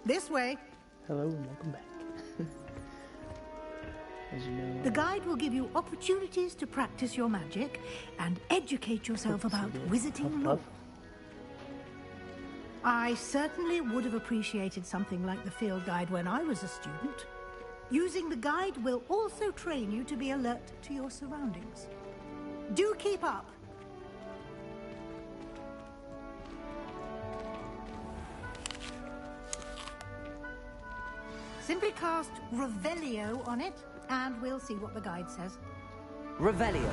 This way. Hello and welcome back. As you know, The guide will give you opportunities to practice your magic and educate yourself about wizarding lore. HufflePuff. I certainly would have appreciated something like the field guide when I was a student. Using the guide will also train you to be alert to your surroundings. Do keep up. Simply cast Revelio on it, and we'll see what the guide says. Revelio.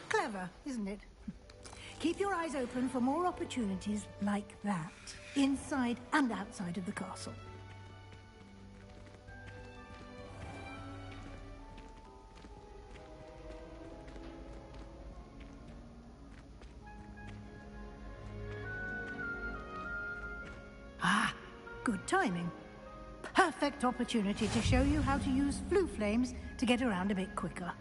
Clever, isn't it? Keep your eyes open for more opportunities like that, inside and outside of the castle. Ah, good timing. Perfect opportunity to show you how to use flue flames to get around a bit quicker.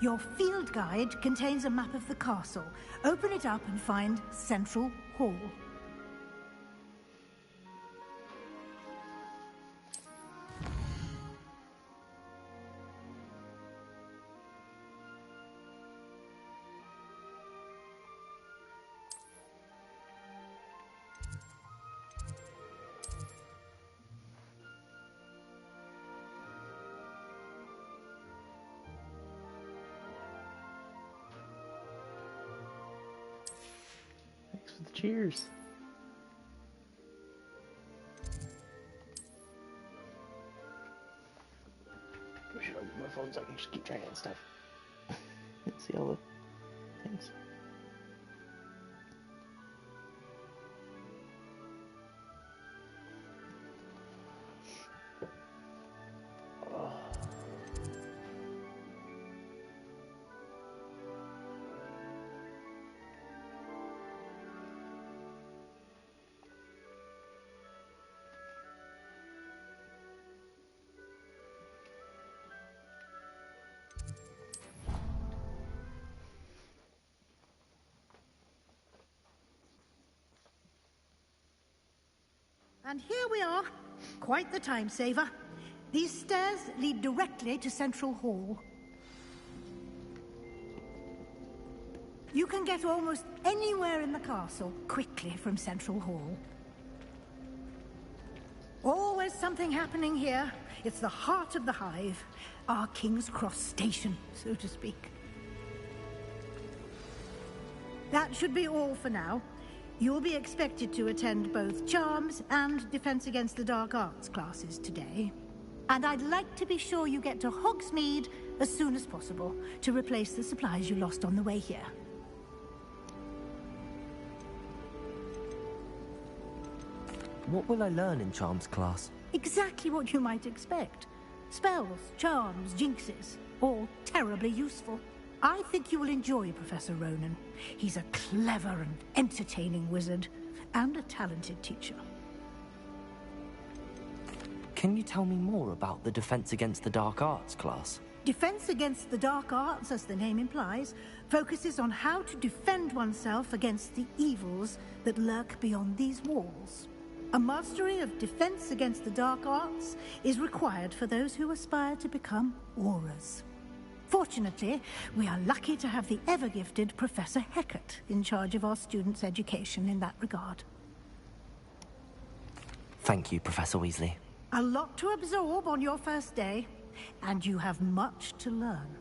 Your field guide contains a map of the castle. Open it up and find Central Hall. Thanks for the cheers. I should open my phone so I can just keep track of stuff. See all the things. And here we are. Quite the time saver. These stairs lead directly to Central Hall. You can get almost anywhere in the castle quickly from Central Hall. Always something happening here. It's the heart of the hive, our King's Cross station, so to speak. That should be all for now. You'll be expected to attend both Charms and Defense Against the Dark Arts classes today. And I'd like to be sure you get to Hogsmeade as soon as possible to replace the supplies you lost on the way here. What will I learn in Charms class? Exactly what you might expect. Spells, charms, jinxes, all terribly useful. I think you will enjoy Professor Ronan. He's a clever and entertaining wizard, and a talented teacher. Can you tell me more about the Defense Against the Dark Arts class? Defense Against the Dark Arts, as the name implies, focuses on how to defend oneself against the evils that lurk beyond these walls. A mastery of Defense Against the Dark Arts is required for those who aspire to become auras. Fortunately, we are lucky to have the ever-gifted Professor Hecat in charge of our students' education in that regard. Thank you, Professor Weasley. A lot to absorb on your first day, and you have much to learn.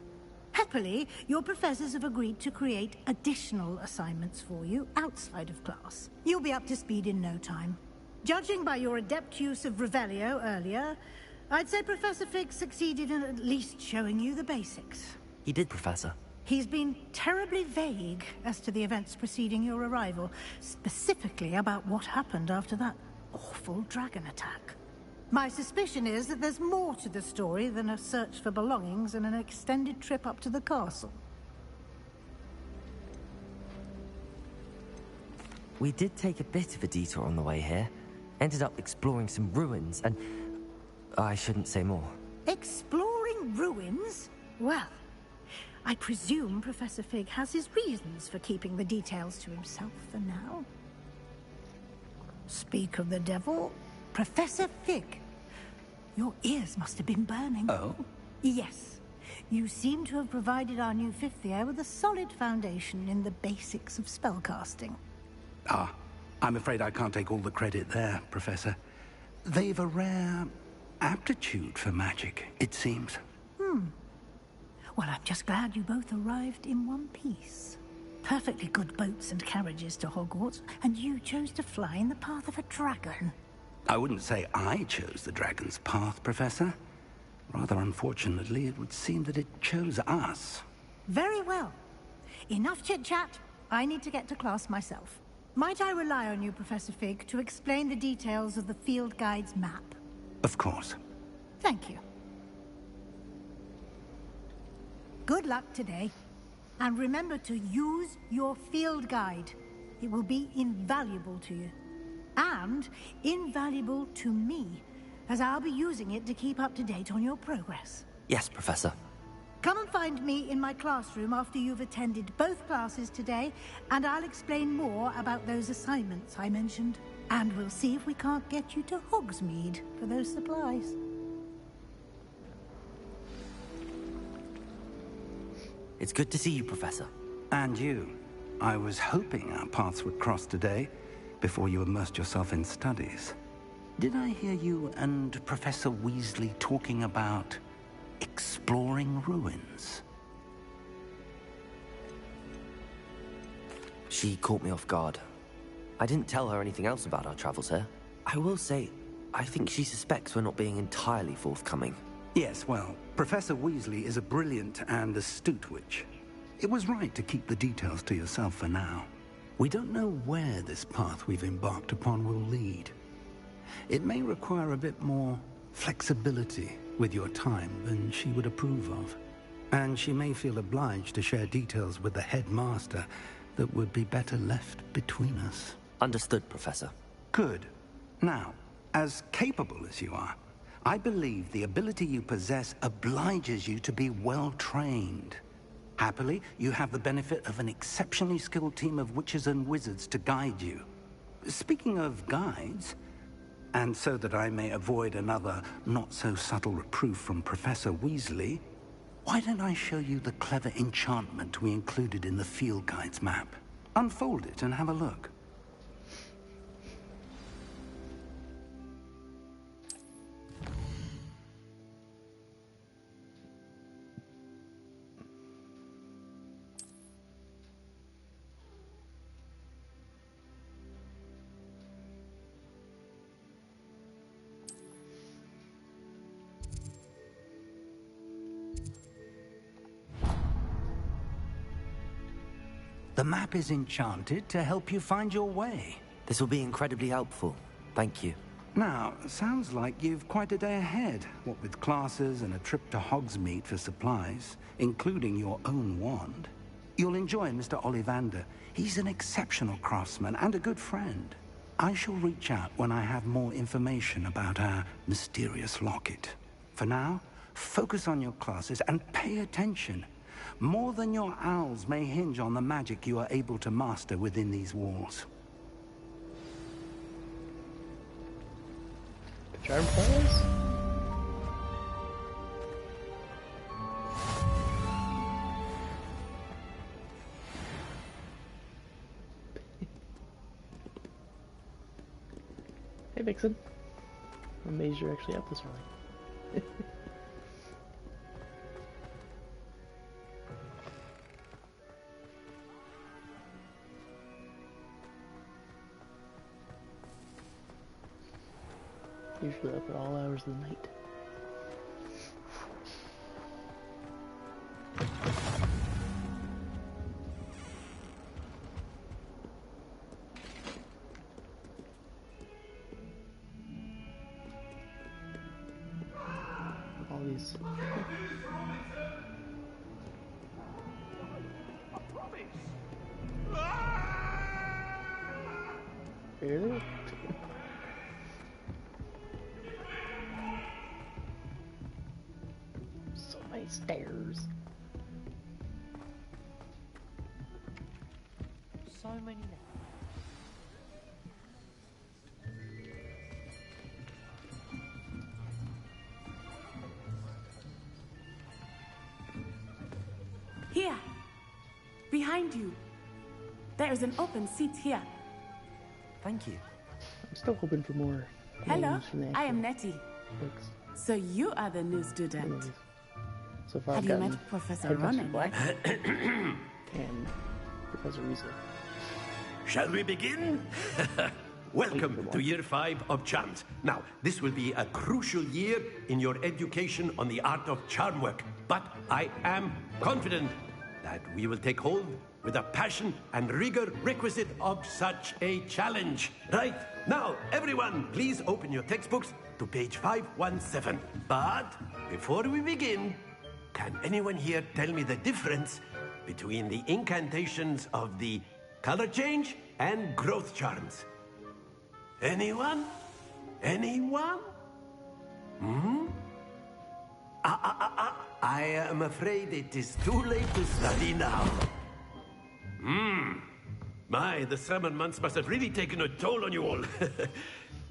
Happily, your professors have agreed to create additional assignments for you outside of class. You'll be up to speed in no time. Judging by your adept use of Revelio earlier, I'd say Professor Fig succeeded in at least showing you the basics. He did, Professor. He's been terribly vague as to the events preceding your arrival, specifically about what happened after that awful dragon attack. My suspicion is that there's more to the story than a search for belongings and an extended trip up to the castle. We did take a bit of a detour on the way here. Ended up exploring some ruins and... I shouldn't say more. Exploring ruins? Well, I presume Professor Fig has his reasons for keeping the details to himself for now. Speak of the devil, Professor Fig. Your ears must have been burning. Oh? Yes. You seem to have provided our new fifth year with a solid foundation in the basics of spellcasting. Ah, I'm afraid I can't take all the credit there, Professor. They've a rare aptitude for magic, it seems. Well, I'm just glad you both arrived in one piece. Perfectly good boats and carriages to Hogwarts, and you chose to fly in the path of a dragon. I wouldn't say I chose the dragon's path, Professor. Rather unfortunately, it would seem that it chose us. Very well. Enough chit-chat. I need to get to class myself. Might I rely on you, Professor Fig, to explain the details of the field guide's map? Of course. Thank you. Good luck today. And remember to use your field guide. It will be invaluable to you. And invaluable to me, as I'll be using it to keep up to date on your progress. Yes, Professor. Come and find me in my classroom after you've attended both classes today, and I'll explain more about those assignments I mentioned. And we'll see if we can't get you to Hogsmeade for those supplies. It's good to see you, Professor. And you. I was hoping our paths would cross today, before you immersed yourself in studies. Did I hear you and Professor Weasley talking about exploring ruins? She caught me off guard. I didn't tell her anything else about our travels here. I will say, I think she suspects we're not being entirely forthcoming. Yes, well, Professor Weasley is a brilliant and astute witch. It was right to keep the details to yourself for now. We don't know where this path we've embarked upon will lead. It may require a bit more flexibility with your time than she would approve of. And she may feel obliged to share details with the headmaster that would be better left between us. Understood, Professor. Good. Now, as capable as you are, I believe the ability you possess obliges you to be well trained. Happily, you have the benefit of an exceptionally skilled team of witches and wizards to guide you. Speaking of guides, and so that I may avoid another not-so-subtle reproof from Professor Weasley, why don't I show you the clever enchantment we included in the field guide's map? Unfold it and have a look. The map is enchanted to help you find your way. This will be incredibly helpful. Thank you. Now, sounds like you've quite a day ahead, what with classes and a trip to Hogsmeade for supplies, including your own wand. You'll enjoy Mr. Ollivander. He's an exceptional craftsman and a good friend. I shall reach out when I have more information about our mysterious locket. For now, focus on your classes and pay attention. More than your owls may hinge on the magic you are able to master within these walls. Charm players? Hey Vixen. I'm amazed you're actually up this early. Usually up at all hours of the night. Really? So many stairs. So many now. Here, behind you. There is an open seat here. Thank you. I'm still hoping for more. Hello, names from the I am actual Nettie. books. So you are the new student. Anyways, so far Have I've you gotten met Professor Headmaster Ronan Black yet? and Professor Weasley. Shall we begin? Welcome to Year 5 of Charms. Now, this will be a crucial year in your education on the art of charm work. But I am confident that we will take hold with the passion and rigor requisite of such a challenge. Right, now, everyone, please open your textbooks to page 517. But before we begin, can anyone here tell me the difference between the incantations of the color change and growth charms? Anyone? Anyone? I am afraid it is too late to study now. My, the summer months must have really taken a toll on you all.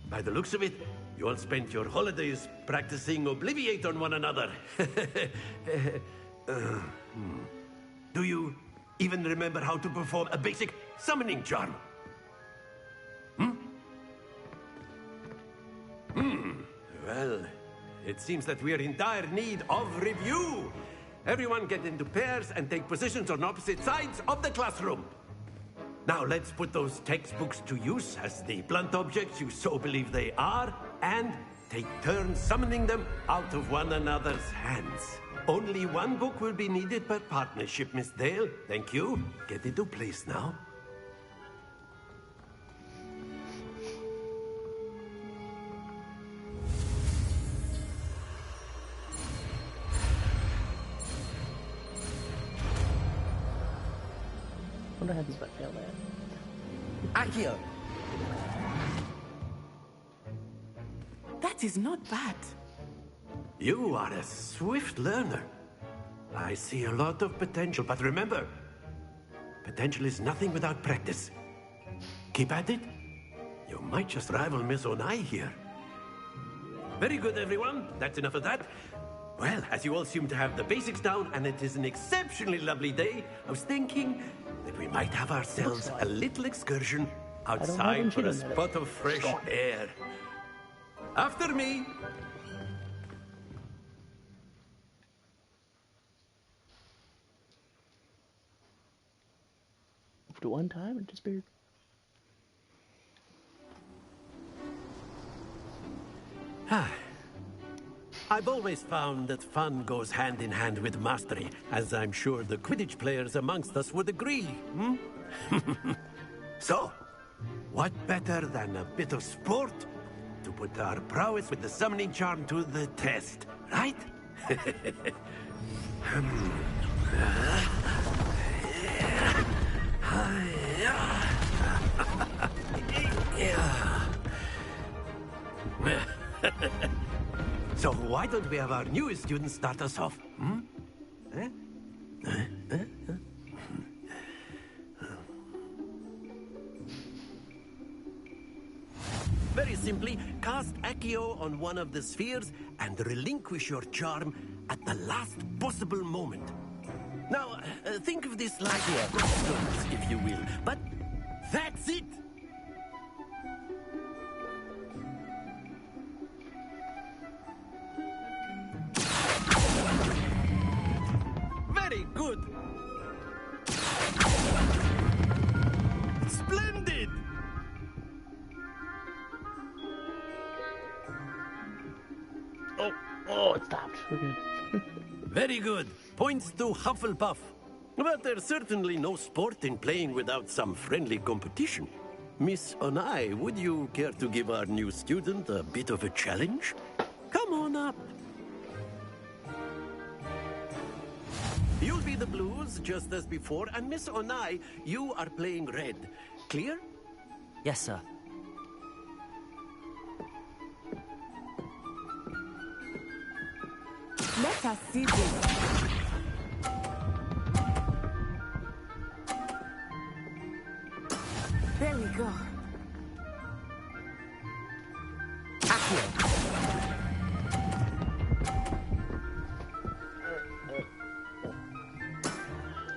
By the looks of it, you all spent your holidays practicing Obliviate on one another. Do you even remember how to perform a basic summoning charm? Well, it seems that we are in dire need of review. Everyone get into pairs and take positions on opposite sides of the classroom. Now let's put those textbooks to use as the blunt objects you so believe they are, and take turns summoning them out of one another's hands. Only one book will be needed per partnership, Miss Dale. Thank you. Get into place now. What happens if I fail that? Accio! That is not bad. You are a swift learner. I see a lot of potential, but remember, potential is nothing without practice. Keep at it. You might just rival Miss Onai here. Very good, everyone. That's enough of that. Well, as you all seem to have the basics down, and it is an exceptionally lovely day, I was thinking that we might have ourselves a little excursion outside for a spot of fresh air. After me. To one time and disappeared. I've always found that fun goes hand in hand with mastery, as I'm sure the Quidditch players amongst us would agree. So, what better than a bit of sport to put our prowess with the summoning charm to the test, right? So why don't we have our newest student start us off? Very simply, cast Accio on one of the spheres and relinquish your charm at the last possible moment. Now, think of this like crossroads, if you will, but that's it! Very good! Splendid! Oh, it stopped. We're good. Very good. Points to HufflePuff. But there's certainly no sport in playing without some friendly competition. Miss Onai, would you care to give our new student a bit of a challenge? Come on up. You'll be the blues, just as before, and Miss Onai, you are playing red. Clear? Yes, sir. Let us see this. There we go.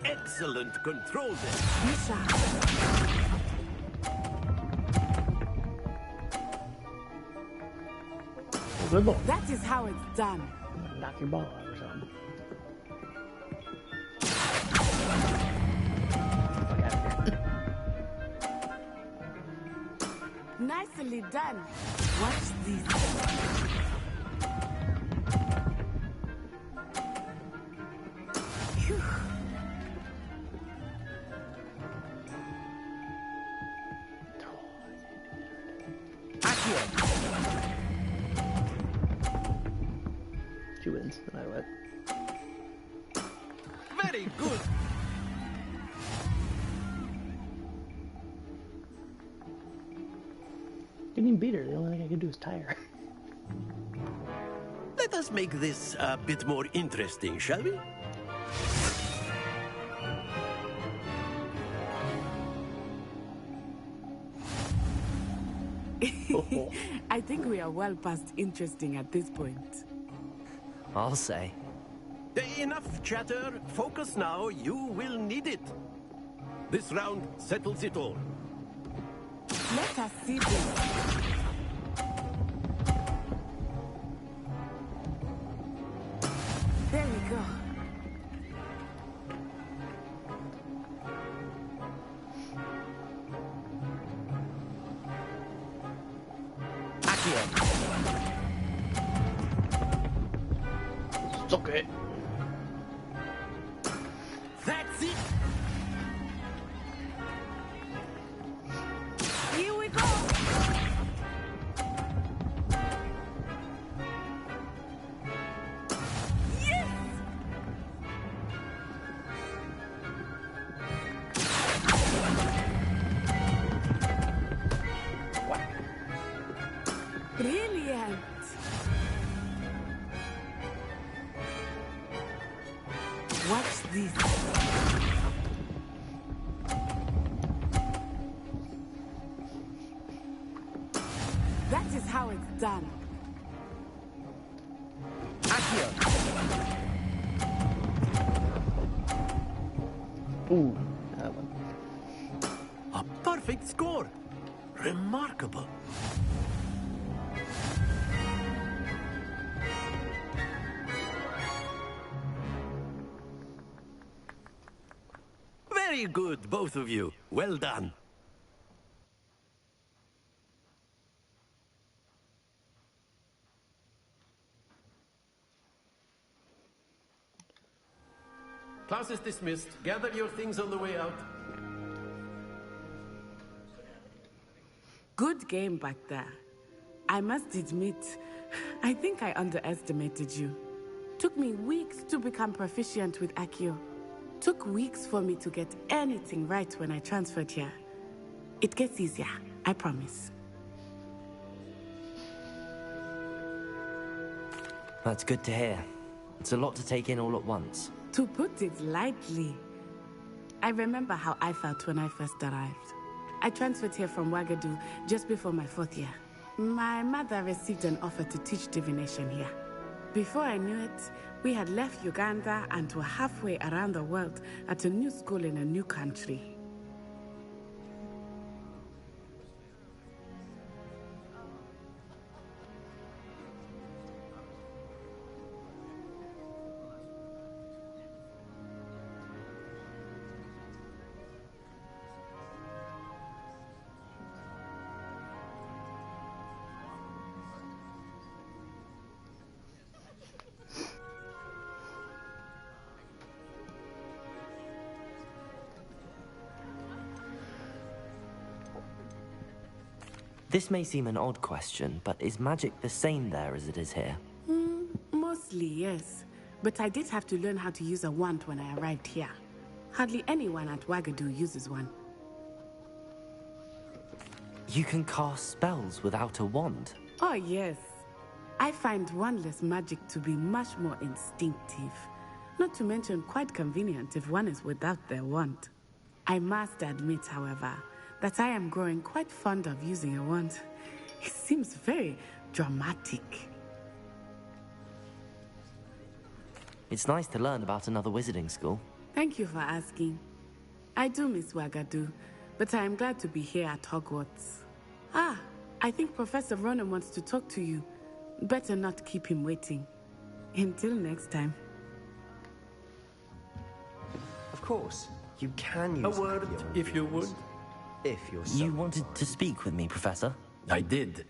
Excellent control there. Misha. Good lord. That is how it's done. Knock your ball out or something. Fuck out of here. Nicely done. Watch this. Phew. She wins, no matter what. Very good. Didn't even beat her. The only thing I could do is tie her. Let us make this a bit more interesting, shall we? I think we are well past interesting at this point. I'll say. Enough chatter. Focus now. You will need it. This round settles it all. Let us see this. There we go. It's okay. That's it. Here we go. Yes! Brilliant. Watch this. That is how it's done. Ooh, that one. A perfect score. Remarkable. Very good, both of you. Well done. Class is dismissed. Gather your things on the way out. Good game back there. I must admit, I think I underestimated you. Took me weeks to become proficient with Accio. Took weeks for me to get anything right when I transferred here. It gets easier, I promise. That's good to hear. It's a lot to take in all at once. To put it lightly, I remember how I felt when I first arrived. I transferred here from Wagadu just before my 4th year. My mother received an offer to teach divination here. Before I knew it, we had left Uganda and were halfway around the world at a new school in a new country. This may seem an odd question, but is magic the same there as it is here? Mostly, yes. but I did have to learn how to use a wand when I arrived here. Hardly anyone at Wagadu uses one. You can cast spells without a wand? Oh, yes. I find wandless magic to be much more instinctive. Not to mention quite convenient if one is without their wand. I must admit, however, that I am growing quite fond of using a wand. It seems very dramatic. It's nice to learn about another wizarding school. Thank you for asking. I do miss Wagadu, but I am glad to be here at Hogwarts. Ah, I think Professor Ronan wants to talk to you. Better not keep him waiting. Until next time. Of course, you can use A word, if you would. If you're so You wanted to speak with me, Professor? I did.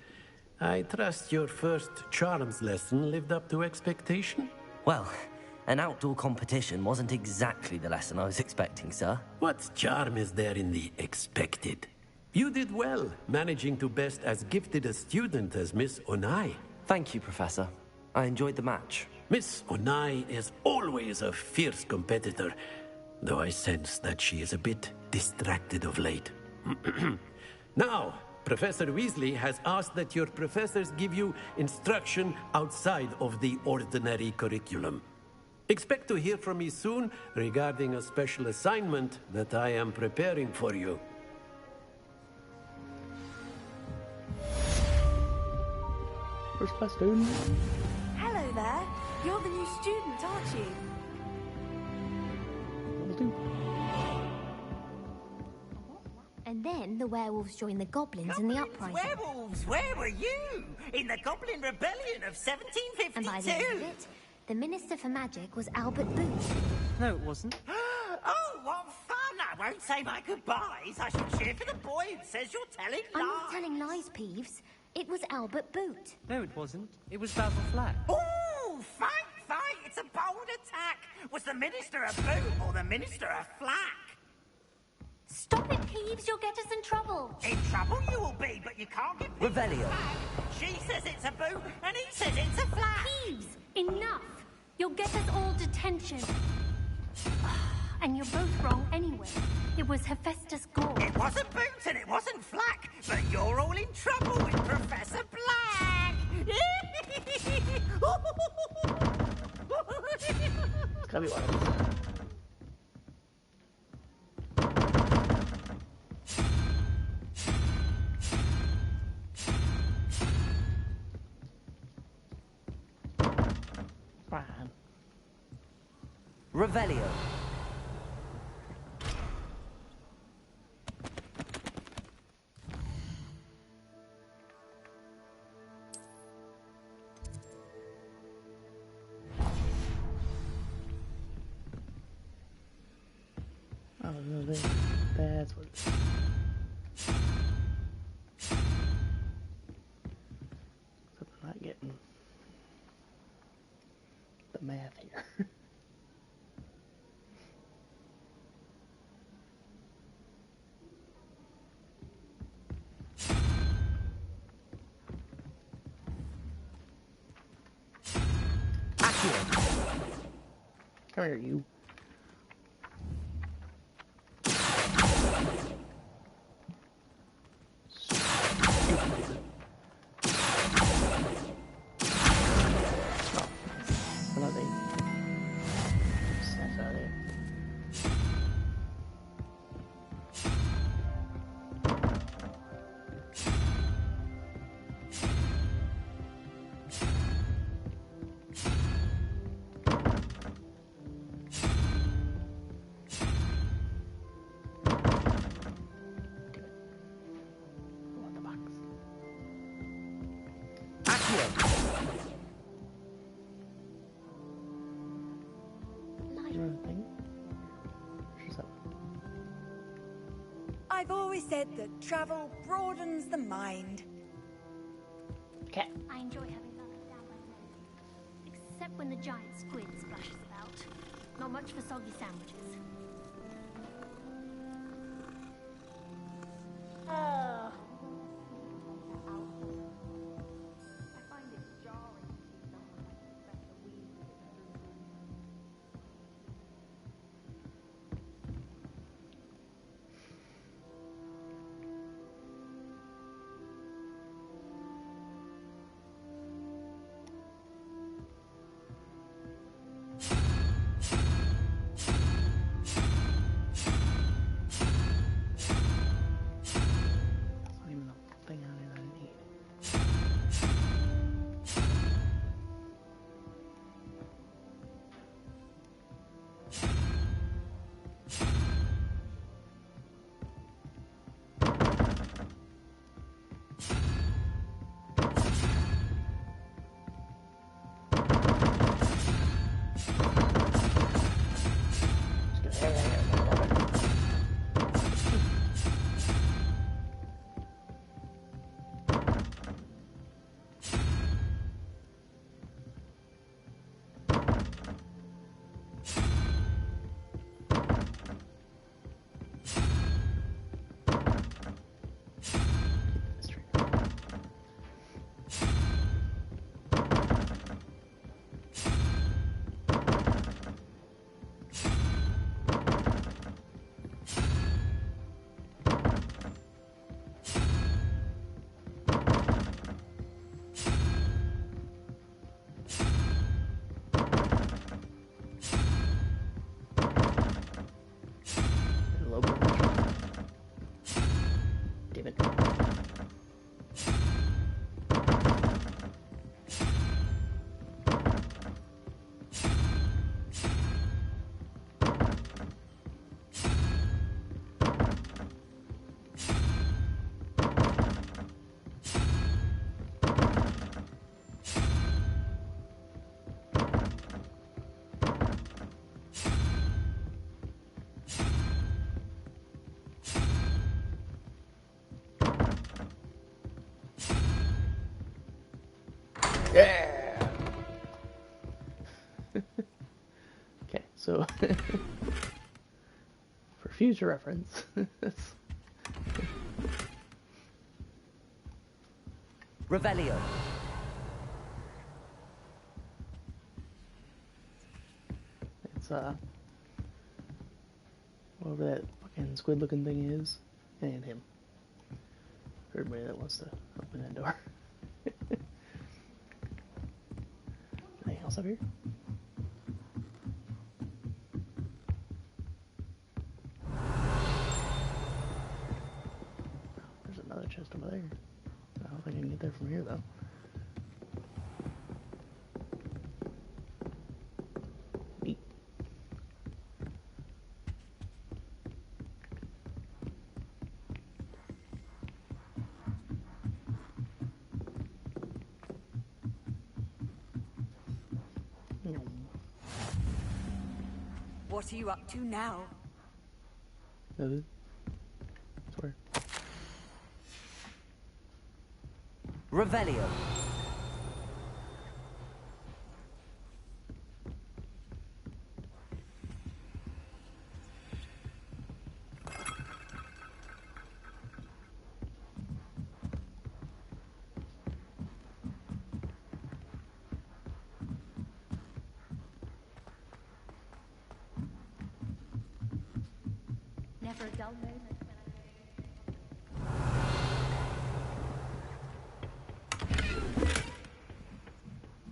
I trust your first charms lesson lived up to expectation? Well, an outdoor competition wasn't exactly the lesson I was expecting, sir. What charm is there in the expected? You did well, managing to best as gifted a student as Miss Onai. Thank you, Professor. I enjoyed the match. Miss Onai is always a fierce competitor, though I sense that she is a bit distracted of late. Now, Professor Weasley has asked that your professors give you instruction outside of the ordinary curriculum. Expect to hear from me soon regarding a special assignment that I am preparing for you. First class student. Hello there. You're the new student, aren't you? And then the werewolves joined the goblins in the uprising. Werewolves, where were you? In the Goblin Rebellion of 1752? And by the end of it, the Minister for Magic was Albert Boot. No, it wasn't. Oh, what fun! I won't say my goodbyes. I shall cheer for the boy who says you're telling lies. I'm not telling lies, Peeves. It was Albert Boot. No, it wasn't. It was Basil Flack. Oh, fight! It's a bold attack. Was the Minister a boot or the Minister a flack? Stop it, Peeves. You'll get us in trouble. In trouble you will be, but you can't get people Revelio. flack. She says it's a boot, and he says it's a flack. Peeves, enough. You'll get us all detention. And you're both wrong anyway. It was Hephaestus Gore. It wasn't boot and it wasn't flack, but you're all in trouble with Professor Black. It's gotta be one of these. Brian. Revelio. Oh, no, that's what it is. Except I'm not getting the math here. Come here, you. I've always said that travel broadens the mind. Okay. I enjoy having that down my nose. Except when the giant squid splashes about. Not much for soggy sandwiches. Oh. Okay, so for future reference, Revelio. it's whatever that fucking squid-looking thing is, and him. For everybody that wants to open that door. Anything else up here? There's another chest over there. I don't think I can get there from here, though. Neat. What are you up to now? Swear. Revelio. Never a dull moment.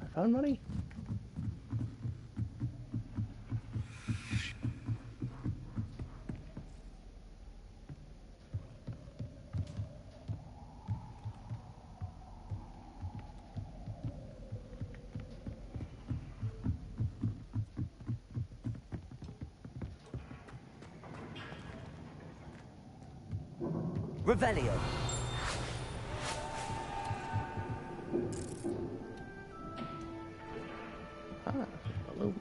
I found money. Revelio. Hello.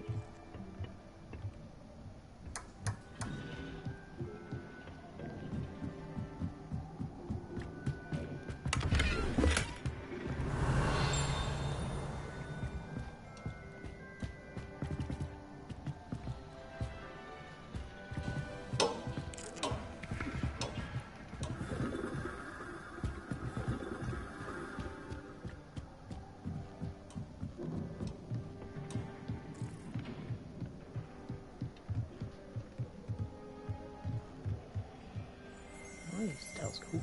Nice telescope.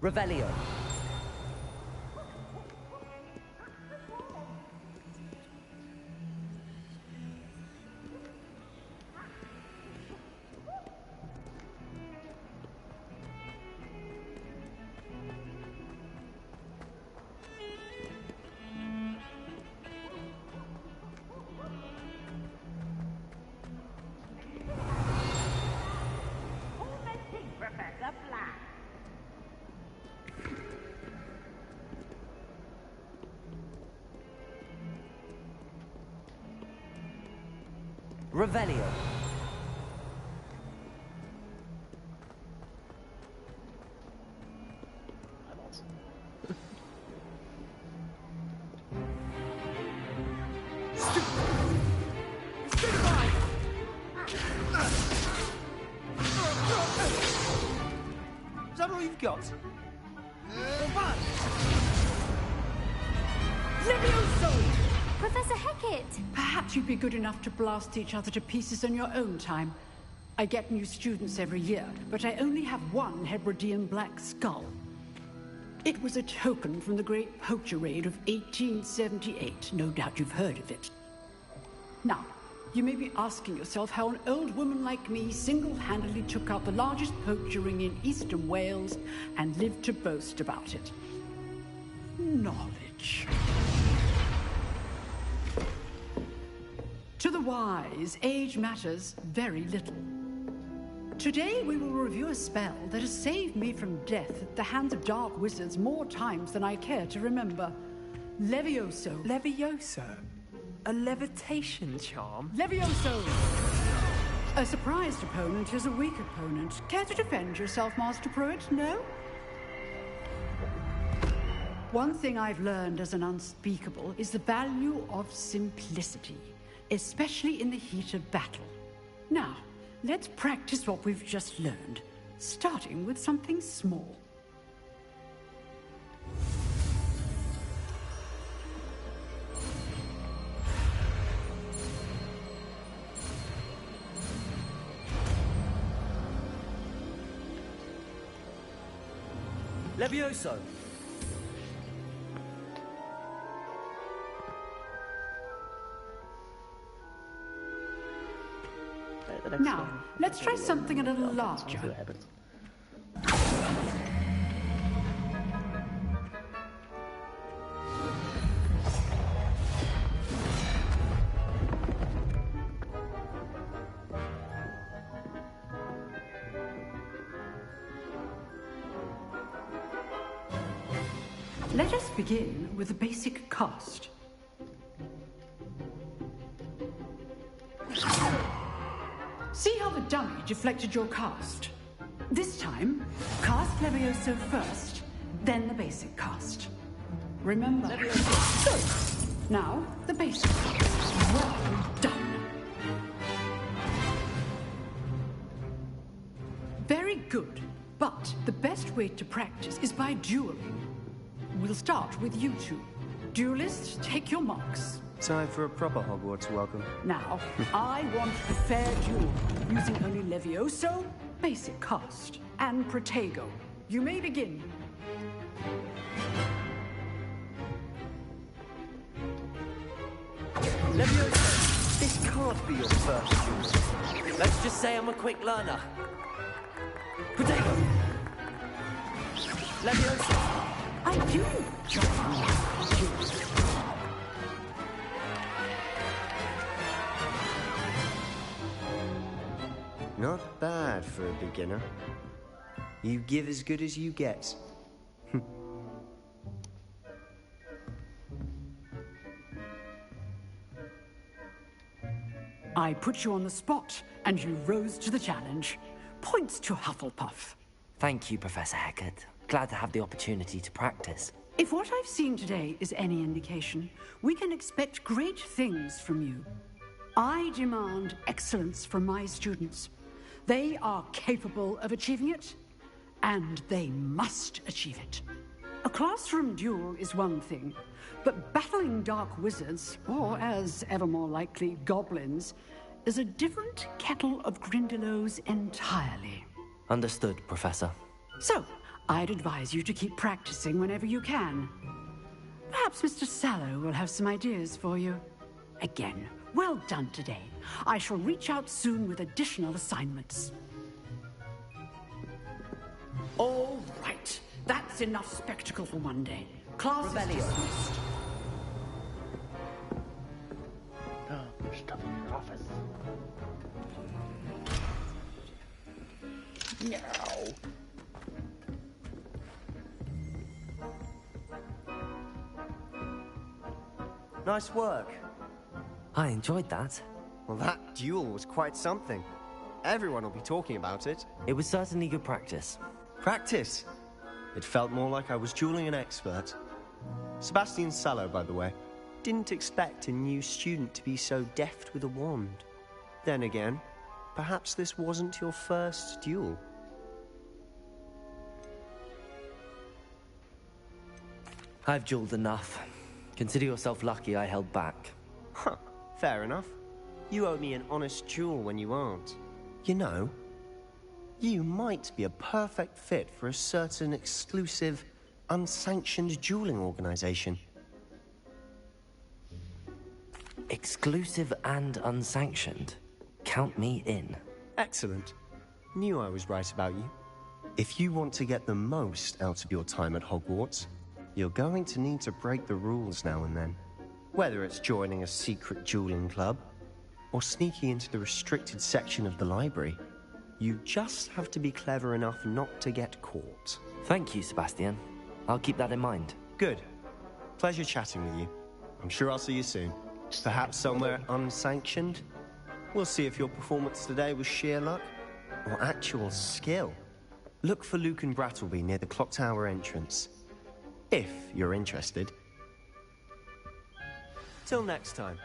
Revelio. Professor Black. Revelio. Eyeballs. Is that all you've got? Professor Hecat! Perhaps you'd be good enough to blast each other to pieces on your own time. I get new students every year, but I only have one Hebridean black skull. It was a token from the Great Poacher Raid of 1878. No doubt you've heard of it. Now, you may be asking yourself how an old woman like me single-handedly took out the largest poacher ring in eastern Wales and lived to boast about it. Knowledge. To the the wise, age matters very little. Today we will review a spell that has saved me from death at the hands of dark wizards more times than I care to remember. Levioso. Levioso? A levitation charm? Levioso! A surprised opponent is a weak opponent. Care to defend yourself, Master Pruitt? No? One thing I've learned as an unspeakable is the value of simplicity, especially in the heat of battle. Now, let's practice what we've just learned, starting with something small. Levioso! Now, let's try something a little larger. Let us begin with the basic cast. See how the dummy deflected your cast? This time, cast Levioso first, then the basic cast. Remember. Good. Now, the basic cast. Well done. Very good. But the best way to practice is by dueling. We'll start with you two. Duelists, take your marks. Time for a proper Hogwarts welcome. Now, I want a fair duel, using only Levioso, basic cast, and Protego. You may begin. Levioso, this can't be your first duel. Let's just say I'm a quick learner. Protego! Levioso! I do! Not bad for a beginner. You give as good as you get. I put you on the spot, and you rose to the challenge. Points to Hufflepuff. Thank you, Professor Hecat. Glad to have the opportunity to practice. If what I've seen today is any indication, we can expect great things from you. I demand excellence from my students. They are capable of achieving it, and they must achieve it. A classroom duel is one thing, but battling dark wizards, or as ever more likely, goblins, is a different kettle of Grindylows entirely. Understood, Professor. So, I'd advise you to keep practicing whenever you can. Perhaps Mr. Sallow will have some ideas for you. Again, well done today. I shall reach out soon with additional assignments. All right. That's enough spectacle for one day. Class is dismissed. Oh, there's stuff in your office. No. Nice work. I enjoyed that. Well, that duel was quite something. Everyone will be talking about it. It was certainly good practice. Practice? It felt more like I was dueling an expert. Sebastian Sallow, by the way. Didn't expect a new student to be so deft with a wand. Then again, perhaps this wasn't your first duel. I've dueled enough. Consider yourself lucky I held back. Huh, fair enough. You owe me an honest duel when you aren't. You know, you might be a perfect fit for a certain exclusive, unsanctioned dueling organization. Exclusive and unsanctioned? Count me in. Excellent. Knew I was right about you. If you want to get the most out of your time at Hogwarts, you're going to need to break the rules now and then. Whether it's joining a secret dueling club, or sneaking into the restricted section of the library. You just have to be clever enough not to get caught. Thank you, Sebastian. I'll keep that in mind. Good. Pleasure chatting with you. I'm sure I'll see you soon. Perhaps somewhere unsanctioned? We'll see if your performance today was sheer luck or actual skill. Look for Luke and Brattleby near the clock tower entrance. If you're interested. Till next time.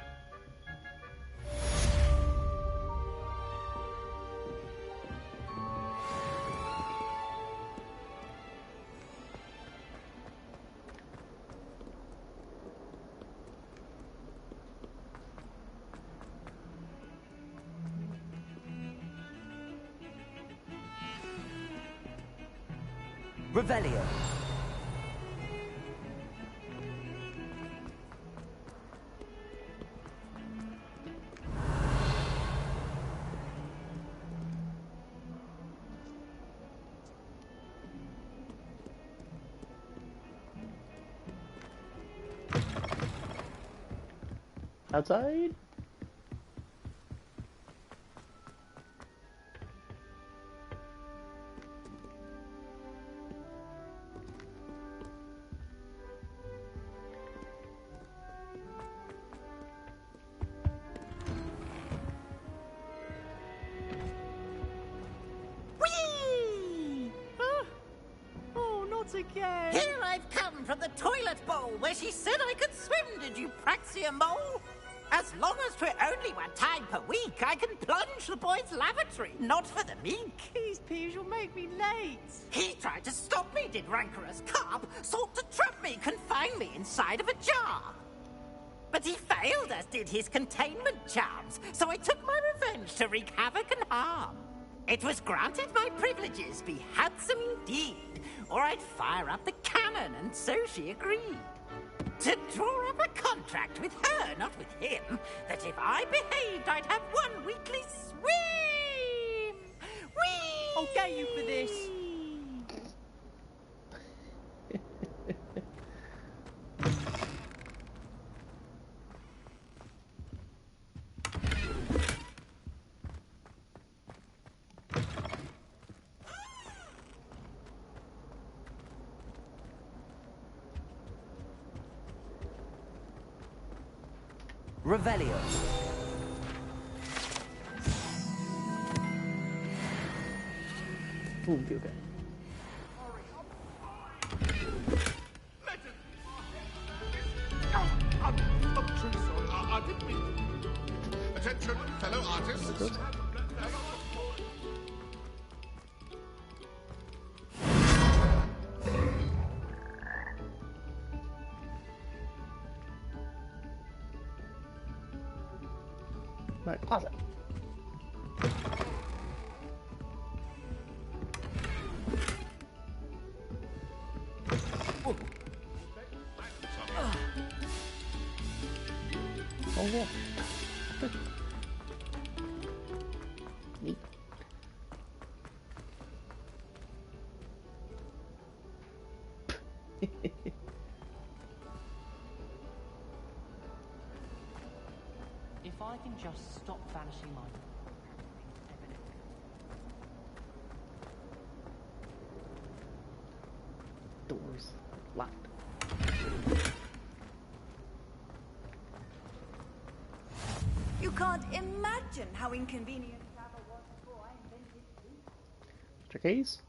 Revelio. Outside? Again. Here I've come from the toilet bowl where she said I could swim, did you praxia mole? As long as 'twere only one time per week, I can plunge the boy's lavatory, not for the meek. These peas will make me late. He tried to stop me, did rancorous carp, sought to trap me, confine me inside of a jar. But he failed, as did his containment charms, so I took my revenge to wreak havoc and harm. It was granted my privileges be handsome indeed, or I'd fire up the cannon, and so she agreed. To draw up a contract with her, not with him, that if I behaved, I'd have one weekly swim! Whee! I'll get you for this. Revelio. Ooh, okay. I'm truly sorry. I didn't mean to. Attention, fellow artists. Right, pause it. Oh yeah. Neat. If I can just stop vanishing my... Doors locked. You can't imagine how inconvenient travel was before I invented food. Mr. Keys?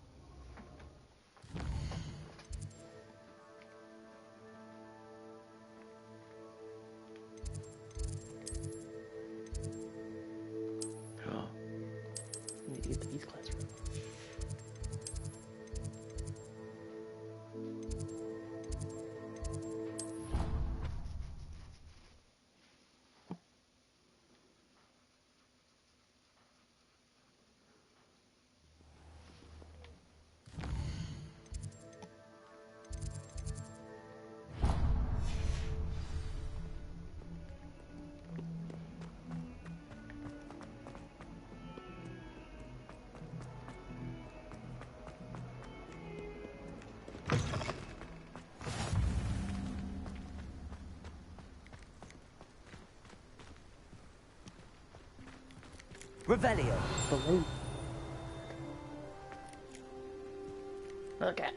I need to get to East classroom. Revelio. Okay.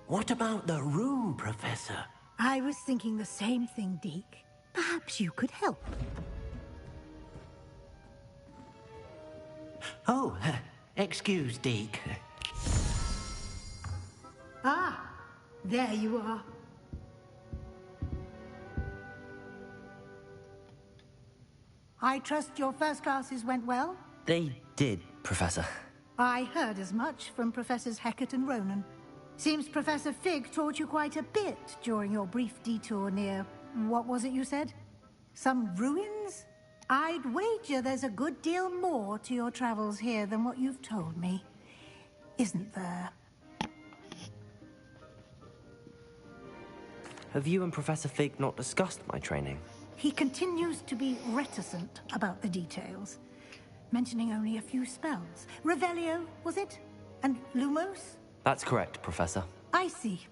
What about the room, Professor? I was thinking the same thing, Deke. Perhaps you could help. Oh, excuse, Deke. Ah, there you are. I trust your first classes went well? They did, Professor. I heard as much from Professors Hecat and Ronan. Seems Professor Fig taught you quite a bit during your brief detour near... what was it you said? Some ruins? I'd wager there's a good deal more to your travels here than what you've told me. Isn't there? Have you and Professor Fig not discussed my training? He continues to be reticent about the details, mentioning only a few spells. Revelio, was it? And Lumos? That's correct, Professor. I see.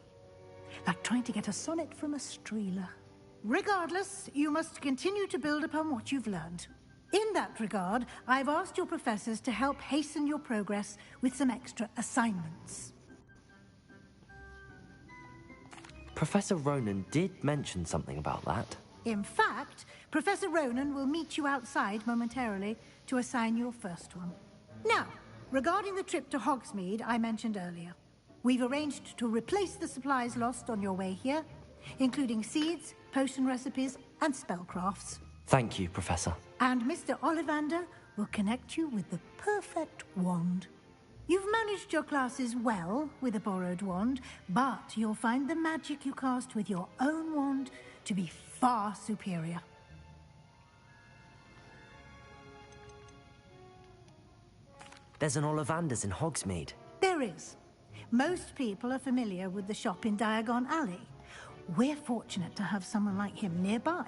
Like trying to get a sonnet from a streeler. Regardless, you must continue to build upon what you've learned. In that regard, I've asked your professors to help hasten your progress with some extra assignments. Professor Ronan did mention something about that. In fact, Professor Ronan will meet you outside momentarily to assign your first one. Now, regarding the trip to Hogsmeade I mentioned earlier, we've arranged to replace the supplies lost on your way here, including seeds, potion recipes, and spellcrafts. Thank you, Professor. And Mr. Ollivander will connect you with the perfect wand. You've managed your classes well with a borrowed wand, but you'll find the magic you cast with your own wand to be far superior. There's an Ollivander's in Hogsmeade. There is. Most people are familiar with the shop in Diagon Alley. We're fortunate to have someone like him nearby.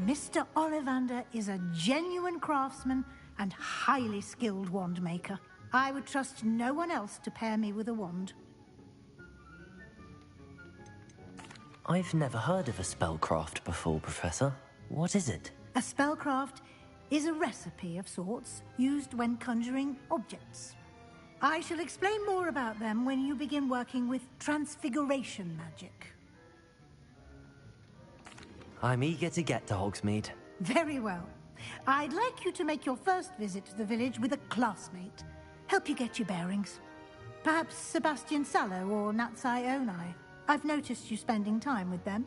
Mr. Ollivander is a genuine craftsman and highly skilled wand maker. I would trust no one else to pair me with a wand. I've never heard of a spellcraft before, Professor. What is it? A spellcraft is a recipe of sorts used when conjuring objects. I shall explain more about them when you begin working with transfiguration magic. I'm eager to get to Hogsmeade. Very well. I'd like you to make your first visit to the village with a classmate. Help you get your bearings. Perhaps Sebastian Sallow or Natsai Onai. I've noticed you spending time with them.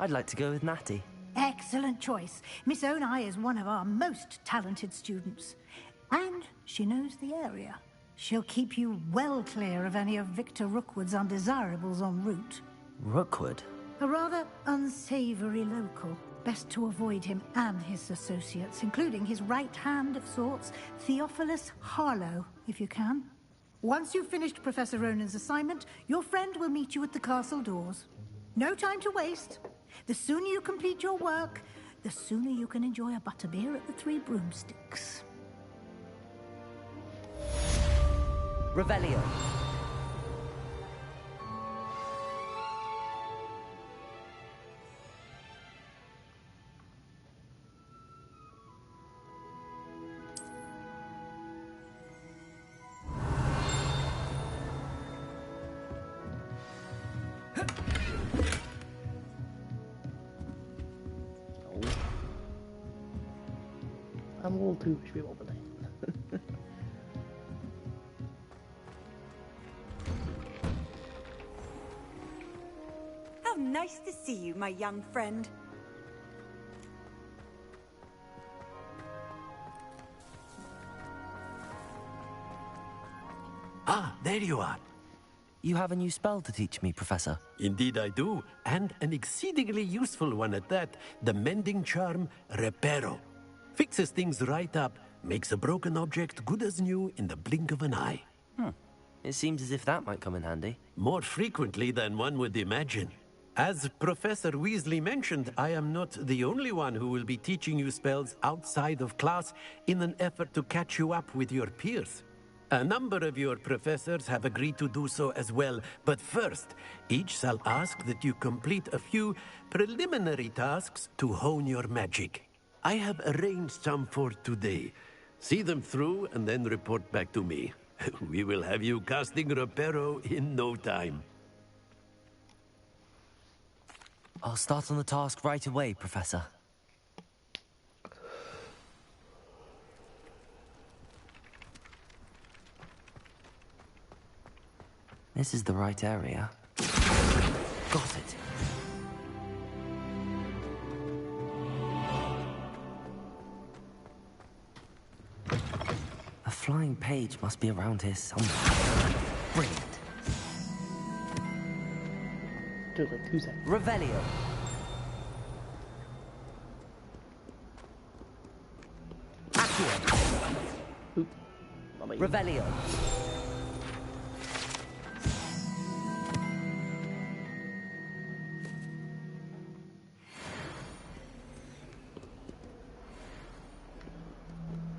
I'd like to go with Natty. Excellent choice. Miss Onai is one of our most talented students. And she knows the area. She'll keep you well clear of any of Victor Rookwood's undesirables en route. Rookwood? A rather unsavory local. Best to avoid him and his associates, including his right hand of sorts, Theophilus Harlow, if you can. Once you've finished Professor Ronan's assignment, your friend will meet you at the castle doors. No time to waste. The sooner you complete your work, the sooner you can enjoy a butterbeer at the Three Broomsticks. Revelio. I'm a little too much people today. How nice to see you, my young friend. Ah, there you are. You have a new spell to teach me, Professor. Indeed I do, and an exceedingly useful one at that. The mending charm, Reparo. Fixes things right up, makes a broken object good as new in the blink of an eye. It seems as if that might come in handy. More frequently than one would imagine. As Professor Weasley mentioned, I am not the only one who will be teaching you spells outside of class in an effort to catch you up with your peers. A number of your professors have agreed to do so as well, but first, each shall ask that you complete a few preliminary tasks to hone your magic. I have arranged some for today. See them through and then report back to me. We will have you casting Reparo in no time. I'll start on the task right away, Professor. This is the right area. Got it. A flying page must be around here somewhere. Brilliant. Took like 2 seconds. Revelio. Accio. Oop. Revelio.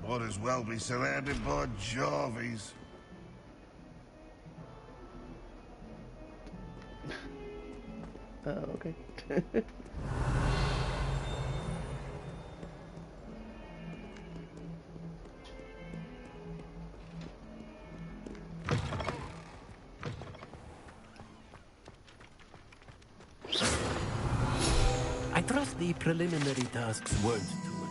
Might as well be surrounded by Jarvies. Okay. I trust the preliminary tasks weren't too much.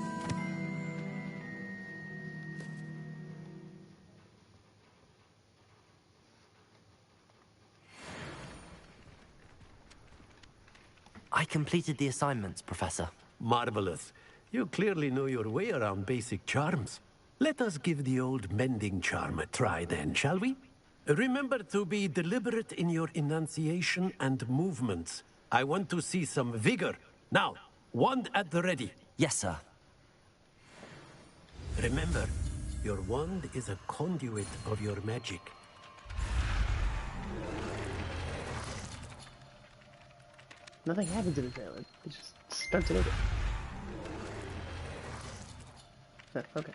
I completed the assignments, Professor. Marvelous. You clearly know your way around basic charms. Let us give the old mending charm a try then, shall we? Remember to be deliberate in your enunciation and movements. I want to see some vigor. Now, wand at the ready. Yes, sir. Remember, your wand is a conduit of your magic. Nothing happens in the trailer. It just starts it over. Okay.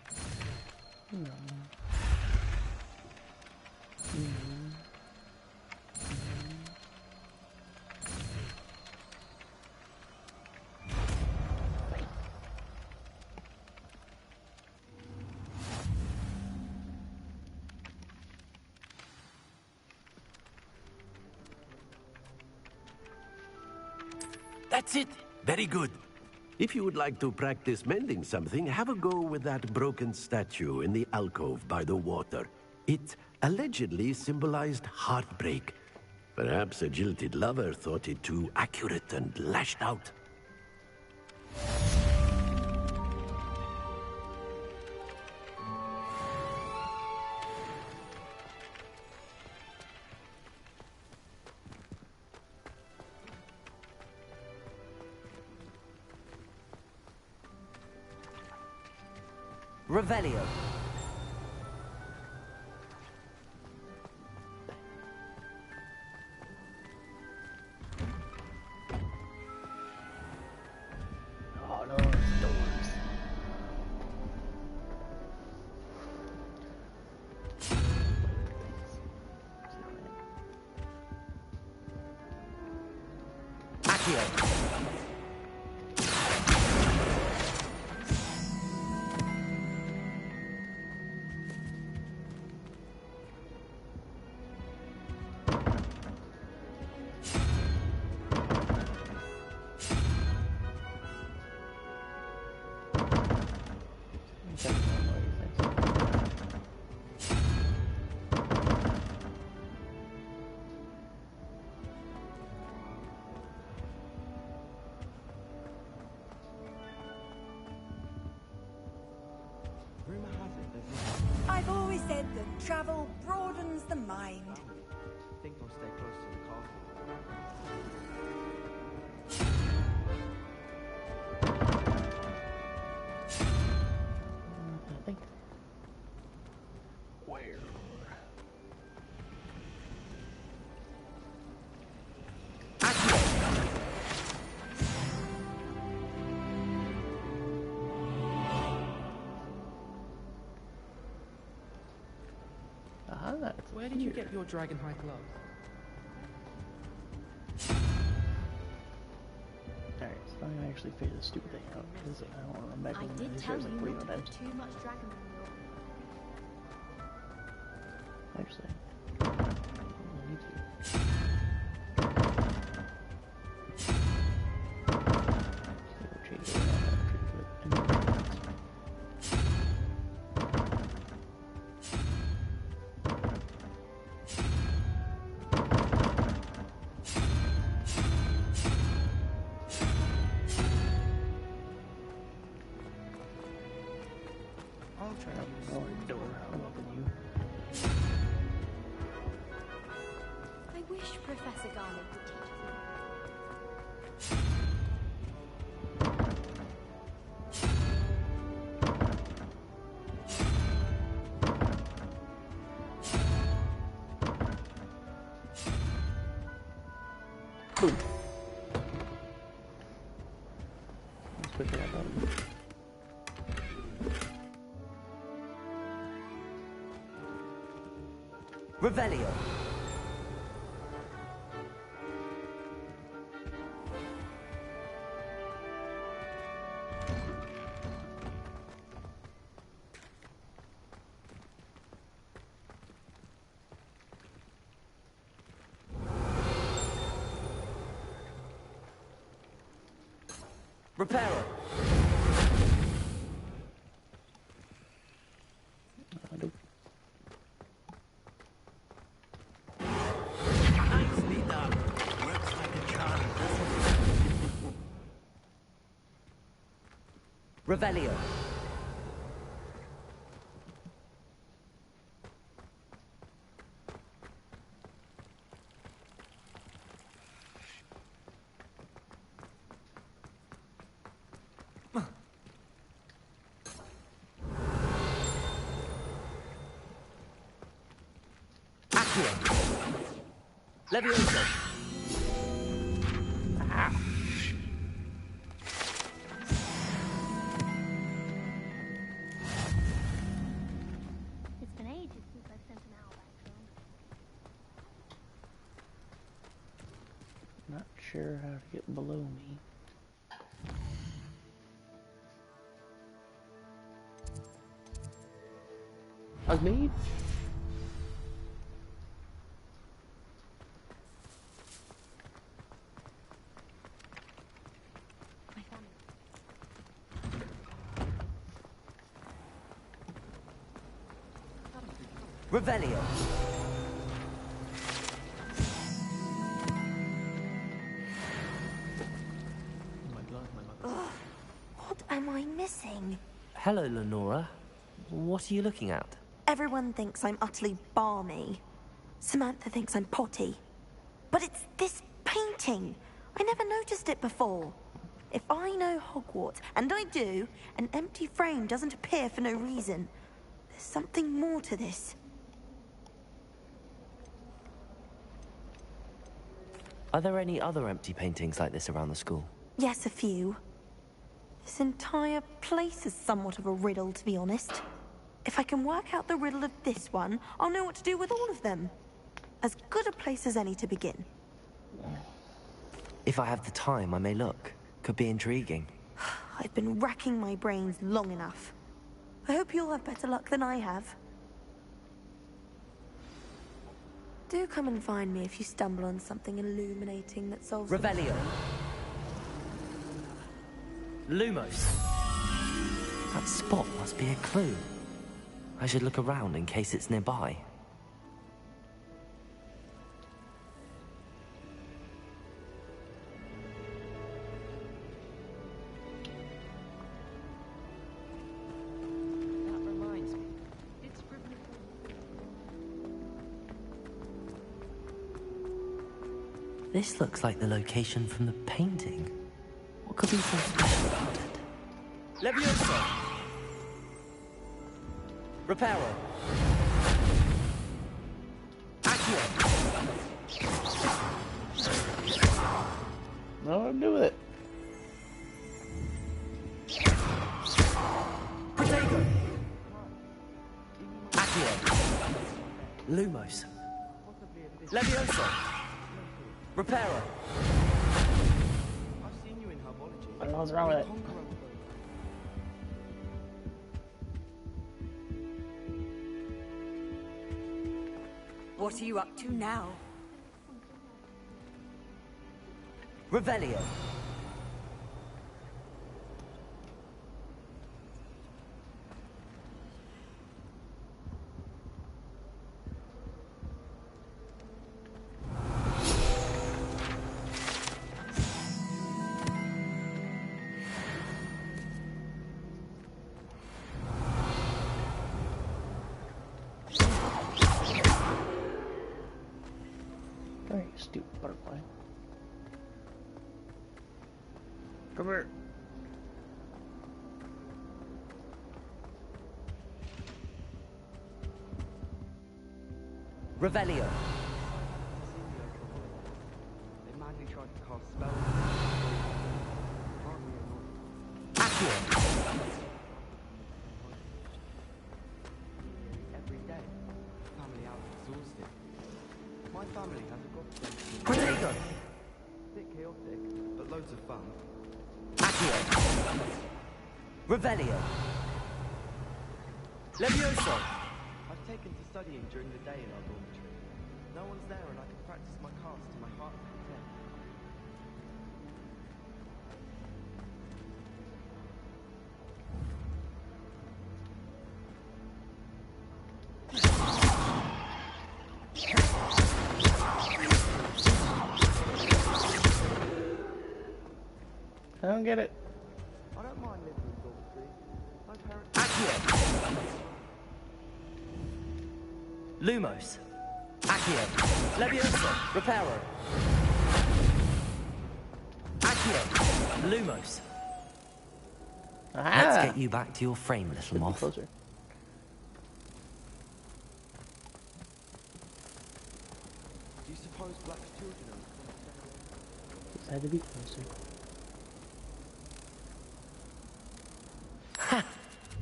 That's it. Very good. If you would like to practice mending something, have a go with that broken statue in the alcove by the water. It allegedly symbolized heartbreak. Perhaps a jilted lover thought it too accurate and lashed out. Revelio. Oh no, it's doors. Accio. I've always said that travel broadens the mind. I think I'll stay close to the castle. Nothing. Where? did you get your Dragonhide glove? Alright, so I'm gonna actually figure this stupid thing out, because I don't want to run back I in did these tell guys you like waiting not on to that. put too much dragon milk. Actually, I don't need to. So we'll change it around pretty quick. I'll try to use Door, I'll open you. I wish Professor Garlick would teach us more. Boom. Let's quickly have that. Revelio. Reparo. Nope. Nicely done. Works like a charm, doesn't it? Revelio. Levioso. Ah. It's been ages since I sent an owl back home. Not sure how to get below me. I was made. Revelio. What am I missing? Hello, Lenora. What are you looking at? Everyone thinks I'm utterly balmy. Samantha thinks I'm potty. But it's this painting. I never noticed it before. If I know Hogwarts, and I do, an empty frame doesn't appear for no reason. There's something more to this. Are there any other empty paintings like this around the school? Yes, a few. This entire place is somewhat of a riddle, to be honest. If I can work out the riddle of this one, I'll know what to do with all of them. As good a place as any to begin. If I have the time, I may look. Could be intriguing. I've been racking my brains long enough. I hope you'll have better luck than I have. Do come and find me if you stumble on something illuminating that solves... Revelio. Lumos. That spot must be a clue. I should look around in case it's nearby. That reminds me. This looks like the location from the painting. What could be so special about it? Levioso! Reparo! Accio! No, I'm doing it. Protego! Accio! Lumos! Levioso! Reparo! I've seen you in herbology. I don't know what's wrong with it. What are you up to now? Revelio! Come here, you stupid butterfly. Come here. Revelio! They madly tried to cast spells. Accio! Every day. Family out exhausted. My family has a godson. Protego! Bit chaotic, but loads of fun. Accio! Revelio! Levioso! I've taken to studying during the day in our dormitory. No one's there and I can practice my cast to my heart's content. I don't get it. I don't mind living in dormitories. My parents... Accio! Lumos! Accio! Levioso! Reparo! Accio! Lumos! Let's get you back to your frame, little moth. Closer. Do you suppose Black's children are... Just had to be closer. Ha!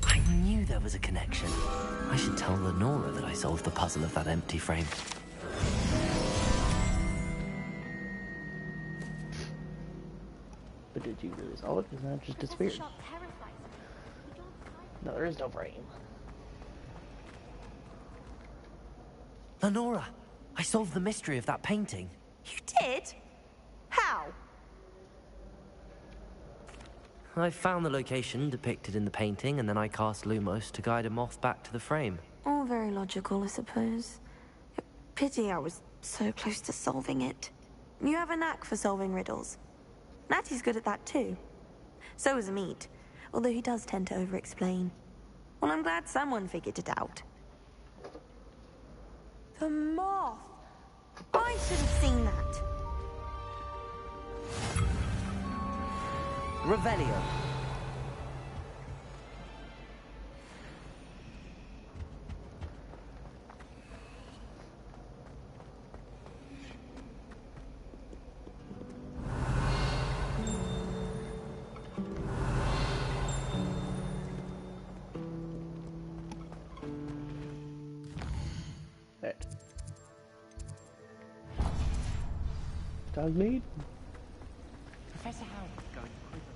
I knew there was a connection. I should tell Lenora that I solved the puzzle of that empty frame. But did you really solve it? Because now it just disappeared. No, there is no frame. Lenora! I solved the mystery of that painting. You did? How? I found the location depicted in the painting, and then I cast Lumos to guide a moth back to the frame. All very logical, I suppose. Pity I was so close to solving it. You have a knack for solving riddles. Natty's good at that too. So is Amit, although he does tend to over-explain. Well, I'm glad someone figured it out. The moth! I should have seen that. Revelio. There. Dog meat? Professor Howard is going to prison.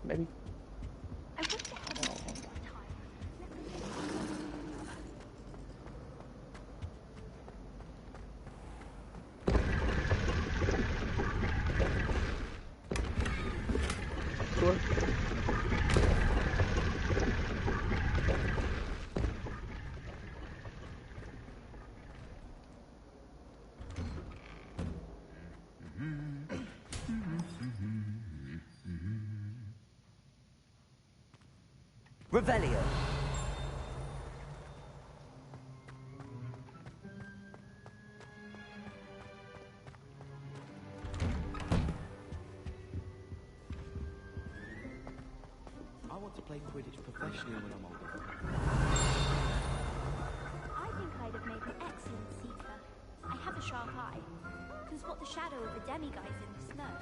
Maybe. I wonder how much time. Sure. Revelio. I want to play Quidditch professionally when I'm older. I think I'd have made an excellent seeker. I have a sharp eye. Can spot the shadow of the demiguise in the snow.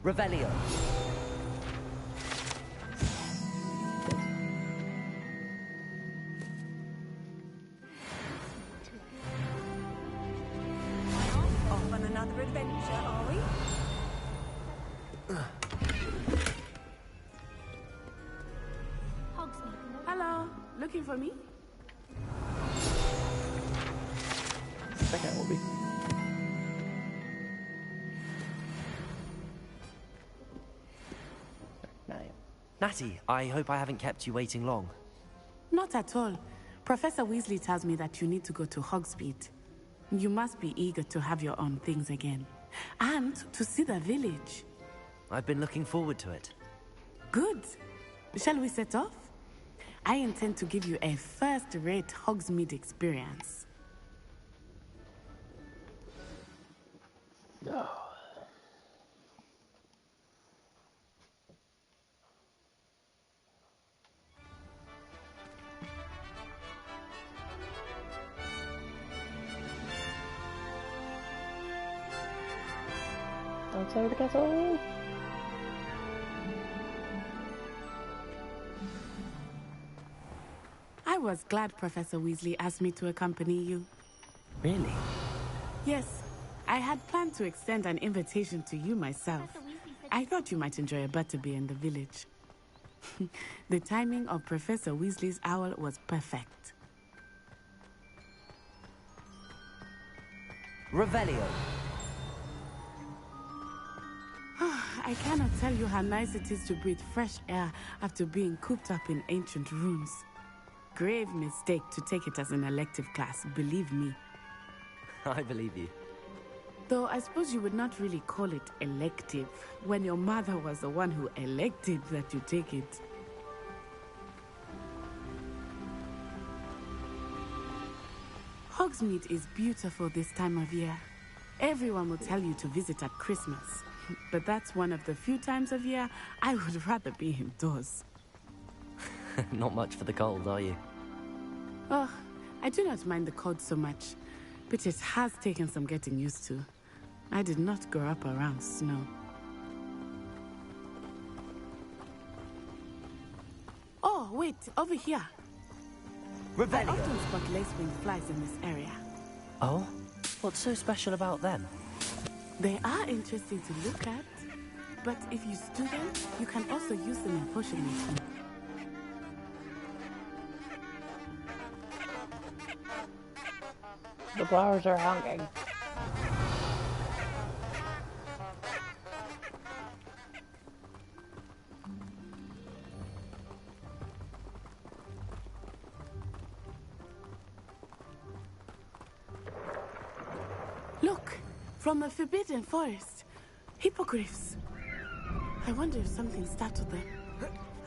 Revelio. Off on another adventure, are we? Hello, looking for me? That guy will be. Natty, I hope I haven't kept you waiting long. Not at all. Professor Weasley tells me that you need to go to Hogsmeade. You must be eager to have your own things again. And to see the village. I've been looking forward to it. Good. Shall we set off? I intend to give you a first-rate Hogsmeade experience. No. Outside the castle. I was glad Professor Weasley asked me to accompany you. Really? Yes, I had planned to extend an invitation to you myself. I thought you might enjoy a butterbeer in the village. The timing of Professor Weasley's owl was perfect. Revelio. I cannot tell you how nice it is to breathe fresh air after being cooped up in ancient rooms. Grave mistake to take it as an elective class, believe me. I believe you. Though I suppose you would not really call it elective when your mother was the one who elected that you take it. Hogsmeade is beautiful this time of year. Everyone will tell you to visit at Christmas. But that's one of the few times of year I would rather be indoors. Not much for the cold, are you? Oh, I do not mind the cold so much, but it has taken some getting used to. I did not grow up around snow. Oh, wait, over here. Revelio. I often spot lacewing flies in this area. Oh? What's so special about them? They are interesting to look at, but if you stew them, you can also use them in potion making. The flowers are hanging. Look, from the Forbidden Forest. Hippogriffs. I wonder if something startled them.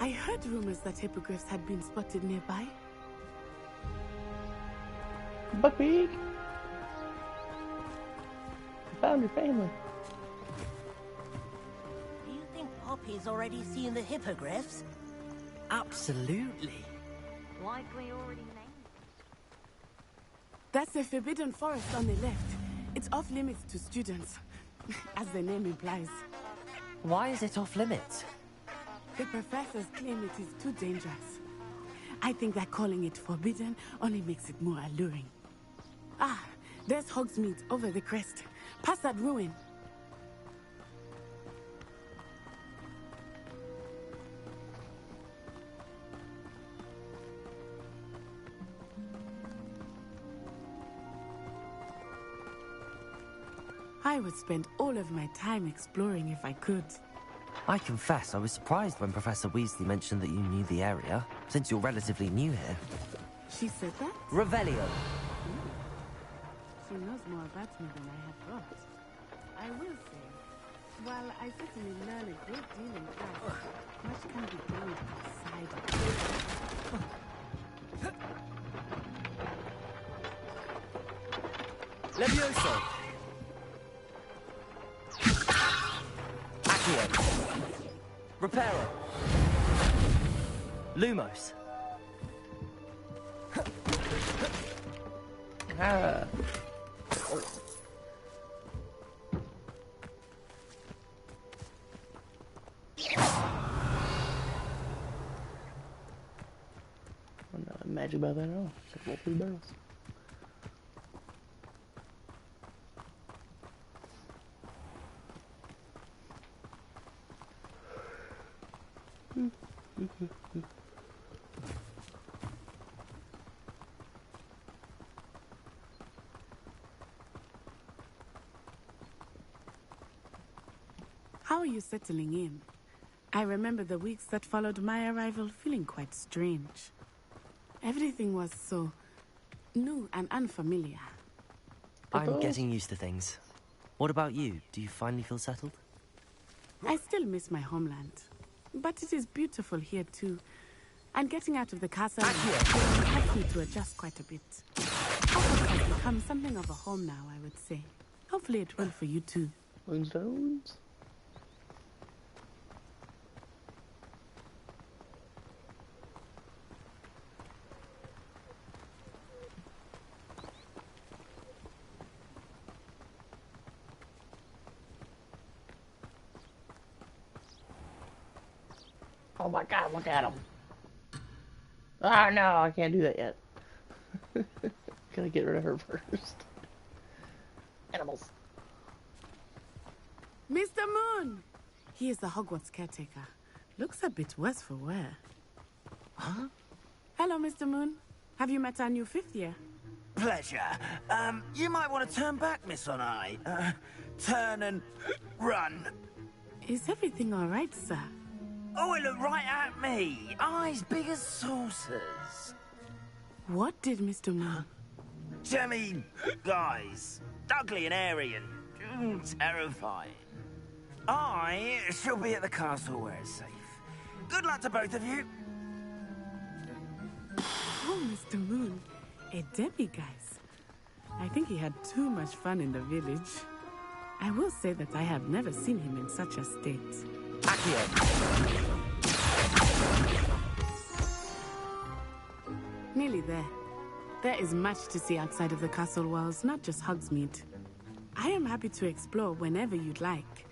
I heard rumors that hippogriffs had been spotted nearby. Buckbeak! I found your family. Do you think Poppy's already seen the hippogriffs? Absolutely. Like we already named. That's the Forbidden Forest on the left. It's off limits to students, as the name implies. Why is it off limits? The professors claim it is too dangerous. I think that calling it forbidden only makes it more alluring. Ah, there's Hogsmeade over the crest. Past that ruin. I would spend all of my time exploring if I could. I confess, I was surprised when Professor Weasley mentioned that you knew the area, since you're relatively new here. She said that? Revelio. She knows more about me than I had thought. I will say, while I certainly learn a great deal in class, much can be done outside of Levioso. Accio. Reparo. Lumos. magic about that at all. Just roll through the barrels. How are you settling in? I remember the weeks that followed my arrival feeling quite strange. Everything was so new and unfamiliar. I'm getting used to things. What about you? Do you finally feel settled? I still miss my homeland, but it is beautiful here too. And getting out of the castle helped me to adjust quite a bit. Hogwarts has become something of a home now, I would say. Hopefully it will for you too. Moonstones? Oh my god, look at him. Oh no, I can't do that yet. Gotta get rid of her first. Animals. Mr. Moon! He is the Hogwarts caretaker. Looks a bit worse for wear. Huh? Hello, Mr. Moon. Have you met our new 5th year? Pleasure. You might want to turn back, Miss Onai. Turn and run. Is everything all right, sir? Oh, it looked right at me. Eyes big as saucers. What did Mr. Moon? Jemmy, guys. Ugly and airy and terrifying. I shall be at the castle where it's safe. Good luck to both of you. Oh, Mr. Moon. A demiguise. I think he had too much fun in the village. I will say that I have never seen him in such a state. Nearly there. There is much to see outside of the castle walls, not just Hogsmeade. I am happy to explore whenever you'd like.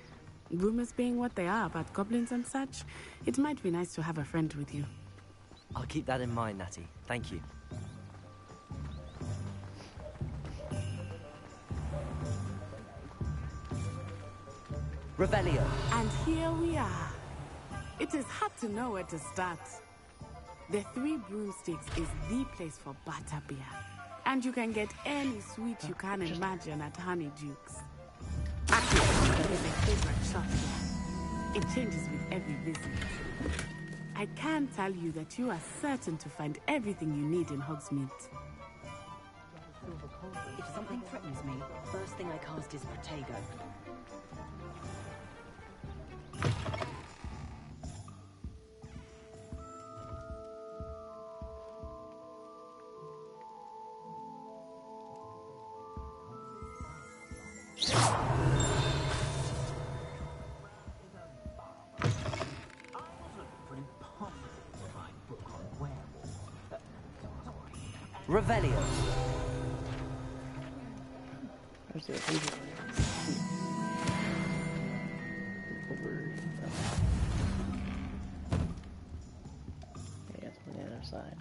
Rumors being what they are about goblins and such, it might be nice to have a friend with you. I'll keep that in mind, Natty. Thank you. Revelio. And here we are. It is hard to know where to start. The Three Broomsticks is the place for butterbeer. And you can get any sweet you can imagine at Honeydukes. It is a favorite shop here. It changes with every visit. I can tell you that you are certain to find everything you need in Hogsmeade. If something threatens me, first thing I cast is Protego. Revelio. There's the occasion. Over. Yeah, it's on the other side.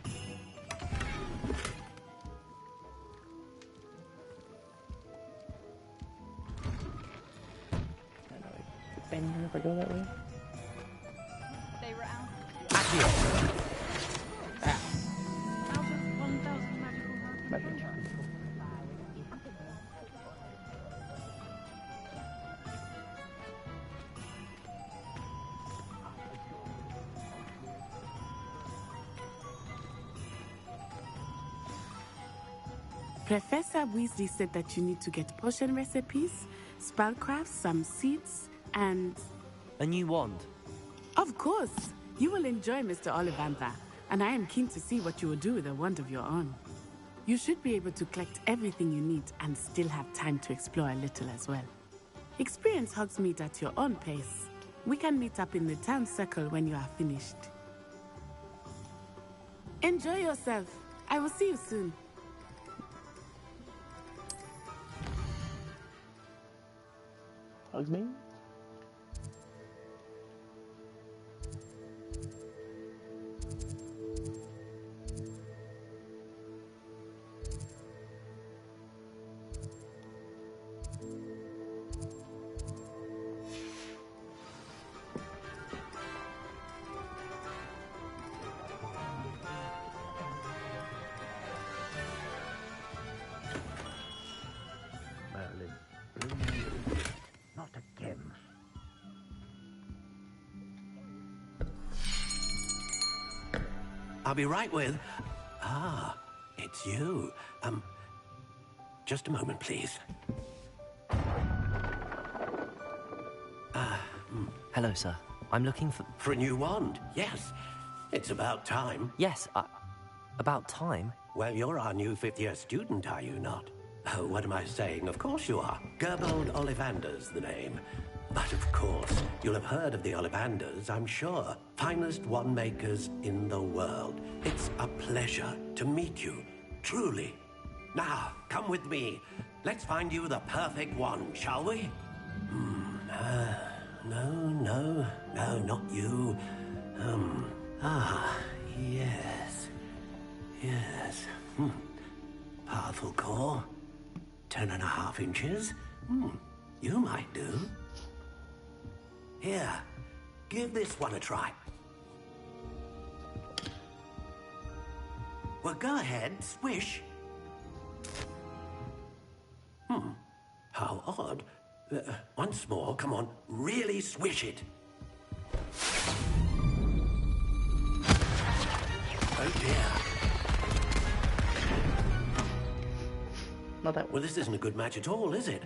Bender if I go that way. They were out. Out of 1,000 magical Magic. Professor Weasley said that you need to get potion recipes, spellcrafts, some seeds, and... A new wand. Of course! You will enjoy Mr. Ollivandar, and I am keen to see what you will do with a wand of your own. You should be able to collect everything you need and still have time to explore a little as well. Experience Hogsmeade at your own pace. We can meet up in the town circle when you are finished. Enjoy yourself. I will see you soon. Hogsmeade? I'll be right with... Ah, it's you. Just a moment, please. Hello, sir. I'm looking for... For a new wand, yes. It's about time. Yes, about time? Well, you're our new fifth-year student, are you not? Oh, what am I saying? Of course you are. Gerbold Ollivander's the name. But of course, you'll have heard of the Ollivanders, I'm sure. Finest wand makers in the world. It's a pleasure to meet you, truly. Now, come with me. Let's find you the perfect wand, shall we? No, not you. Yes. Yes. Powerful core. 10.5 inches. You might do. Here, give this one a try. Well, go ahead, swish. How odd. Once more, come on, really swish it. Oh dear. Not that one. Well, this isn't a good match at all, is it?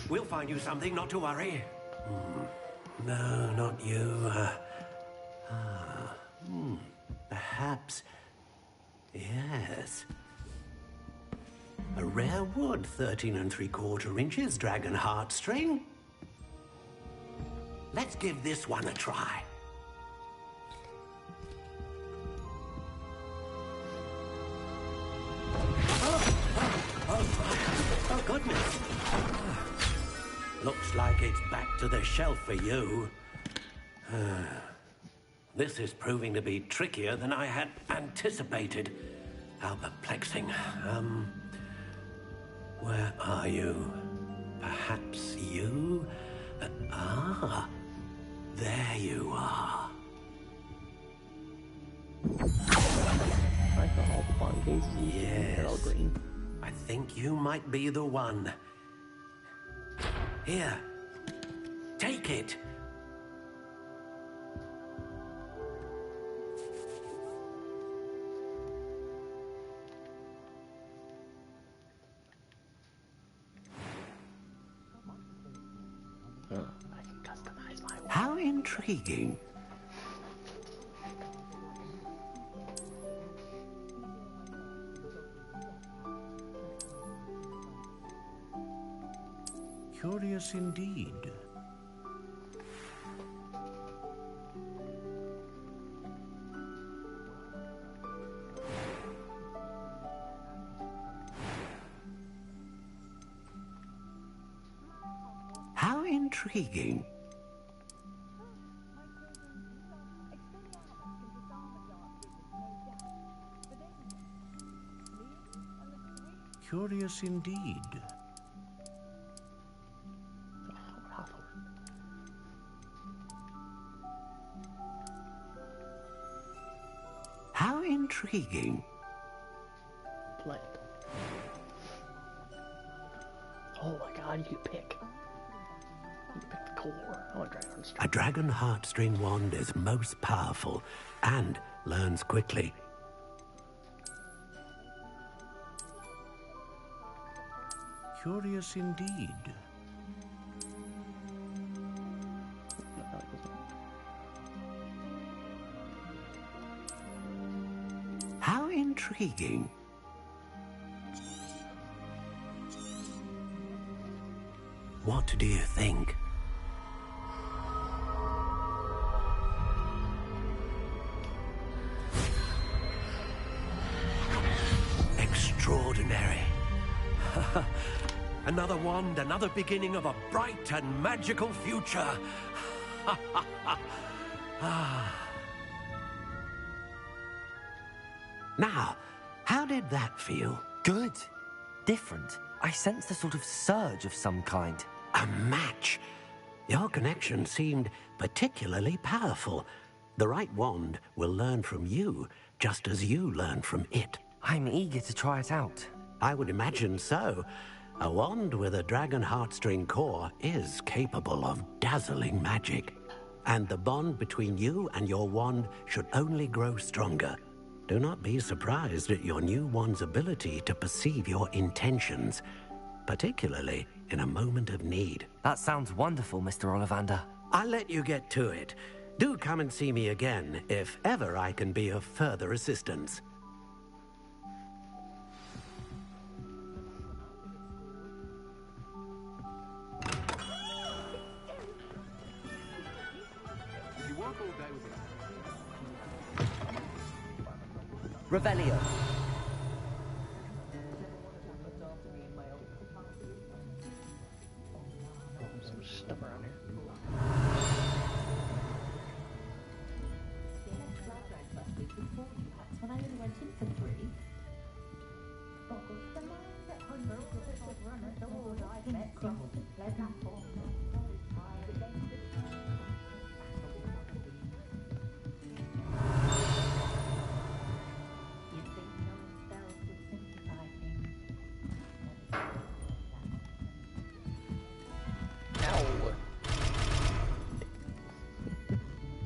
We'll find you something, not to worry. No, not you. Perhaps... Yes. A rare wood, 13 3/4 inches, dragon heartstring. Let's give this one a try. Oh, goodness. Looks like it's back to the shelf for you. This is proving to be trickier than I had anticipated. How perplexing. Where are you? Perhaps you? There you are. I got all the wand cases. Yes. They're all green. I think you might be the one. Here. Take it. I can customize my wand. How intriguing. Curious indeed. How intriguing. Curious indeed. How intriguing. Plant. Oh my god, you can pick. You can pick the core. I want dragon heartstring. A dragon heartstring wand is most powerful and learns quickly. Curious indeed. How intriguing. What do you think? Extraordinary. Another wand, another beginning of a bright and magical future. Now, how did that feel? Good. Different. I sensed a sort of surge of some kind. A match. Your connection seemed particularly powerful. The right wand will learn from you, just as you learn from it. I'm eager to try it out. I would imagine so. A wand with a dragon heartstring core is capable of dazzling magic. and the bond between you and your wand should only grow stronger. Do not be surprised at your new wand's ability to perceive your intentions, particularly in a moment of need. That sounds wonderful, Mr. Ollivander. I'll let you get to it. Do come and see me again if ever I can be of further assistance. Revelio. Some stuff around here. When I only went in for 3.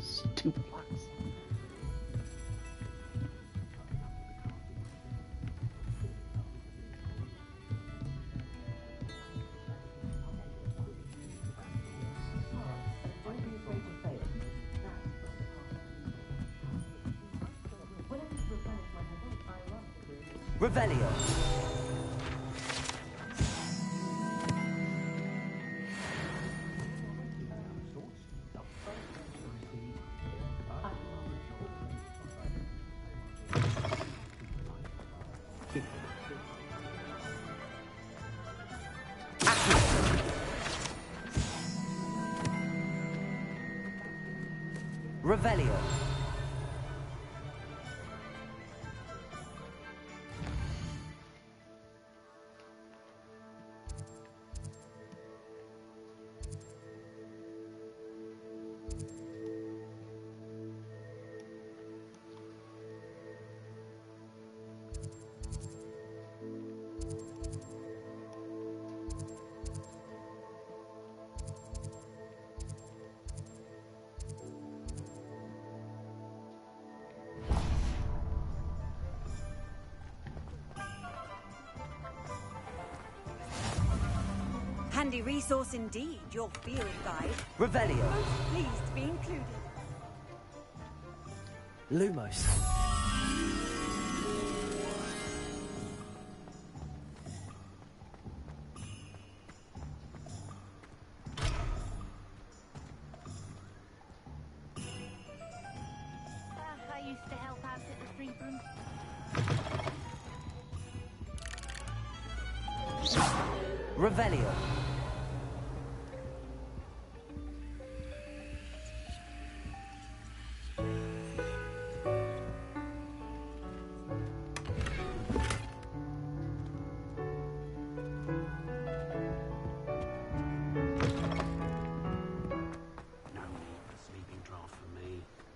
Stupid locks. Revelio. Revelio. Handy resource indeed, your field guide. Revelio. Most pleased to be included. Lumos. I used to help out at the free room. Revelio.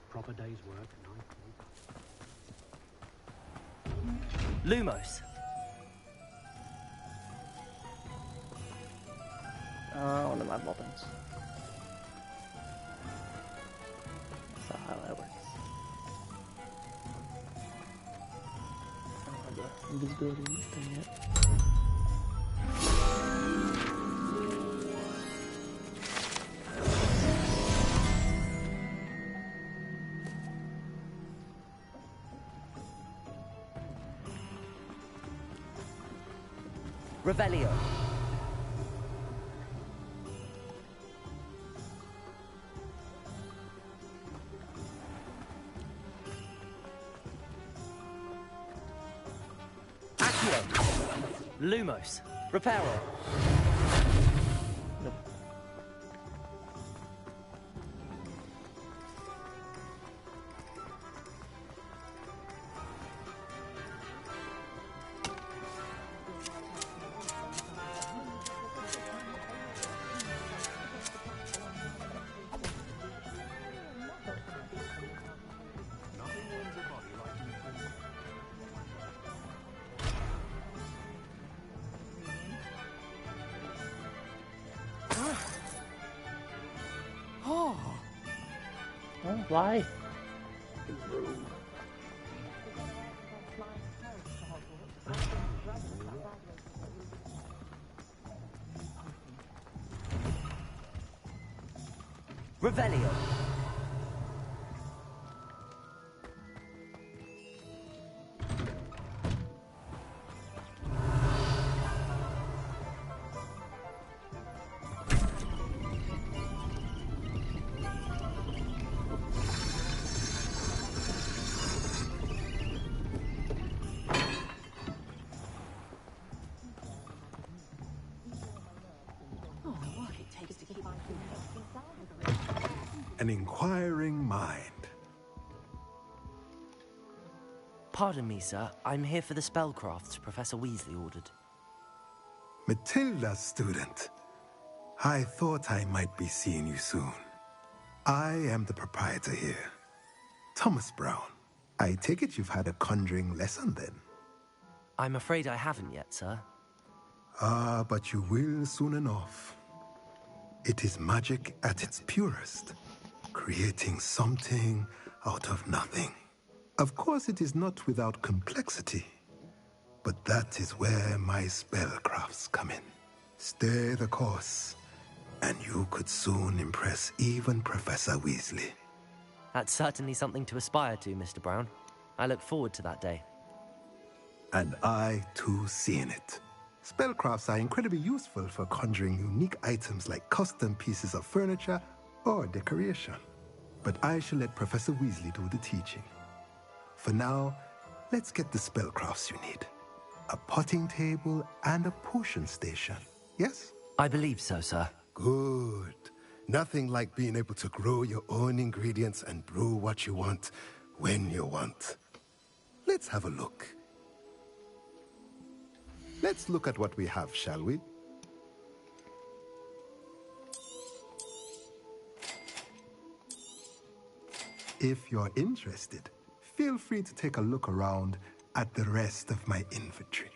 Proper day's work, Lumos. One of my buttons. That's not how that works. I don't have the invisibility thing yet. Revelio. Accio. Lumos. Reparo. Nope. Oh, why? Revelio. An inquiring mind. Pardon me, sir. I'm here for the spellcrafts Professor Weasley ordered. Matilda's student. I thought I might be seeing you soon. I am the proprietor here, Thomas Brown. I take it you've had a conjuring lesson then? I'm afraid I haven't yet, sir. Ah, but you will soon enough. It is magic at its purest, creating something out of nothing. Of course, it is not without complexity, but that is where my spellcrafts come in. Stay the course, and you could soon impress even Professor Weasley. That's certainly something to aspire to, Mr. Brown. I look forward to that day. And I, too, seeing it. Spellcrafts are incredibly useful for conjuring unique items like custom pieces of furniture or decoration. But I shall let Professor Weasley do the teaching. For now, let's get the spellcrafts you need. A potting table and a potion station, yes? I believe so, sir. Good. Nothing like being able to grow your own ingredients and brew what you want when you want. Let's have a look. Let's look at what we have, shall we? If you're interested, feel free to take a look around at the rest of my inventory.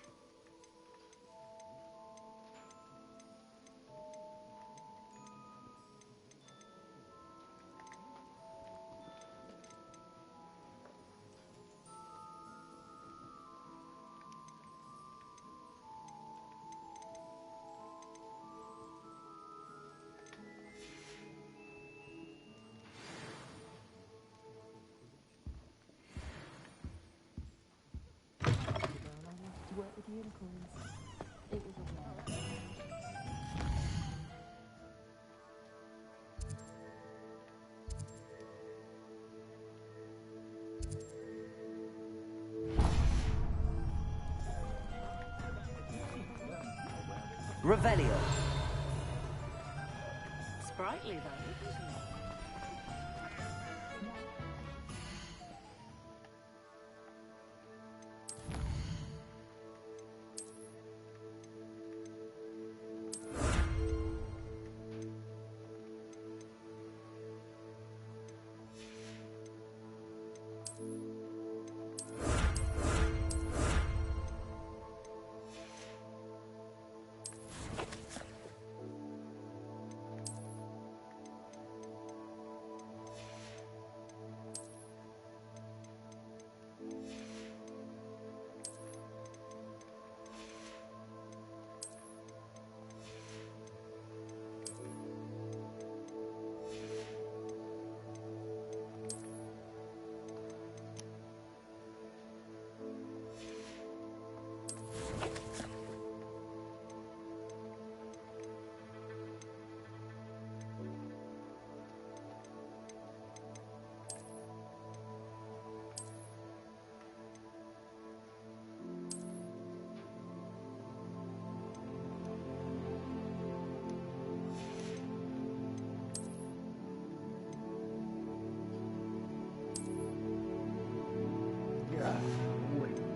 Revelio. Sprightly, though, isn't it?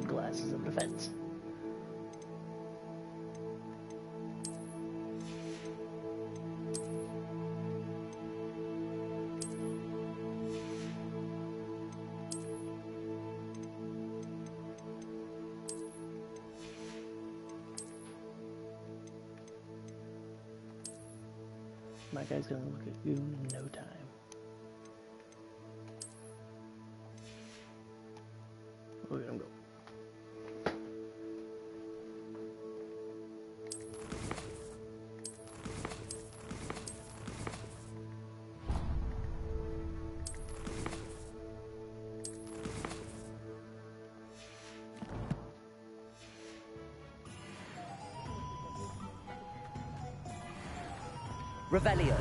Glasses of defense. My guy's gonna look at you in no time. Go get him, go. Revelio.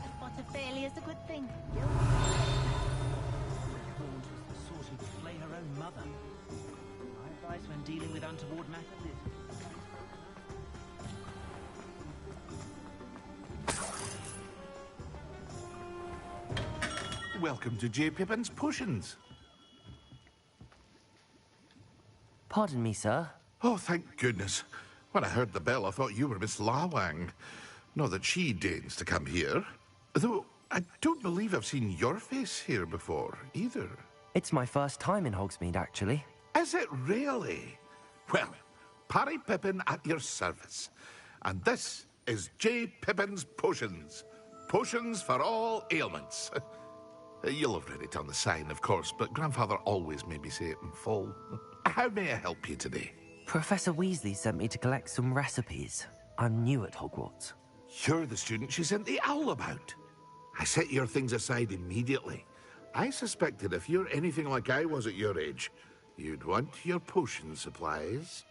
A spot of failure is a good thing. Gaunt was the sort who would flay her own mother. My advice when dealing with untoward matters is... Welcome to J. Pippin's Potions. Pardon me, sir. Oh, thank goodness. When I heard the bell, I thought you were Miss Lawang. Not that she deigns to come here. Though, I don't believe I've seen your face here before, either. It's my first time in Hogsmeade, actually. Is it really? Well, Parry Pippin at your service. And this is J. Pippin's Potions. Potions for all ailments. You'll have read it on the sign, of course, but Grandfather always made me say it in full. How may I help you today? Professor Weasley sent me to collect some recipes. I'm new at Hogwarts. You're the student she sent the owl about. I set your things aside immediately. I suspected if you're anything like I was at your age, you'd want your potion supplies.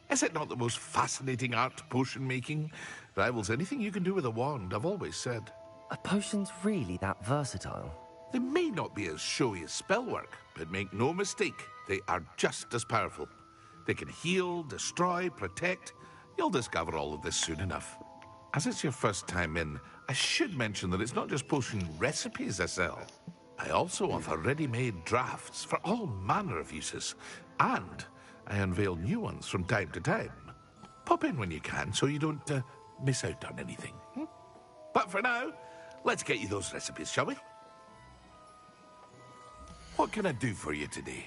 Is it not the most fascinating art, potion making? Rivals anything you can do with a wand, I've always said. Are potions really that versatile? They may not be as showy as spellwork, but make no mistake, they are just as powerful. They can heal, destroy, protect. You'll discover all of this soon enough. As it's your first time in, I should mention that it's not just potion recipes I sell. I also offer ready-made drafts for all manner of uses. And I unveil new ones from time to time. Pop in when you can so you don't miss out on anything. But for now, let's get you those recipes, shall we? What can I do for you today?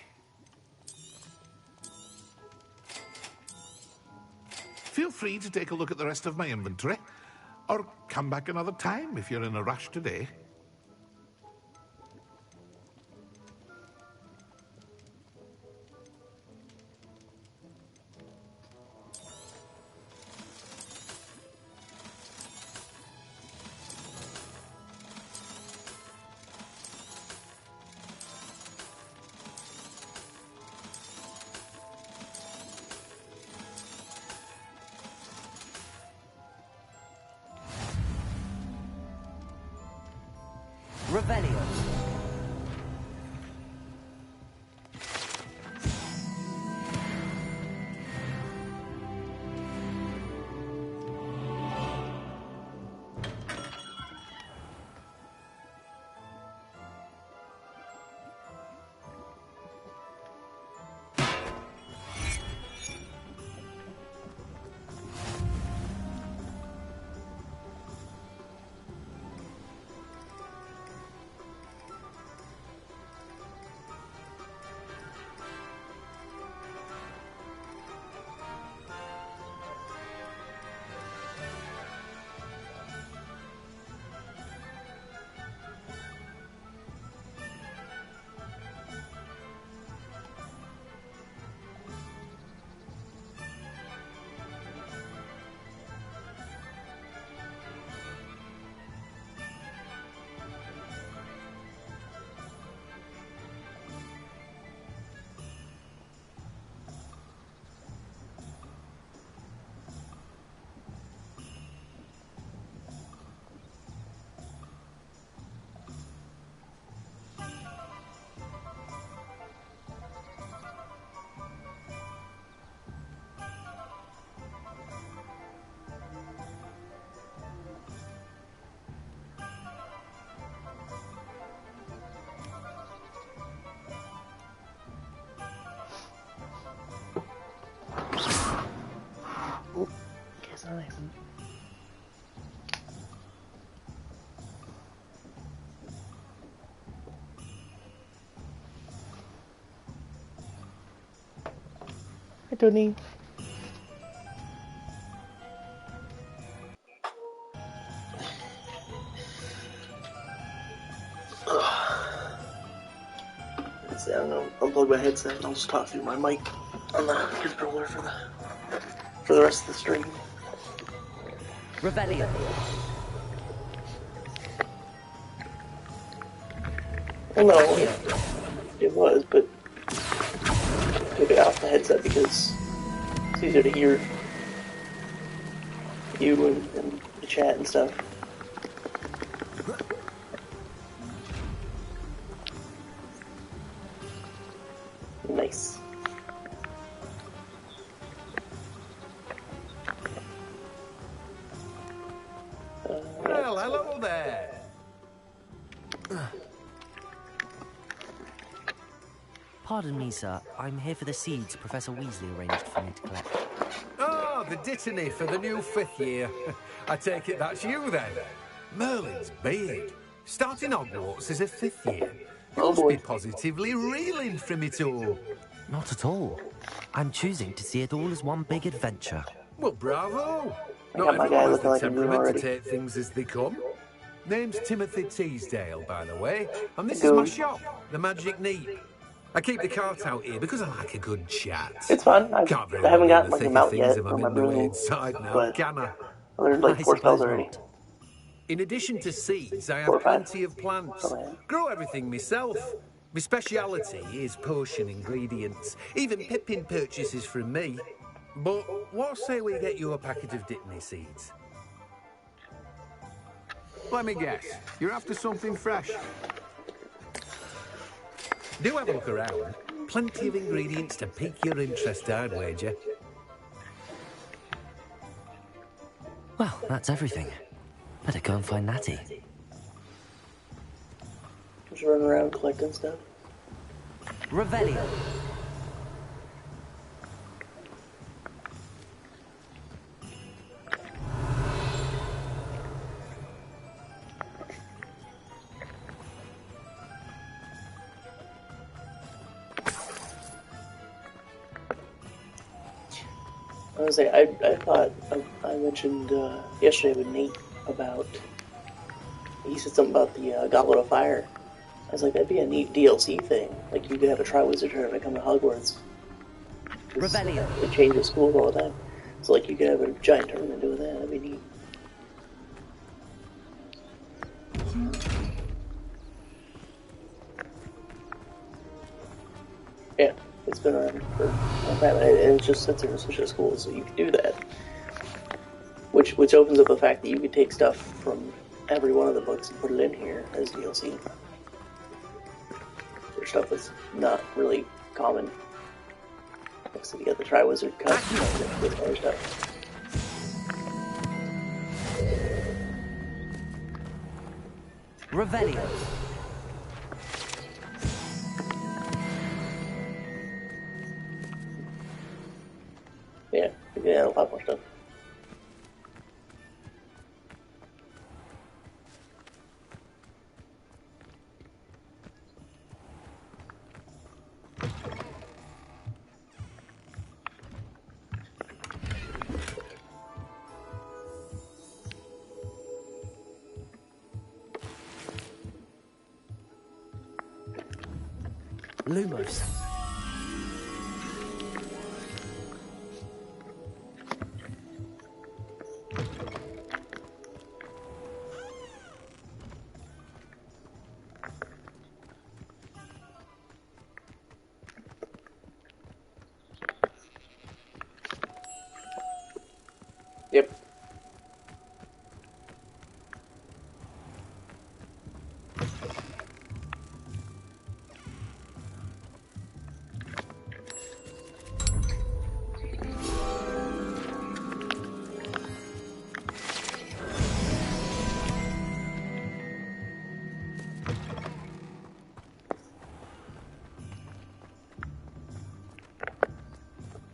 Feel free to take a look at the rest of my inventory, or come back another time if you're in a rush today. Revelio. Hi, Tony. headset. I'm gonna unplug my headset and I'll just talk through my mic on the controller for the rest of the stream. Revelio. Well, no, it was, but I took it off the headset because it's easier to hear you and the chat and stuff. Nice. Well, hello there. Pardon me, sir. I'm here for the seeds Professor Weasley arranged for me to collect. Oh, the dittany for the new 5th year. I take it that's you then. Merlin's beard. Starting Hogwarts as a 5th year. You must be positively reeling from it all. Not at all. I'm choosing to see it all as one big adventure. Well, bravo. I Not got my guy everyone has looking the like a goon temperament to already. take things as they come. Name's Timothy Teasdale, by the way, and this is Goon. my shop, the Magic Neep. I keep the cart out here because I like a good chat. It's fun. Can't very I haven't well gotten do the like thick them of out things yet if for I'm my in the way broom, inside now, but can I? there's like I 4 spells suppose already. not. In addition to seeds, I 4 or have 5. plenty of plants. Grow everything myself. My speciality is potion ingredients. Even Pippin purchases from me. But what say we get you a packet of Dittany seeds? Let me guess. You're after something fresh. Do have a look around. Plenty of ingredients to pique your interest, I'd wager. Well, that's everything. Better go and find Natty. Just running around collecting stuff. Revelio. I was say I thought I mentioned yesterday with Nate about, he said something about the Goblet of Fire. I was like, that'd be a neat DLC thing. Like you could have a Triwizard tournament come to Hogwarts. Revelio. They change the schools all the time. So like you could have a giant tournament doing that. That'd be neat. Yeah, it's been around for a long time, and it just sits there and switches schools, so you can do that. Which opens up the fact that you could take stuff from every one of the books and put it in here as DLC. There's stuff that's not really common. So you got the Triwizard cut and this other stuff. Revelio. Yeah, you can add a lot more stuff. Lumos. Yep.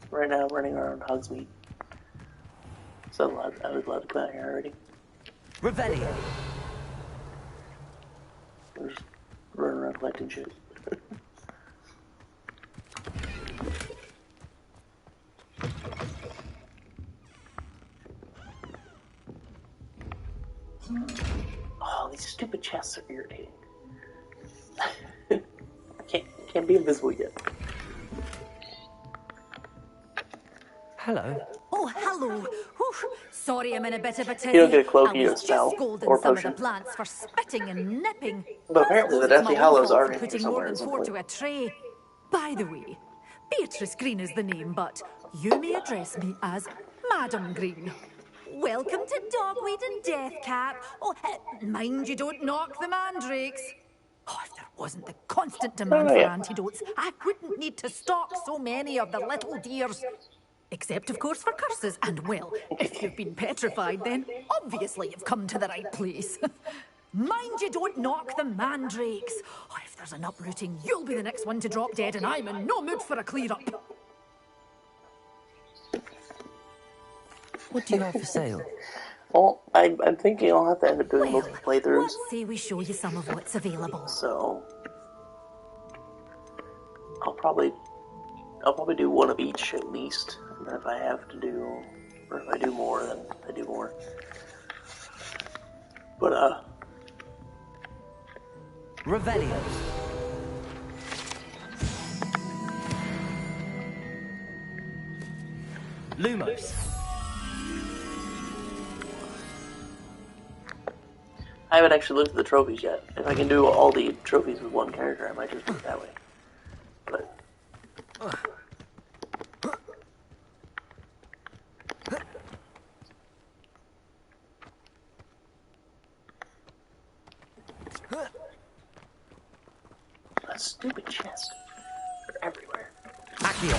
Right now, I'm running around Hogsmeade. So I was allowed to go out here already. Revelio. We're just running around collecting shit. Oh, these stupid chests are irritating. I Can't be invisible yet. Hello. Oh, hello. Whew. Sorry I'm in a bit of a tizzy. You don't get a cloak, I you was don't smell, just scolding or some of the potion. plants for spitting and nipping. But I apparently the suppose it's Deathly my own Hallows fault are for in here putting more somewhere than at some 4 point. to a tray. By the way, Beatrice Green is the name, but you may address me as Madam Green. Welcome to Dogweed and Deathcap. Oh, mind you don't knock the mandrakes. Oh, if there wasn't the constant demand for antidotes, I wouldn't need to stock so many of the little dears. Except, of course, for curses. And, well, if you've been petrified, then obviously you've come to the right place. Mind you don't knock the mandrakes. Oh, if there's an uprooting, you'll be the next one to drop dead, and I'm in no mood for a clear-up. What do you have for sale? Well, I'm thinking I'll have to end up doing multiple playthroughs. Let's say we show you some of what's available. So I'll probably do one of each at least. And if I have to do, or if I do more, then I do more. But Revelio. Lumos. I haven't actually looked at the trophies yet. If I can do all the trophies with one character, I might just do it that way. But that stupid chest. They're everywhere. Accio.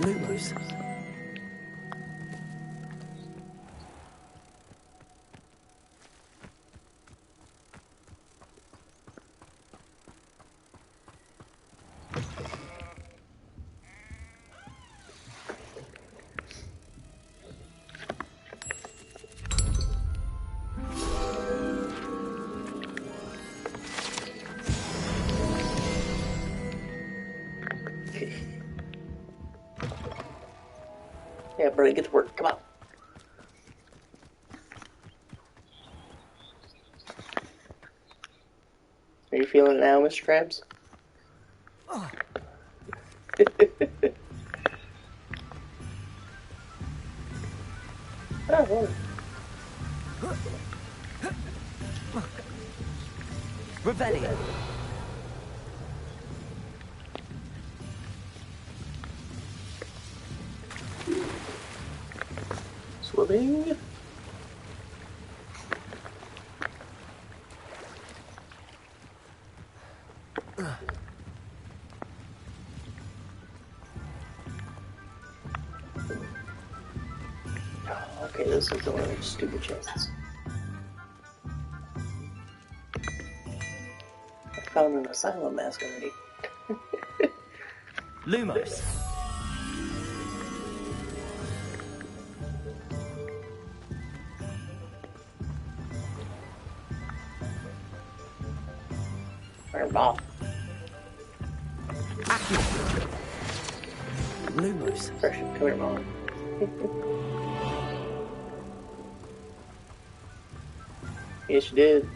Lumos. Yeah, Brady, get to work. Come on. Are you feeling it now, Mr. Krabs? Oh. Oh, Revelio. Swimming. Okay, this is one of those stupid chests. I found an asylum mask already. Lumos. Fireball. Accio. Lumos. Fresh. Come here, Mom. Yes, you did.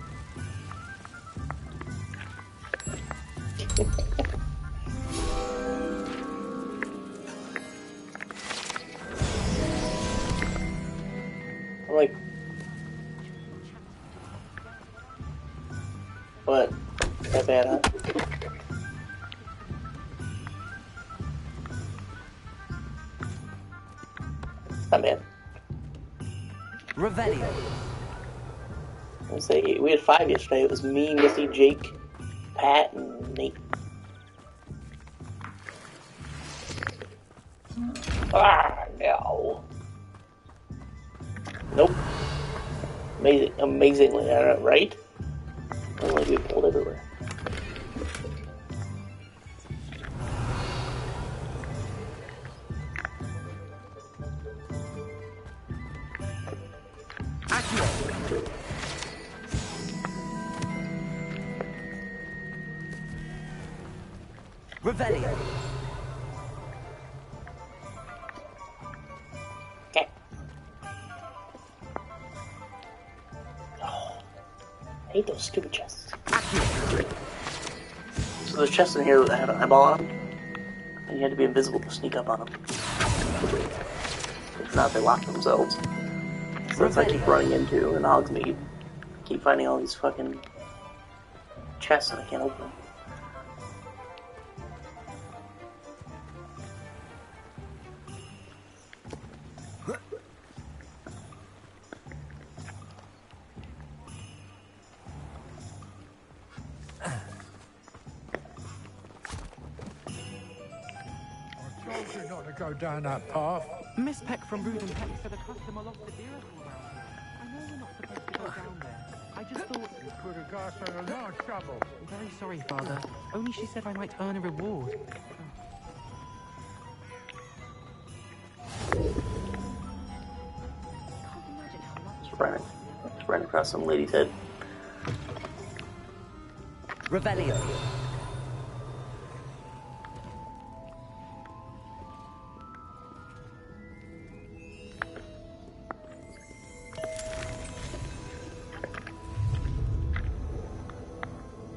I'm like, what? That bad, huh? Not bad. Revelio. I was say we had 5 yesterday. It was me, Missy, Jake, Pat, and Nate. Ah, no. Nope. Amazingly, right? I'm like we pulled everywhere. Revelio. Okay. Oh, I hate those stupid chests. there's chests in here that had an eyeball on them, and you had to be invisible to sneak up on them. If not, they lock themselves. So that's what I keep running into in Hogsmeade. I keep finding all these fucking chests and I can't open them. You're not to go down that path. Miss Peck from Brood and Peck said a customer lost a deer around here. I know we're not supposed to go down there. I just thought... You could have got us in a lot of trouble. I'm very sorry, Father. Only she said I might earn a reward. Just ran across some lady's head. Revelio.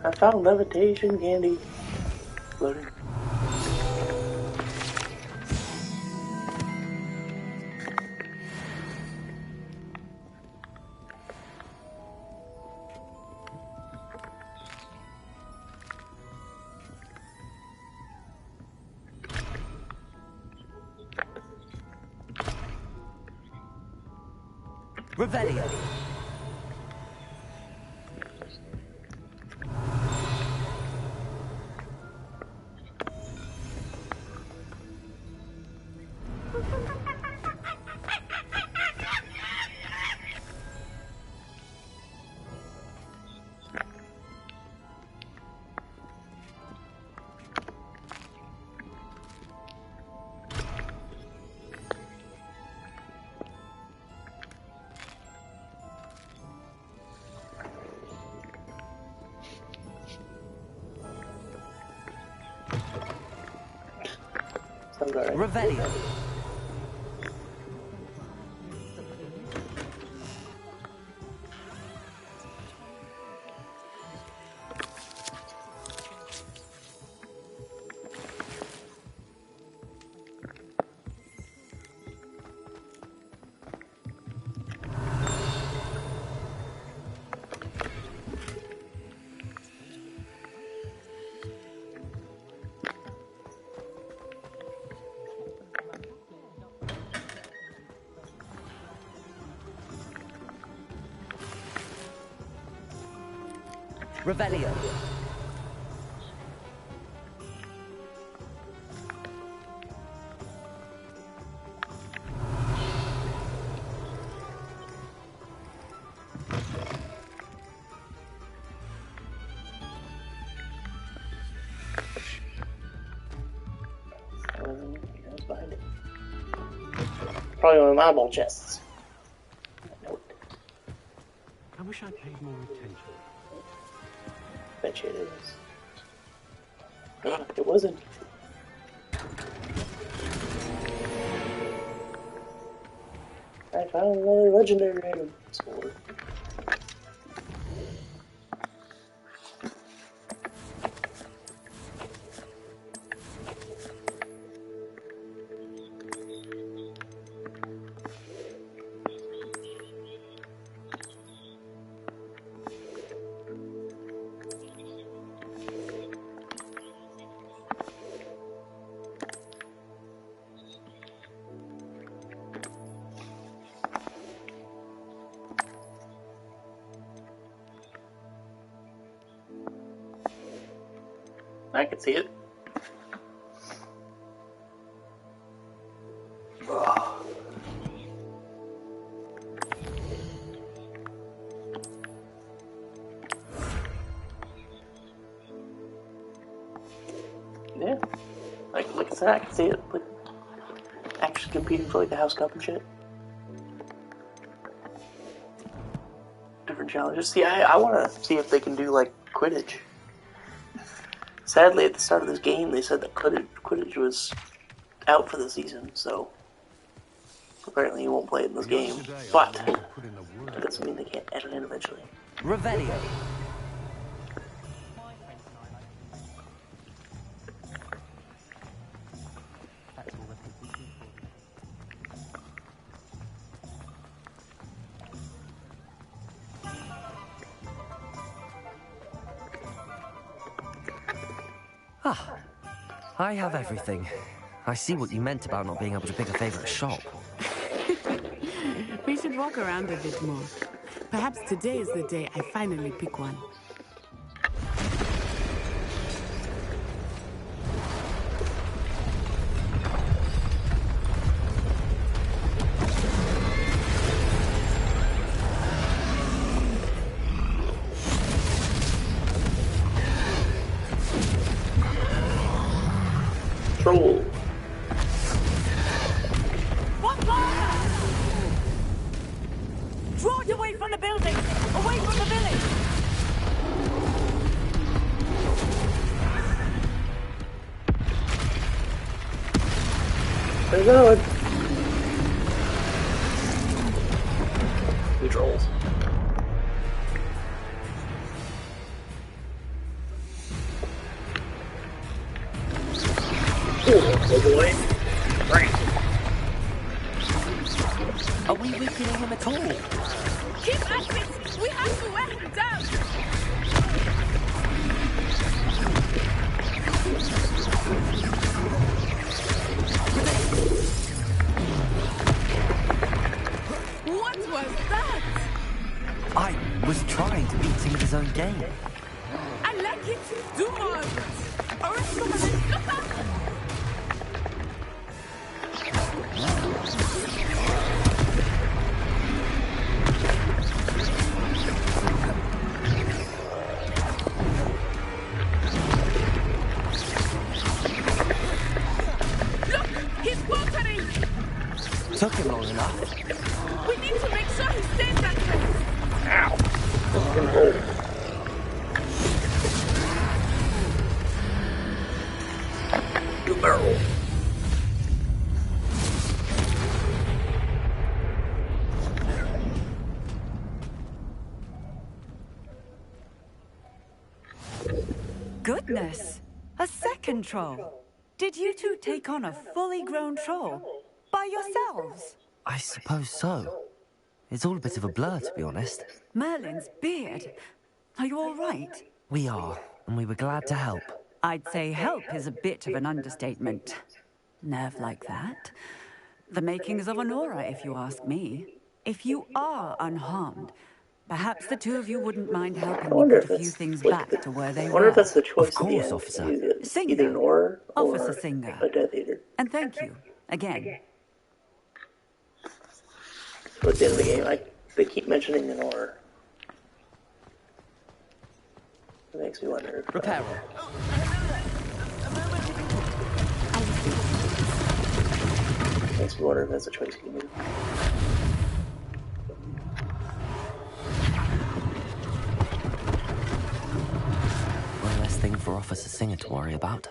I found levitation candy. Loading. Revelio. Revelio. Revelio. Probably one of my eyeball chests. I wish I'd paid more attention. Bet you it is. It wasn't. I found another legendary item. Score. I can see it. Yeah, like I said, I can see it. Like, actually competing for like the House Cup and shit. Different challenges. See, I want to see if they can do like Quidditch. Sadly, at the start of this game, they said that Quidditch was out for the season, so apparently you won't play it in this game. But that doesn't mean they can't add it in eventually. Revelio. I have everything. I see what you meant about not being able to pick a favorite shop. We should walk around a bit more. Perhaps today is the day I finally pick one. Troll. What fire? Draw it away from the building! Away from the village! There's another one. Two trolls. Oh boy. Right. Are we weakening him at all? Keep at it! We have to wear him down! What was that? I was trying to beat him at his own game. I like it. Do more of it. Arrest someone and look up! Look! He's faltering! Took him long enough. We need to make sure he stays that way. Ow. Two barrel. Goodness! A second troll! Did you two take on a fully grown troll? By yourselves? I suppose so. It's all a bit of a blur, to be honest. Merlin's beard. Are you all right? We are, and we were glad to help. I'd say help is a bit of an understatement. Nerve like that. The makings of an aura, if you ask me. If you are unharmed, perhaps the two of you wouldn't mind helping me put a few things back to where they I were. wonder if that's the choice Of course, at the officer. end. Singer. Either an aura or Officer Singer. a Death Eater. And thank you, again. So at the end of the game, they keep mentioning an aura. It makes me wonder if... Repairer. Makes me wonder if that's a choice you can do. One less thing for Officer Singer to worry about.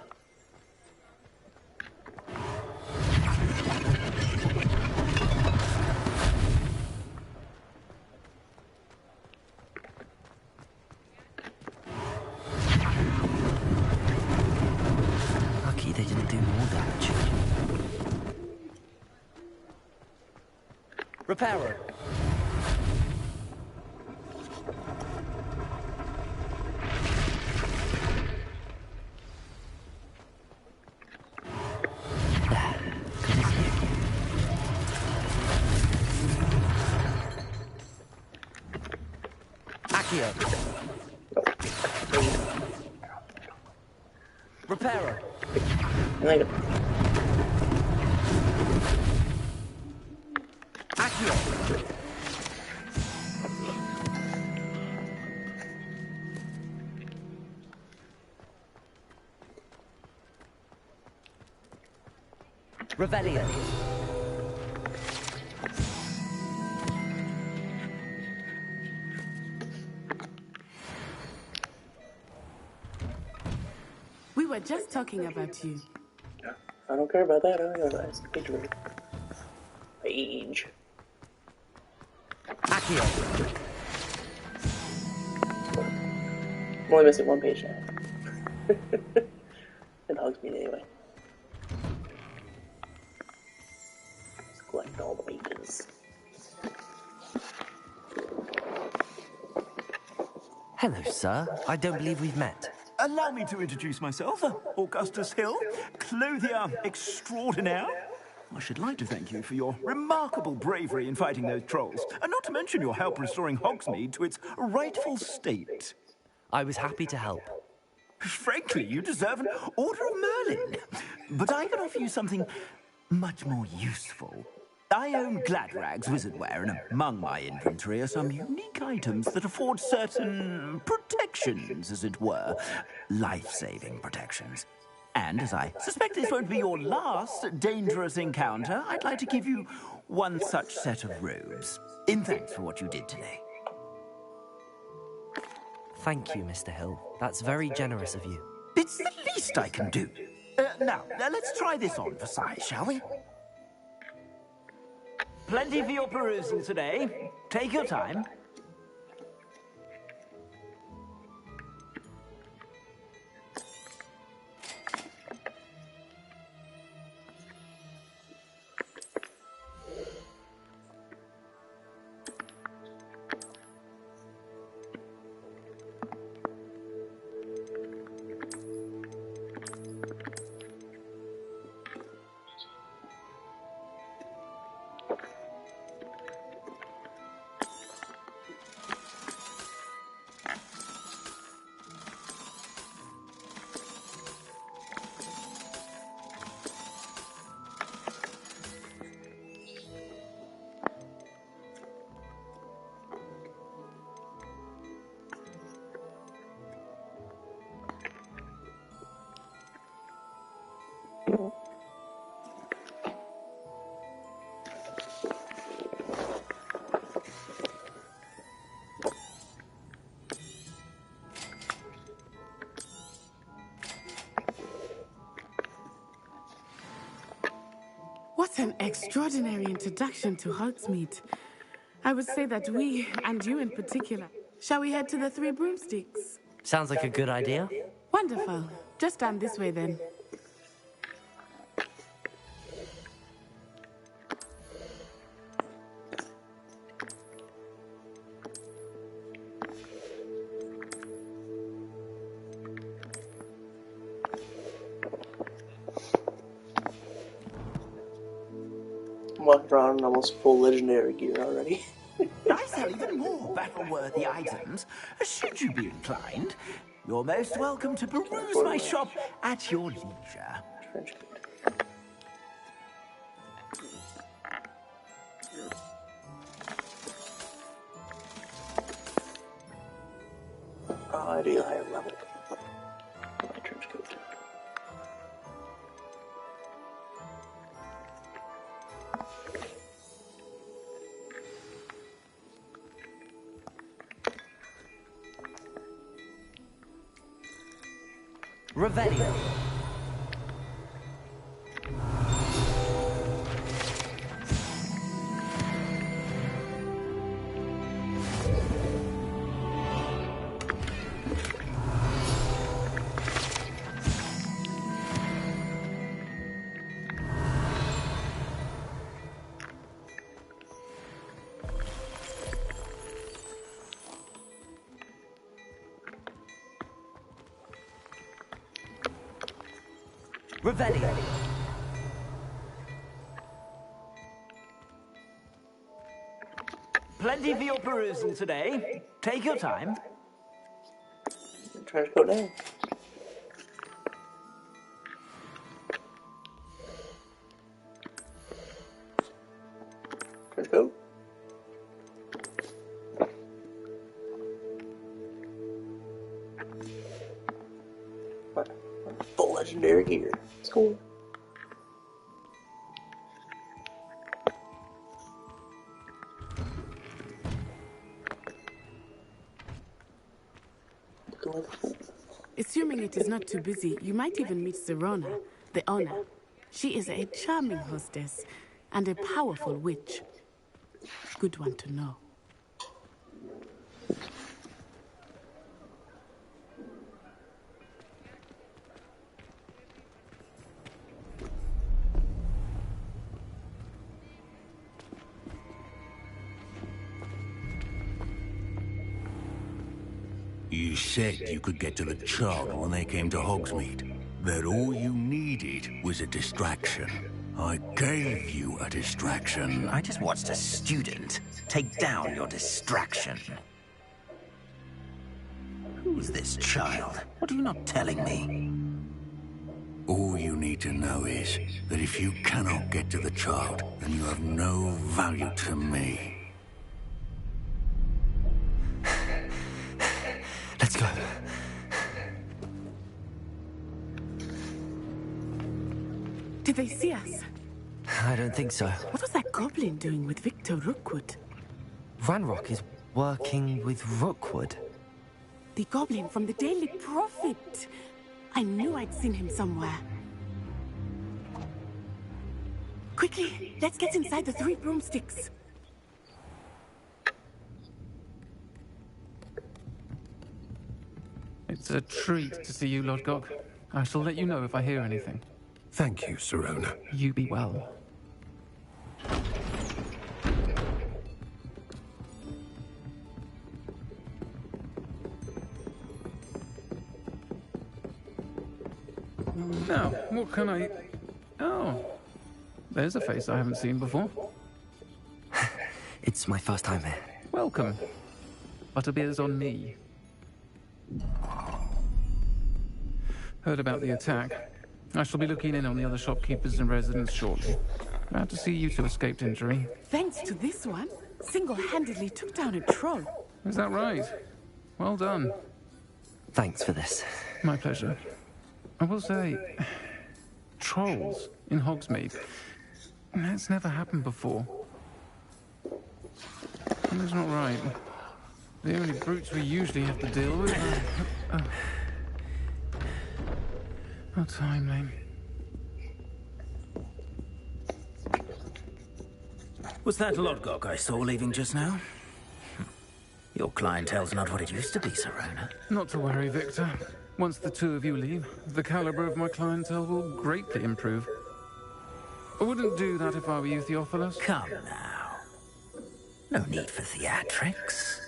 Lucky they didn't do more damage. Repairer. Accio. Repairer. Accio. Revelio. We were just talking about you. I don't care about that. I don't care about that. Page. Accio. I'm only missing one page now. It hugs me anyway. Just collect all the pages. Hello, sir. I don't believe we've met. Allow me to introduce myself, Augustus Hill, clothier extraordinaire. I should like to thank you for your remarkable bravery in fighting those trolls, and not to mention your help restoring Hogsmeade to its rightful state. I was happy to help. Frankly, you deserve an Order of Merlin. But I can offer you something much more useful. I own Gladrag's wizardware, and among my inventory are some unique items that afford certain protections, as it were. Life-saving protections. And as I suspect this won't be your last dangerous encounter, I'd like to give you one such set of robes, in thanks for what you did today. Thank you, Mr. Hill. That's very generous of you. It's the least I can do. Now, let's try this on for size, shall we? Plenty for your perusal today. Take your time. What an extraordinary introduction to Hogsmeade. I would say that we, and you in particular, shall we head to the Three Broomsticks? Sounds like a good idea. Wonderful. Just stand this way then. I'm walking around in almost full legendary gear already. I sell even more battle-worthy items, should you be inclined. You're most welcome to peruse my shop at your leisure. Oh, I do higher level. My trench coat. Revelio. Revelio. Plenty for your perusal today. Take your time. Trench coat down. Trench coat. Full legendary gear. It's cool. Assuming it is not too busy, you might even meet Serona, the owner. She is a charming hostess and a powerful witch. Good one to know. You said you could get to the child when they came to Hogsmeade. That all you needed was a distraction. I gave you a distraction. I just watched a student take down your distraction. Who's this child? What are you not telling me? All you need to know is that if you cannot get to the child, then you have no value to me. Let's go. Did they see us? I don't think so. What was that goblin doing with Victor Rookwood? Ranrock is working with Rookwood. The goblin from the Daily Prophet. I knew I'd seen him somewhere. Quickly, let's get inside the 3 broomsticks. It's a treat to see you, Lodgok. I shall let you know if I hear anything. Thank you, Sirona. You be well. Now, what can I... Oh, there's a face I haven't seen before. It's my first time here. Welcome. Butterbeer's on me. Heard about the attack. I shall be looking in on the other shopkeepers and residents shortly. Glad to see you two escaped injury. Thanks to this one, single-handedly took down a troll. Is that right? Well done. Thanks for this. My pleasure. I will say, trolls in Hogsmeade. That's never happened before. Something's not right. The only brutes we usually have to deal with are... How timely. Was that Lodgok I saw leaving just now? Your clientele's not what it used to be, Sirona. Not to worry, Victor. Once the 2 of you leave, the caliber of my clientele will greatly improve. I wouldn't do that if I were you, Theophilus. Come now. No need for theatrics.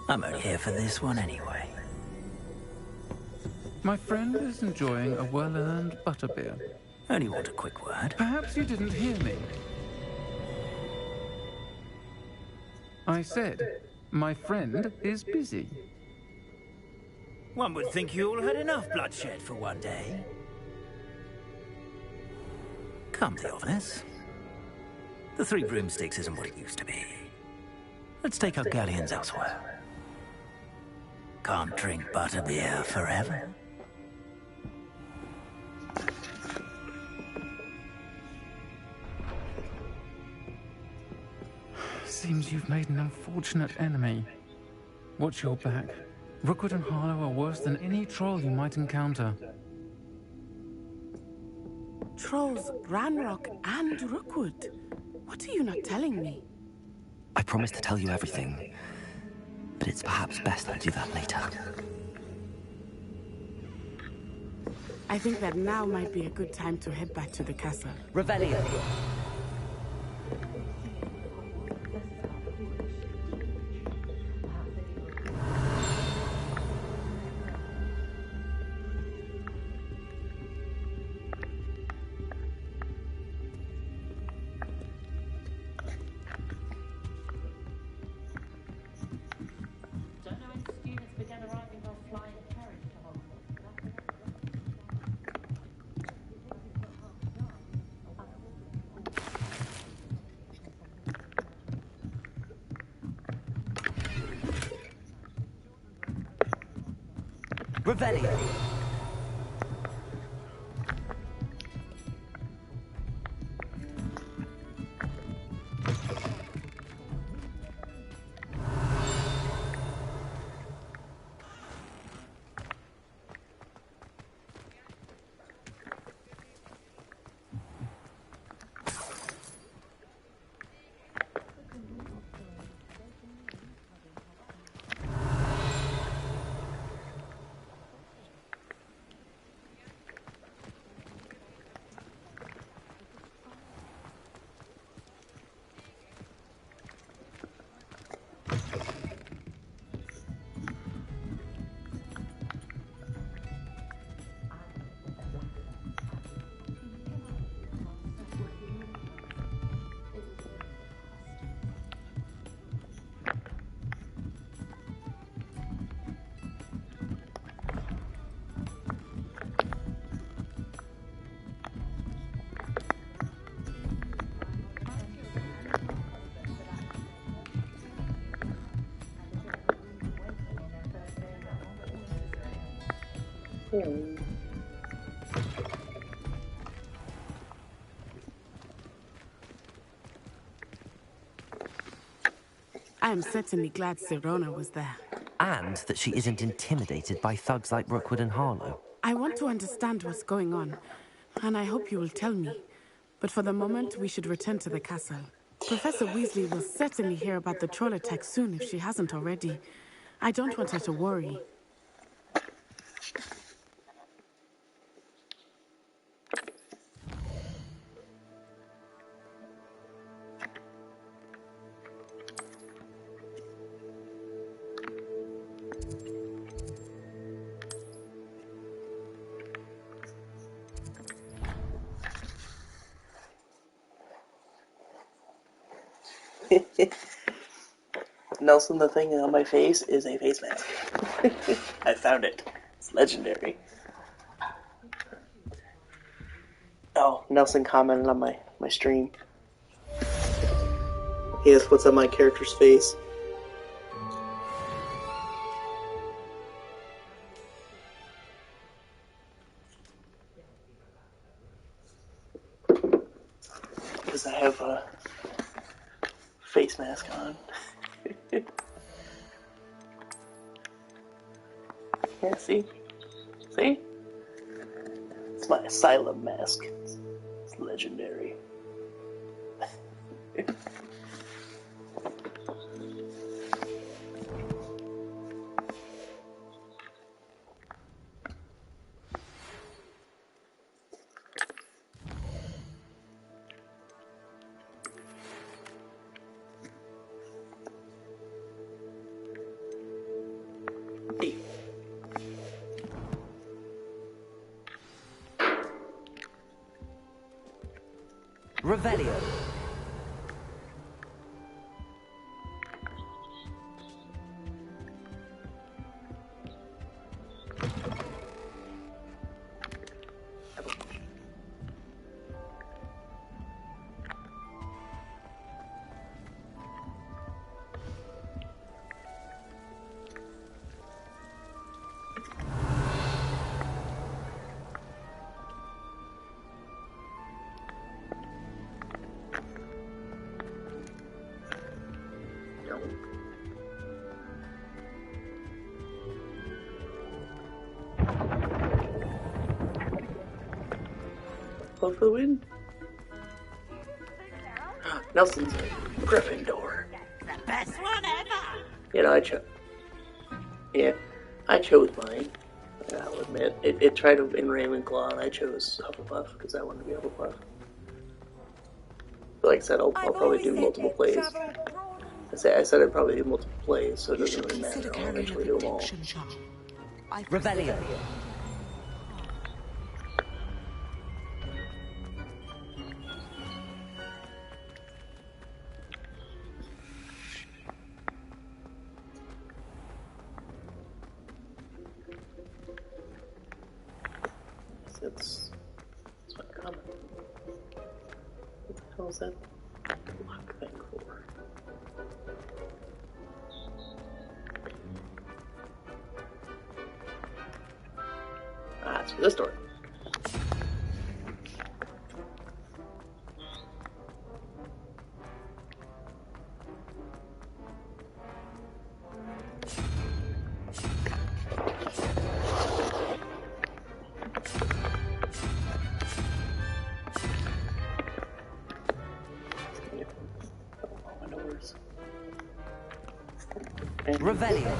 I'm only here for this one anyway. My friend is enjoying a well-earned butterbeer. Only want a quick word. Perhaps you didn't hear me. I said, my friend is busy. One would think you all had enough bloodshed for one day. Come, Theophilus. The 3 broomsticks isn't what it used to be. Let's take our galleons elsewhere. Can't drink butterbeer forever. Seems you've made an unfortunate enemy. Watch your back. Rookwood and Harlow are worse than any troll you might encounter. Trolls, Ranrock, and Rookwood. What are you not telling me? I promised to tell you everything, but it's perhaps best I do that later. I think that now might be a good time to head back to the castle. Revelio. Revelio. I am certainly glad Sirona was there. And that she isn't intimidated by thugs like Rookwood and Harlow. I want to understand what's going on, and I hope you will tell me. But for the moment, we should return to the castle. Professor Weasley will certainly hear about the troll attack soon if she hasn't already. I don't want her to worry. Nelson, the thing on my face is a face mask. I found it. It's legendary. Oh, Nelson commented on my stream. He asked what's on my character's face. Because I have a face mask on. Yeah, see? See? It's my asylum mask. It's legendary. Revelio. Vote for the win. Nelson's a Gryffindor. The best one ever! You know, I chose mine. I'll admit. It tried to in Ravenclaw, and I chose HufflePuff because I wanted to be HufflePuff. But like I said, I'll probably do multiple plays. I said I'd probably do multiple plays, so it doesn't really matter. I'll eventually do them all. Revelio. It's my comment. What the hell is that block thing for? Ah, it's for this door. Revelio.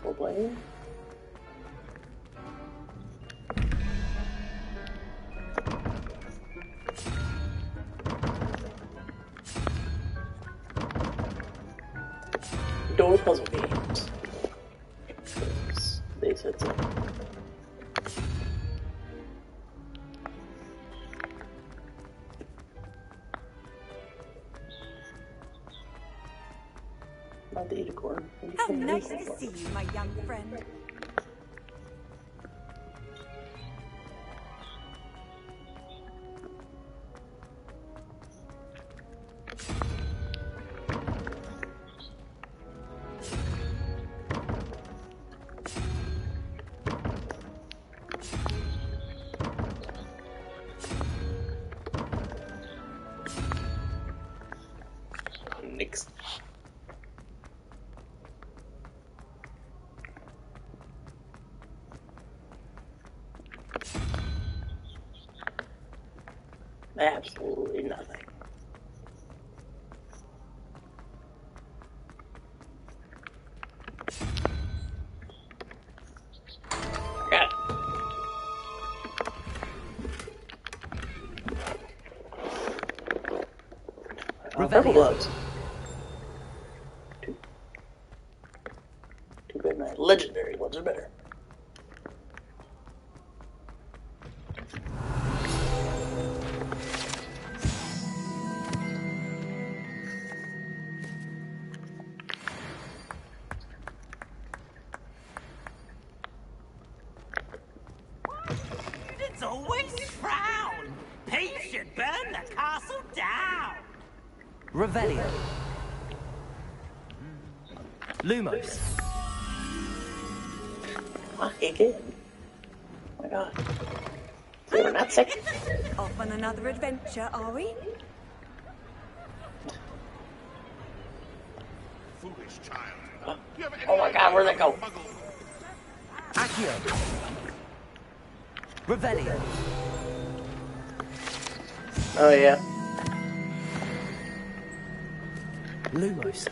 Full blade. Door puzzle games. They said so. Not the unicorn. How nice to see you, my young friend. Absolutely nothing. Got it. Purple gloves. Too bad my legendary gloves are better. It's always frown. Peace should burn the castle down. Revelio. Lumos. Again. Oh my god. They were not sick. Off on another adventure, are we? Foolish child. Oh my god, where'd that go? Accio. Revelio. Oh yeah. Lumos.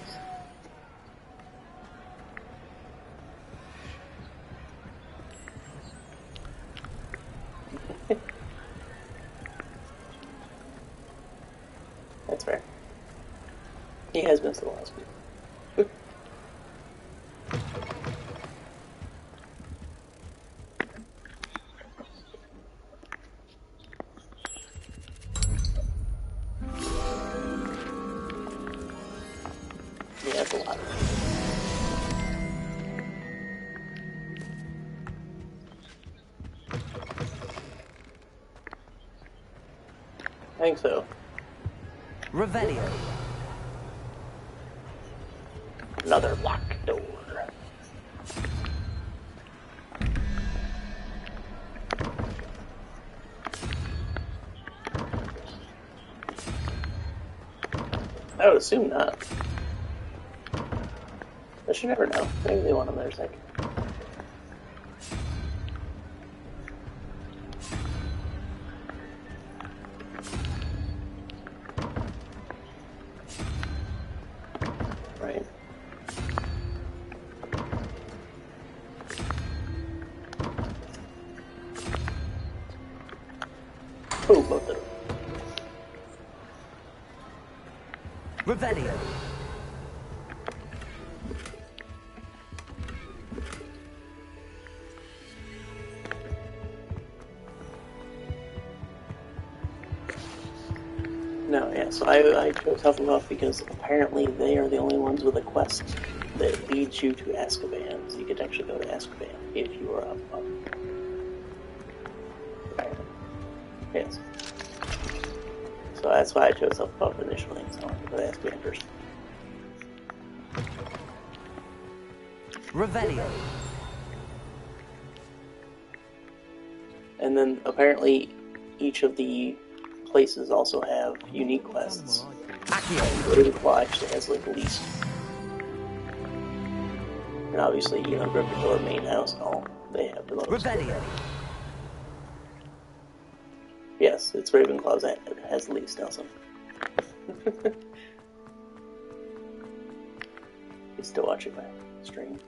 That's fair. He has missed the last week. Yeah, that's a lot. I think so. Revelio. Another locked door. I would assume not. But you never know. Maybe they want them there second. Right. Oh, both of them. Revelio. No, yeah, so I chose HufflePuff because apparently they are the only ones with a quest that leads you to Azkaban. So you could actually go to Azkaban if you are HufflePuff. Yes. So that's why I chose HufflePuff initially, so I wanted to go to Azkaban first. Revelio. And then apparently each of the places also have unique quests. Ravenclaw actually has like the least. And obviously, you know, Gryffindor, main house, and all, they have the most. Revelio. Yes, it's Ravenclaw's that has the least, Nelson. He's still watching my stream.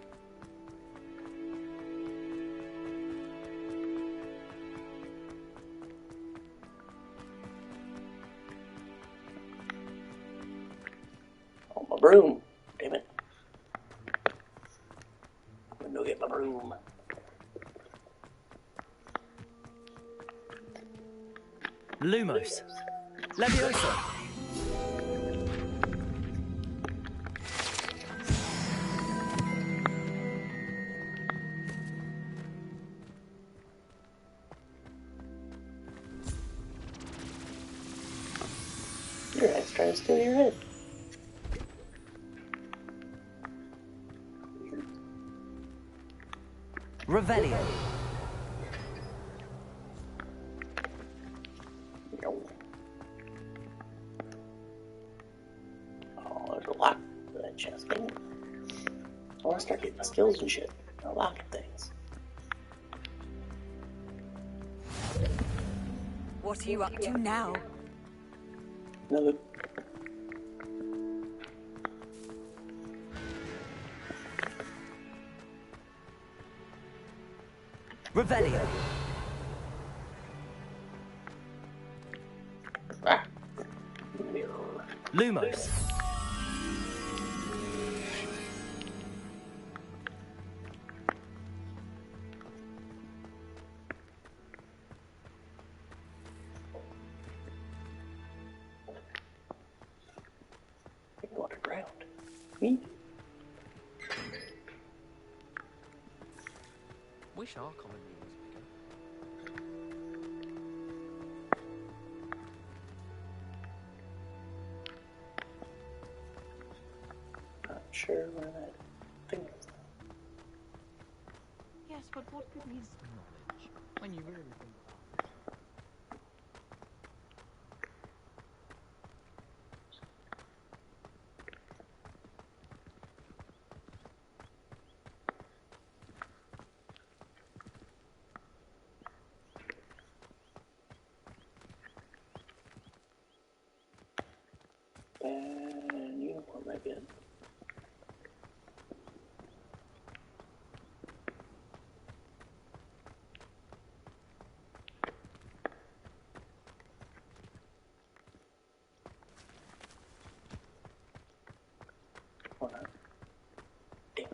Oh, my broom. Damn it. I'm gonna go get my broom. Lumos. Leviosa. Your head's trying to steal your head. Revelio. Oh, there's a lock for that chest. I want to start getting my skills and shit. Unlocking things. What are you up to now? Another. Revelio. Lumos. Underground. Me? Wish our common room was bigger. Not sure where that thing is. Yes, but what good is knowledge when you really think about it? And uniform again. Or not. Damn.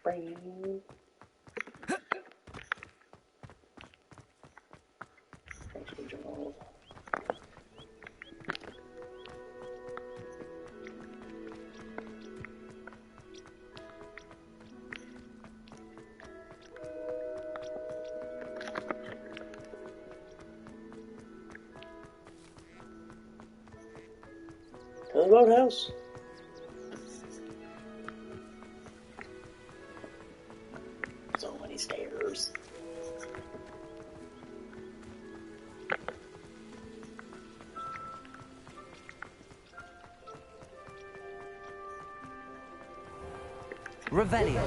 Brain. Thanks for Joel. To the boathouse. So many stairs. Revelio.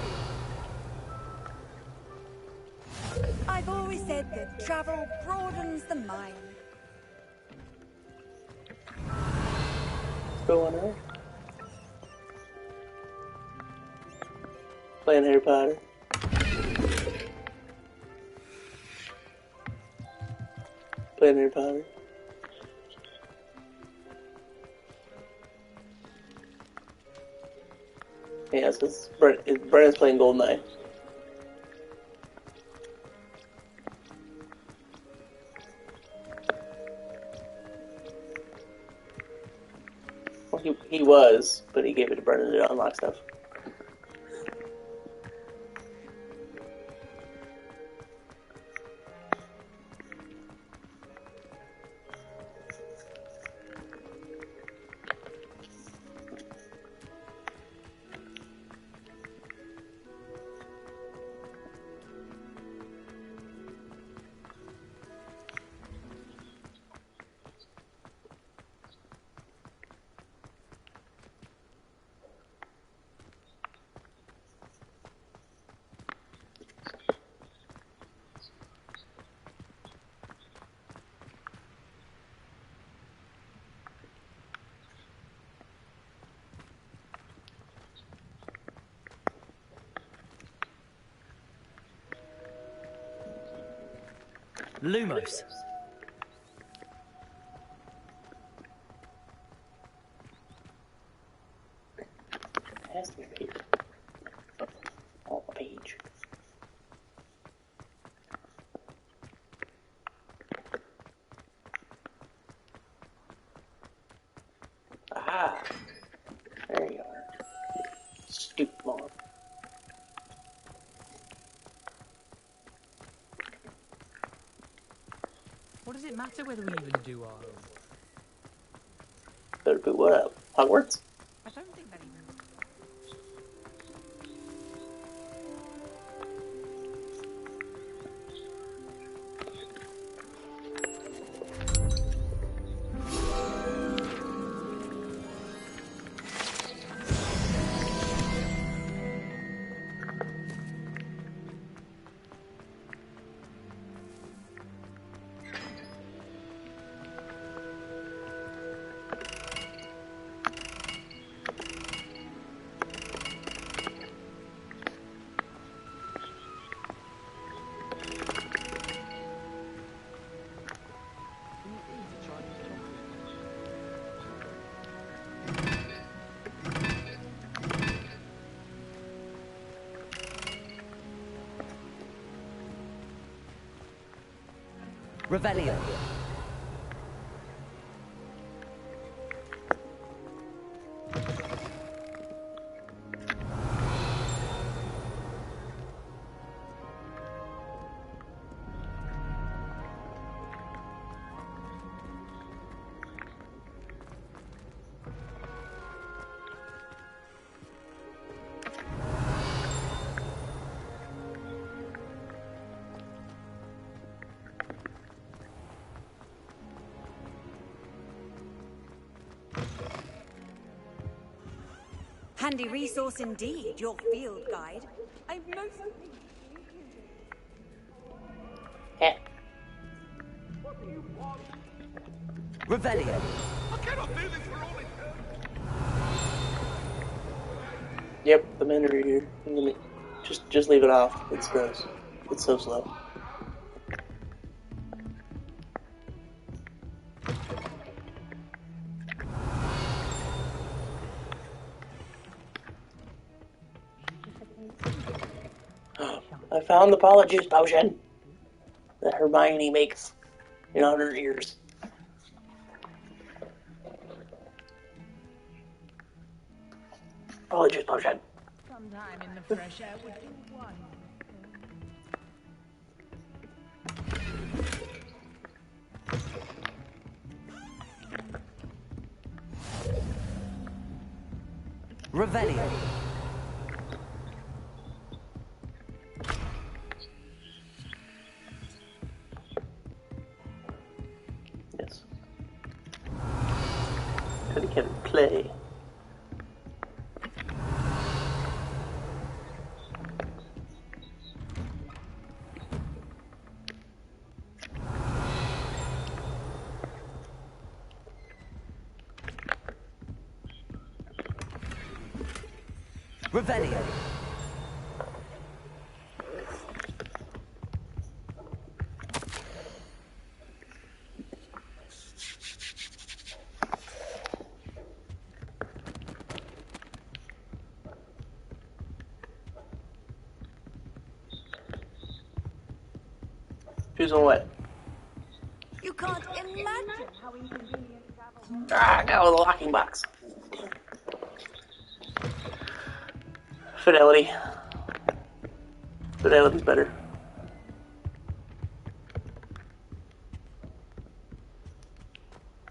I've always said that travel broadens the mind. What's going on? Playing Harry Potter. Playing Harry Potter. Yeah, so Brennan's playing GoldenEye. Well, he was, but he gave it to Brennan to unlock stuff. Lumos. Has to be a page. Oh, a page. Ah, there you are. Stupid mom. What does it matter whether we even do our own? Better put what up? Hogwarts? I don't think that even... Revelio. Handy resource indeed, your field guide. I've most... Revelio. I cannot do this for only. Yep, the men are here. I'm gonna just leave it off. It's gross. It's so slow. I found the Polyjuice potion that Hermione makes in 100 years. Polyjuice potion. Sometime in the fresh air would do one. Revelio. Yes. Cody can play. Revelio. Who's on what? You can't imagine how inconvenient travel... Ah, I got with a locking box. Fidelity. Fidelity's better.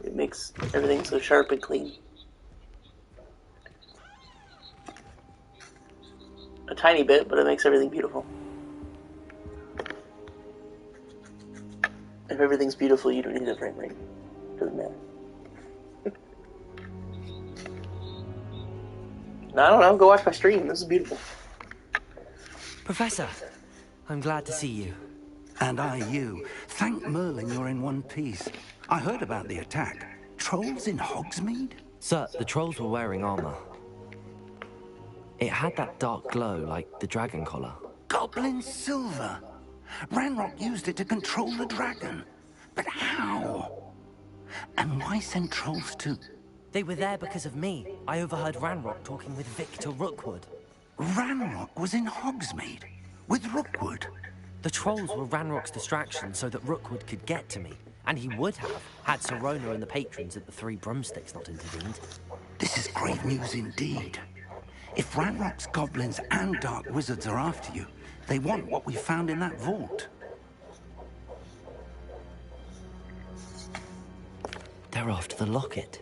It makes everything so sharp and clean. A tiny bit, but it makes everything beautiful. If everything's beautiful, you don't need a frame rate. Doesn't matter. I don't know, go watch my stream. This is beautiful. Professor, I'm glad to see you. And I you. Thank Merlin you're in one piece. I heard about the attack. Trolls in Hogsmeade? Sir, the trolls were wearing armor. It had that dark glow like the dragon collar. Goblin silver. Ranrock used it to control the dragon. But how? And why send trolls to... They were there because of me. I overheard Ranrock talking with Victor Rookwood. Ranrock was in Hogsmeade? With Rookwood? The trolls were Ranrock's distraction so that Rookwood could get to me. And he would have, had Sirona and the patrons at the Three Broomsticks not intervened. This is grave news indeed. If Ranrock's goblins and dark wizards are after you, they want what we found in that vault. They're after the locket.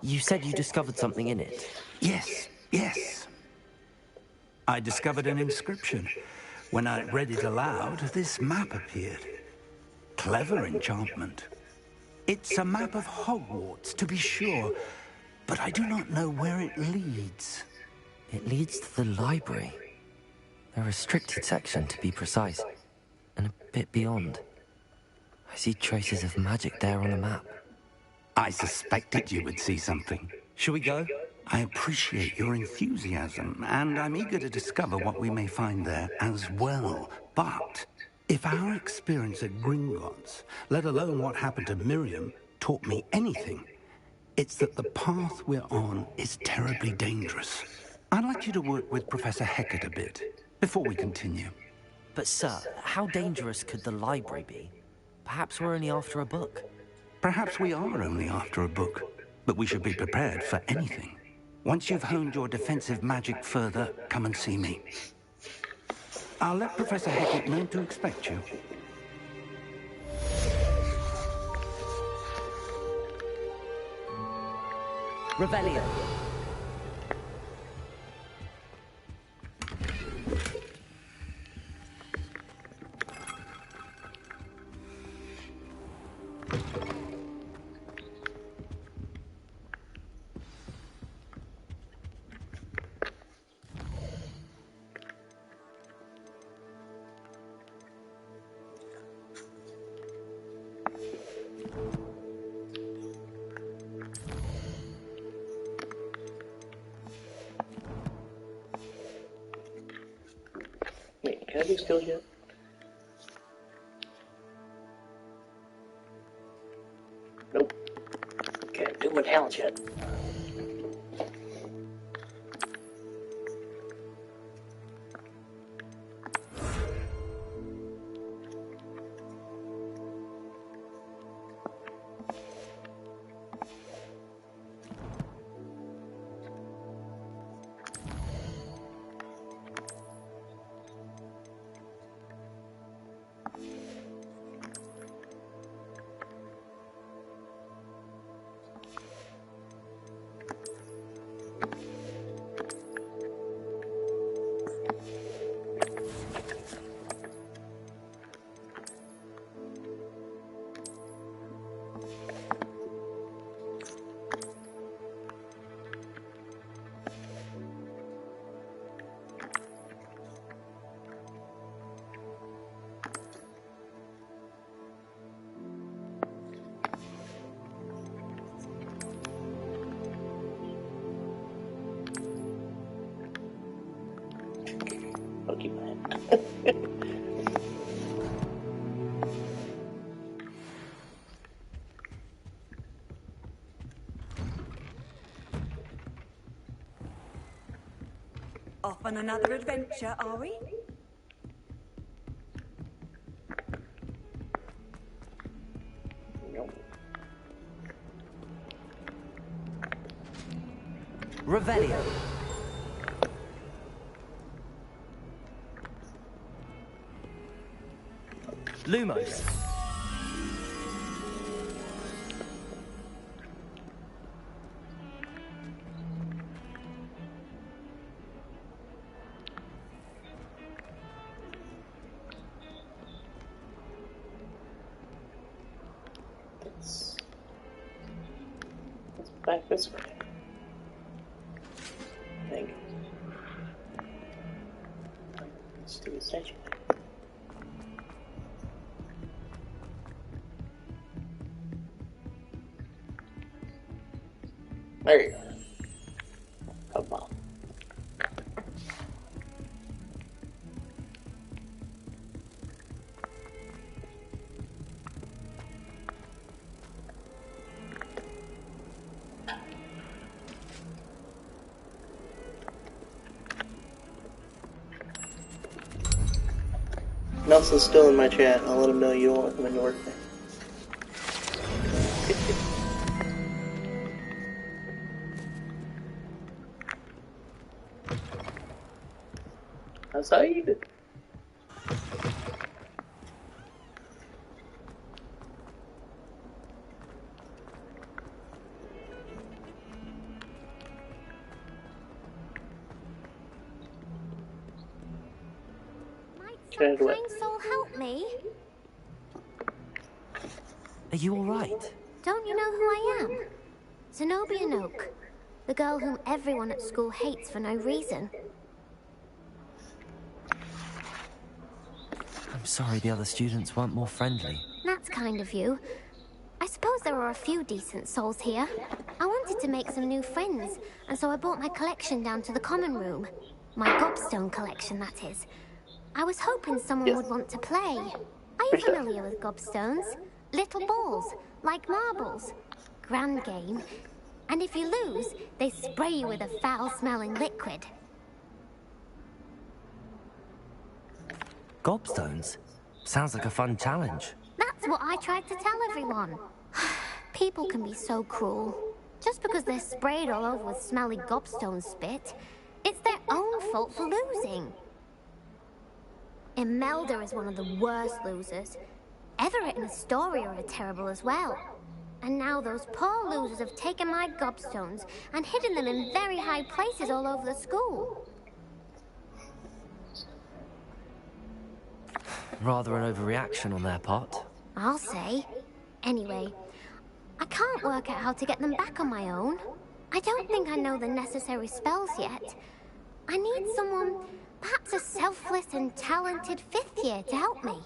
You said you discovered something in it. Yes, yes. I discovered an inscription. When I read it aloud, this map appeared. Clever enchantment. It's a map of Hogwarts, to be sure, but I do not know where it leads. It leads to the library. A restricted section, to be precise, and a bit beyond. I see traces of magic there on the map. I suspected you would see something. Shall we go? I appreciate your enthusiasm, and I'm eager to discover what we may find there as well. But if our experience at Gringotts, let alone what happened to Miriam, taught me anything, it's that the path we're on is terribly dangerous. I'd like you to work with Professor Hecat a bit before we continue. But sir, how dangerous could the library be? Perhaps we're only after a book. Perhaps we are only after a book, but we should be prepared for anything. Once you've honed your defensive magic further, come and see me. I'll let Professor Hecat know to expect you. Revelio. Wait, can I do skills yet? Nope. Can't do my talents yet. Off on another adventure, are we? Revelio. Lumos. Let's back this way. I think. Let's do the statue. There you go. Come on. Nelson's still in my chat. I'll let him know you don't want to come into work there. Outside. Some kind soul help me? Are you alright? Don't you know who I am? Zenobia Noak, the girl whom everyone at school hates for no reason. I'm sorry the other students weren't more friendly. That's kind of you. I suppose there are a few decent souls here. I wanted to make some new friends, and so I brought my collection down to the common room. My gobstone collection, that is. I was hoping someone would want to play. Are you familiar with gobstones? Little balls, like marbles. Grand game. And if you lose, they spray you with a foul-smelling liquid. Gobstones? Sounds like a fun challenge. That's That's what I tried to tell everyone. People can be so cruel. Just because they're sprayed all over with smelly gobstone spit, it's their own fault for losing. Imelda is one of the worst losers. Everett and Astoria are terrible as well. And now those poor losers have taken my gobstones and hidden them in very high places all over the school. Rather an overreaction on their part. I'll say. Anyway, I can't work out how to get them back on my own. I don't think I know the necessary spells yet. I need someone, perhaps a selfless and talented 5th year to help me.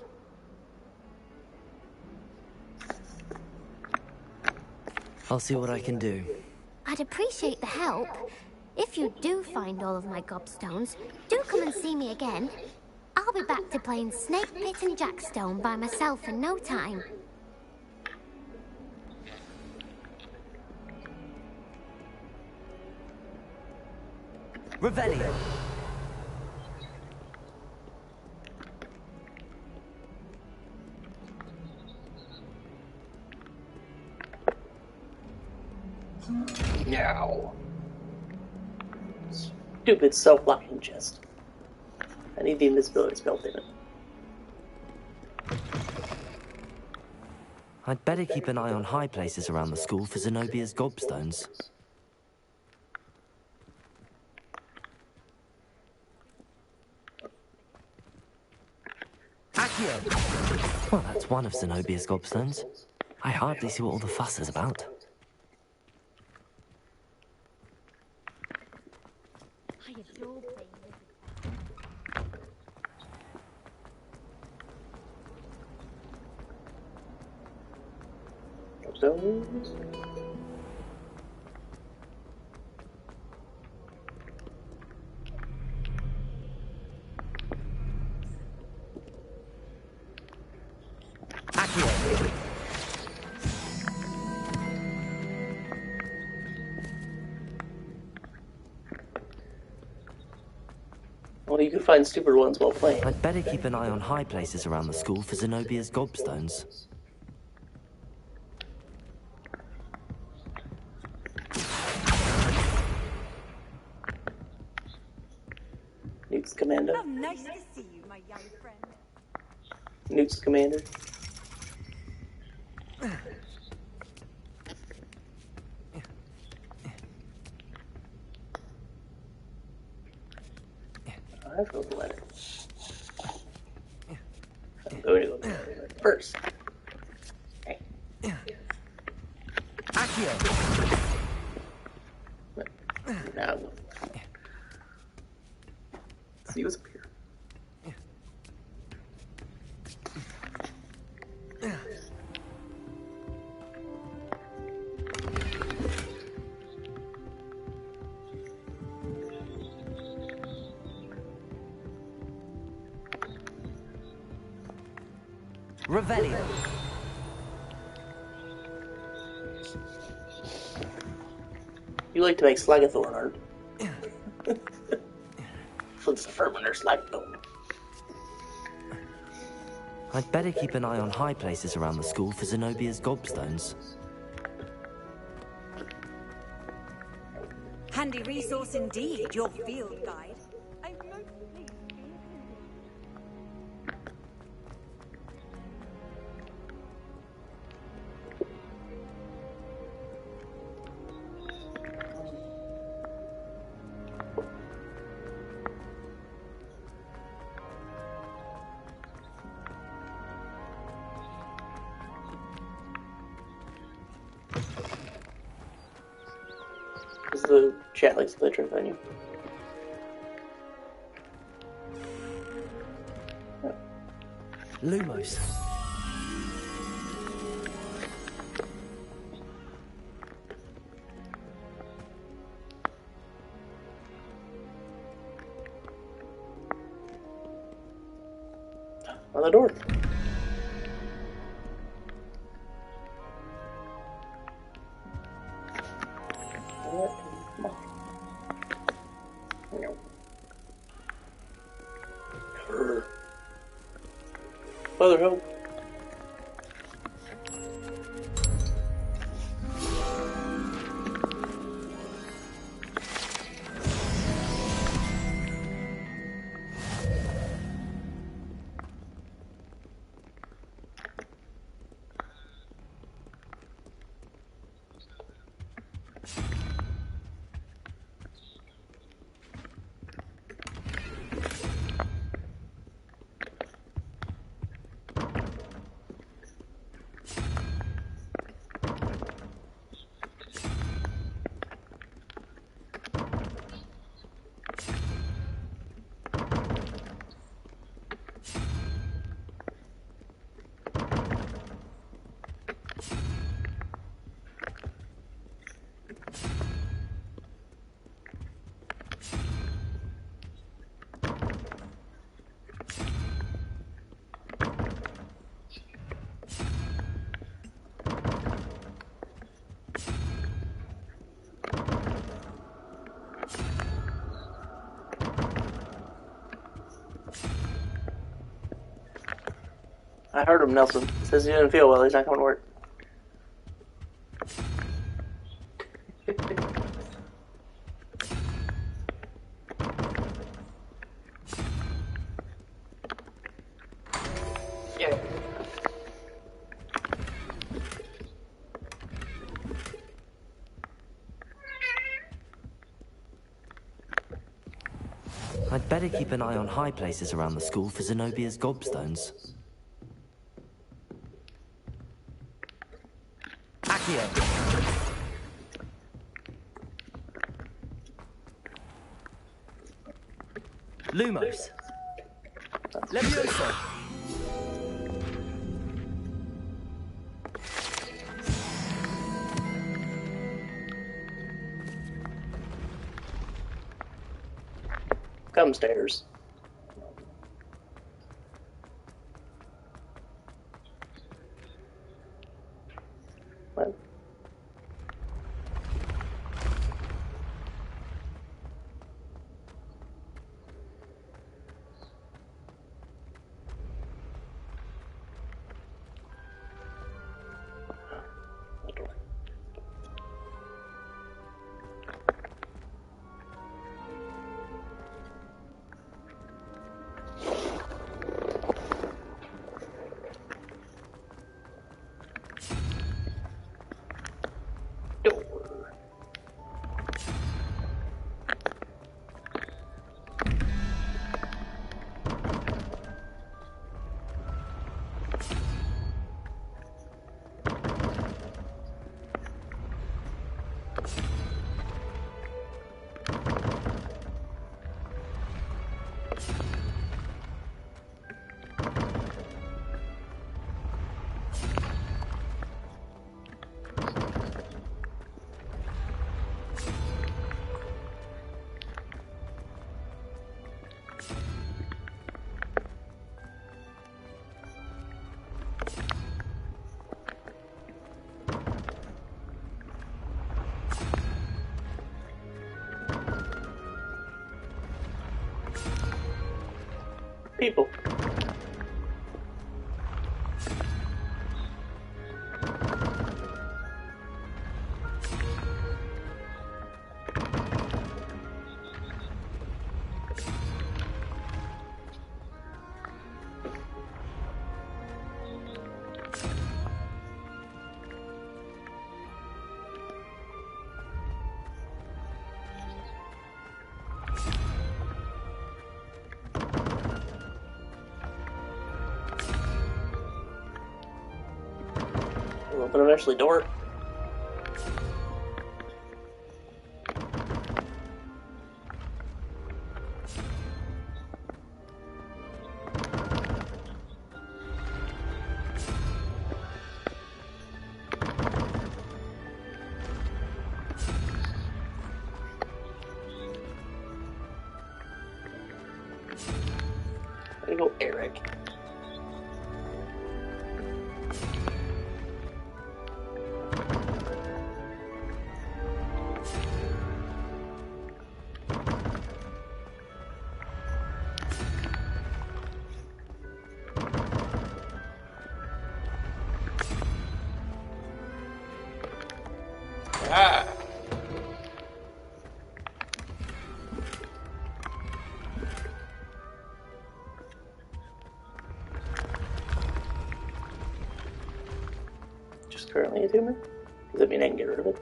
I'll see what I can do. I'd appreciate the help. If you do find all of my gobstones, do come and see me again. I'll be back to playing Snake Pit and Jackstone by myself in no time. Revelio. No. Stupid self-locking chest. I need the invisibility spell in it. I'd better keep an eye on high places around the school for Zenobia's gobstones. Well, that's one of Zenobia's gobstones. I hardly see what all the fuss is about. I adore playing Gobstones. Well, you can find stupid ones while playing. I'd better keep an eye on high places around the school for Zenobia's gobstones. Newt's Commander. Oh, nice to see you, my young friend. Newt's Commander. I wrote the letter. I'm going to go to the letter first. Hey. Now, see what's up here. Revelio. You like to make Slagathorn art. Flips the Ferminer Slagathorn. I'd better keep an eye on high places around the school for Zenobia's gobstones. Handy resource indeed, your field guide. I'm most pleased to be attending. Is the chat likes to glitch on you? Lumos. On the door. Come on. No. Further help. I heard him, Nelson. He says he didn't feel well. He's not coming to work. Yeah. I'd better keep an eye on high places around the school for Zenobia's gobstones. Accio. Lumos. Levioso. Come stairs. What? People. But eventually door. There you go, Eric. Ah. Just currently a tumor? Does that mean I can get rid of it?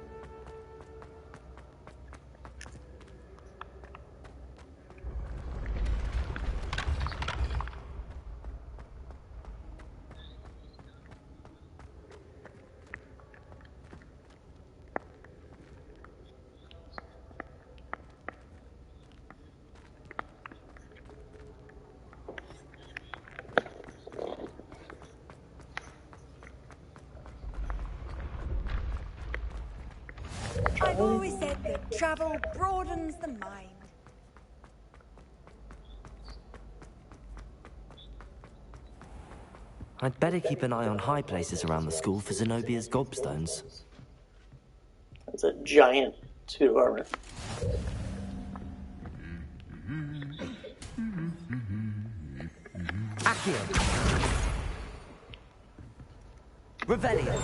I've always said that travel broadens the mind. I'd better keep an eye on high places around the school for Zenobia's gobstones. That's a giant suit of armor. Accio. Revelio.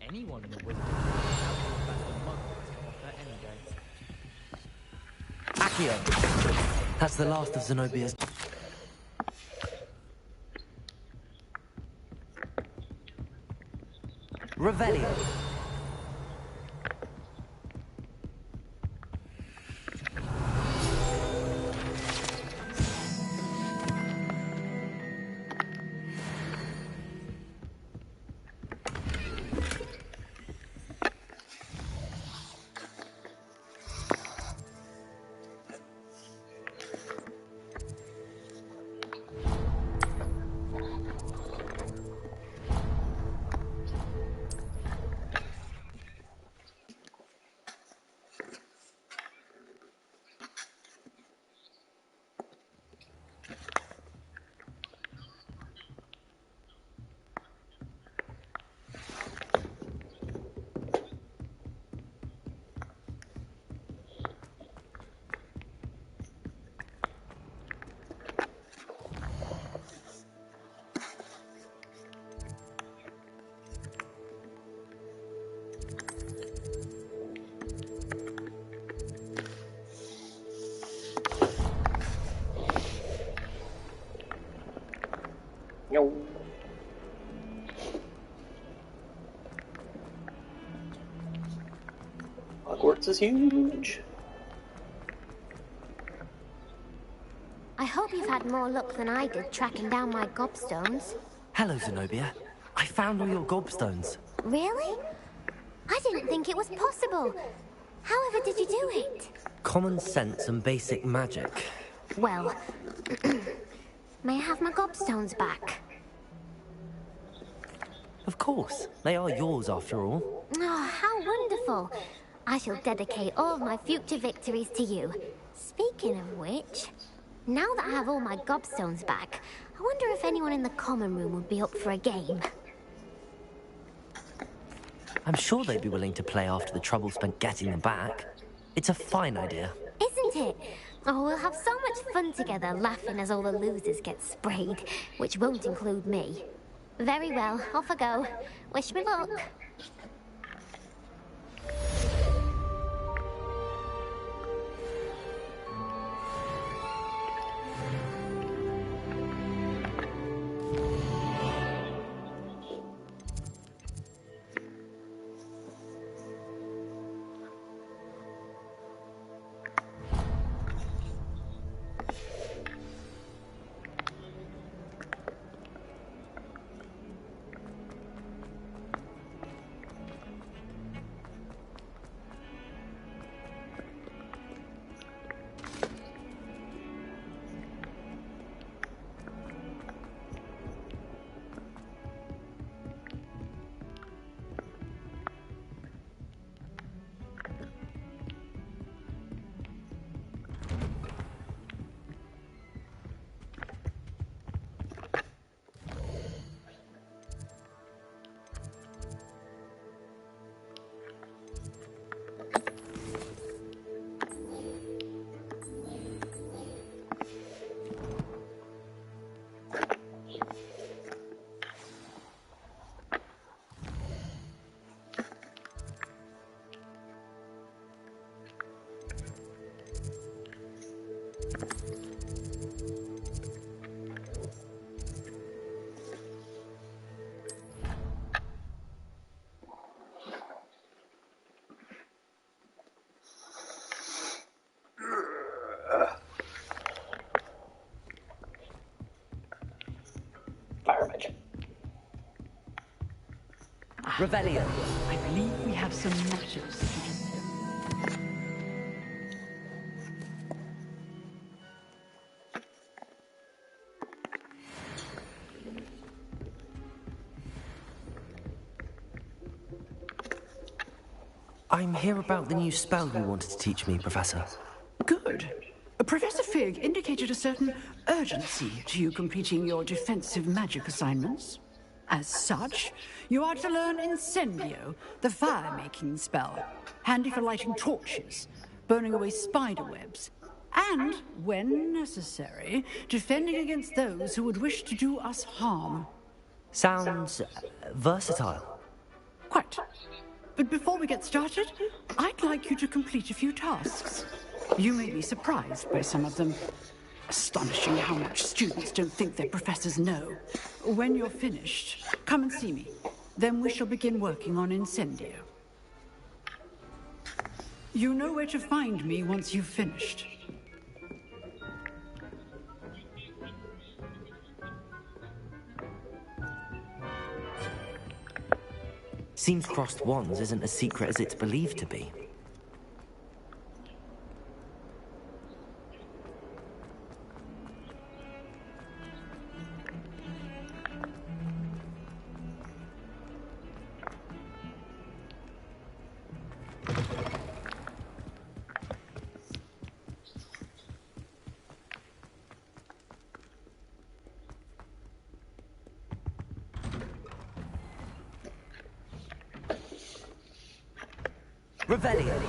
Anyone in the wizard has the monk to offer any day. Accio. That's the last of Zenobia's... Revelio. No. Hogwarts is huge. I hope you've had more luck than I did tracking down my gobstones. Hello, Zenobia. I found all your gobstones. Really? I didn't think it was possible. However did you do it? Common sense and basic magic. Well, may I have my gobstones back? Of course. They are yours, after all. Oh, how wonderful. I shall dedicate all of my future victories to you. Speaking of which, now that I have all my gobstones back, I wonder if anyone in the common room would be up for a game. I'm sure they'd be willing to play after the trouble spent getting them back. It's a fine idea. Isn't it? Oh, we'll have so much fun together, laughing as all the losers get sprayed, which won't include me. Very well, off I go. Wish me luck. Fire magic. Revelio. I believe we have some matters to consider. I'm here about the new spell you wanted to teach me, Professor. Good. Professor Fig indicated a certain urgency to you completing your defensive magic assignments. As such, you are to learn Incendio, the fire-making spell, handy for lighting torches, burning away spider webs, and, when necessary, defending against those who would wish to do us harm. Sounds versatile. Quite. But before we get started, I'd like you to complete a few tasks. You may be surprised by some of them. Astonishing how much students don't think their professors know. When you're finished, come and see me. Then we shall begin working on Incendio. You know where to find me once you've finished. Seems crossed wands isn't as secret as it's believed to be. Revelio.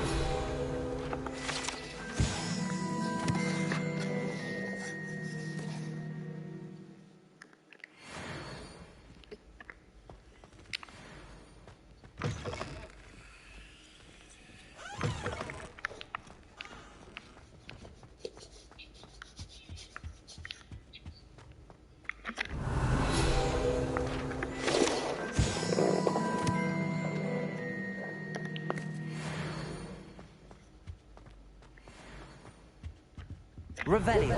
Revelio.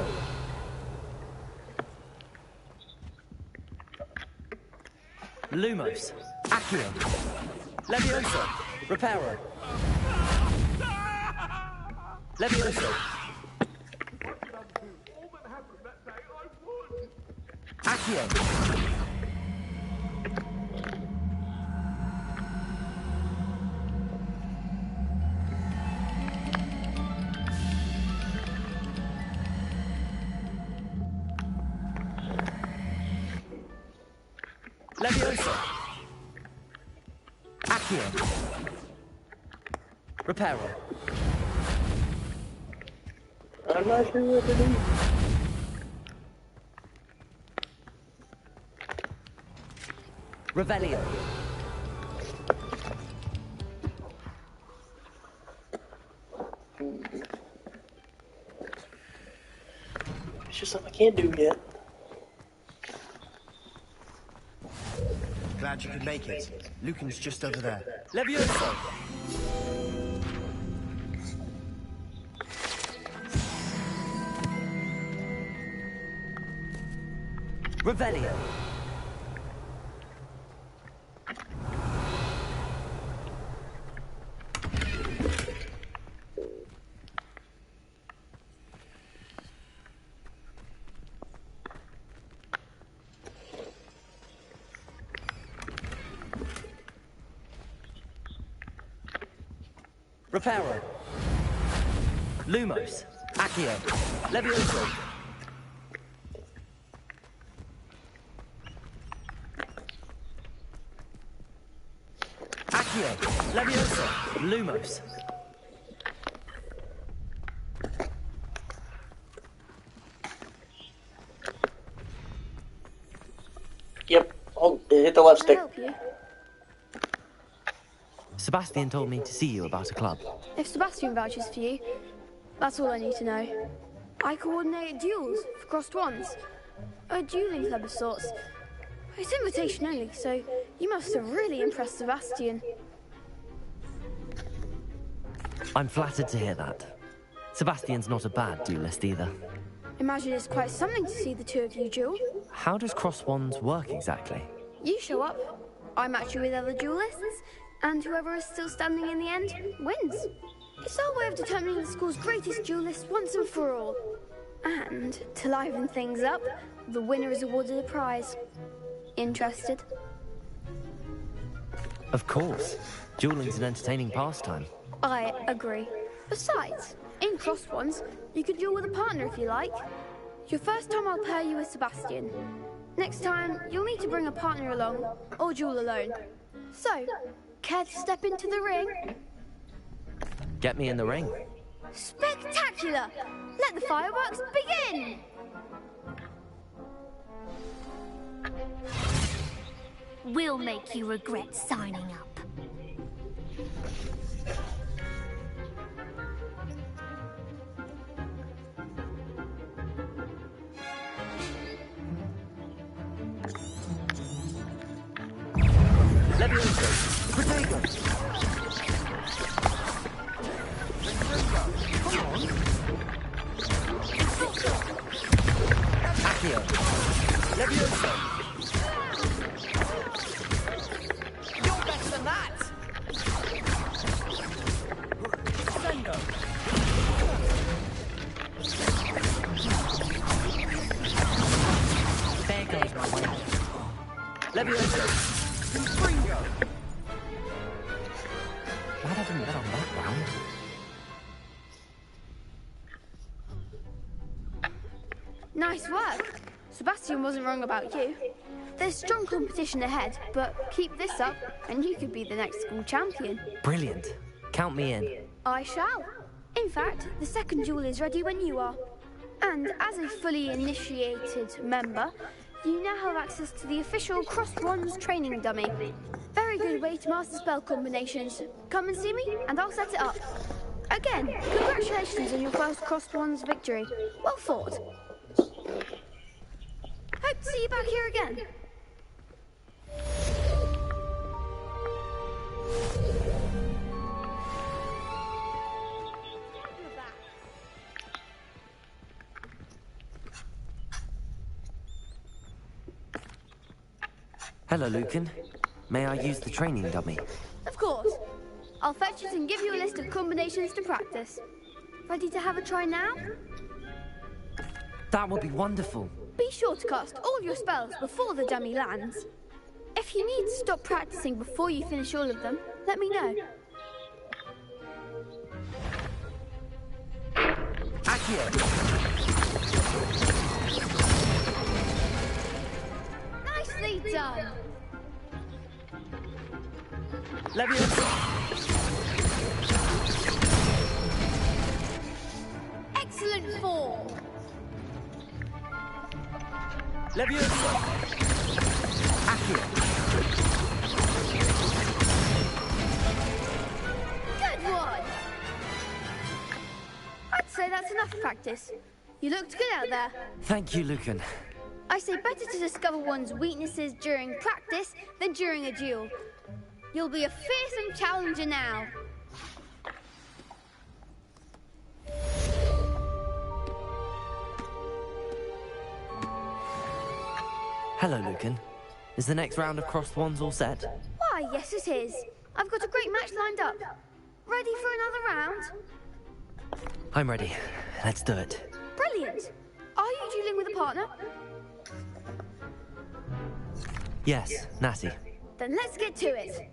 Lumos. Accio. Levioso. Reparo. Levioso. Accio. Levioso. Accio. Reparo. I'm not sure what to do. Revelio. It's just something I can't do yet. Glad you could make it. Lucan's just over there. Levioso. Revelio. Reparo. Lumos. Accio. Levioso. Accio. Levioso. Lumos. Yep. Hold, hit the left stick. Can I help you? Sebastian told me to see you about a club. If Sebastian vouches for you, that's all I need to know. I coordinate duels for crossed wands. A dueling club of sorts. It's invitation only, so you must have really impressed Sebastian. I'm flattered to hear that. Sebastian's not a bad duelist either. Imagine it's quite something to see the two of you duel. How does cross wands work exactly? You show up, I match you with other duelists, and whoever is still standing in the end wins. It's our way of determining the school's greatest duelist once and for all. And to liven things up, the winner is awarded a prize. Interested? Of course. Dueling's an entertaining pastime. I agree. Besides, in Crossed Ones, you could duel with a partner if you like. Your first time I'll pair you with Sebastian. Next time, you'll need to bring a partner along, or duel alone. So, care to step into the ring? Get me in the ring. Spectacular! Let the fireworks begin! We'll make you regret signing up. Levioso! Protego! Accio! Levioso! You're better than that! Sendo! There goes my way. Levioso! Ringo! Glad I didn't get on that round. Nice work. Sebastian wasn't wrong about you. There's strong competition ahead, but keep this up and you could be the next school champion. Brilliant. Count me in. I shall. In fact, the second duel is ready when you are. And as a fully initiated member, you now have access to the official Crossed Ones training dummy. Very good way to master spell combinations. Come and see me, and I'll set it up. Again, congratulations on your first Crossed Ones victory. Well fought. Hope to see you back here again. Hello, Lucan. May I use the training dummy? Of course. I'll fetch it and give you a list of combinations to practice. Ready to have a try now? That would be wonderful. Be sure to cast all your spells before the dummy lands. If you need to stop practicing before you finish all of them, let me know. Accio! Nicely done! Levioso! Excellent form! Levioso! Accio! Good one! I'd say that's enough practice. You looked good out there. Thank you, Lucan. I say better to discover one's weaknesses during practice than during a duel. You'll be a fearsome challenger now. Hello, Lucan. Is the next round of Crossed Ones all set? Why, yes it is. I've got a great match lined up. Ready for another round? I'm ready. Let's do it. Brilliant. Are you dueling with a partner? Yes, Natty. Then let's get to it.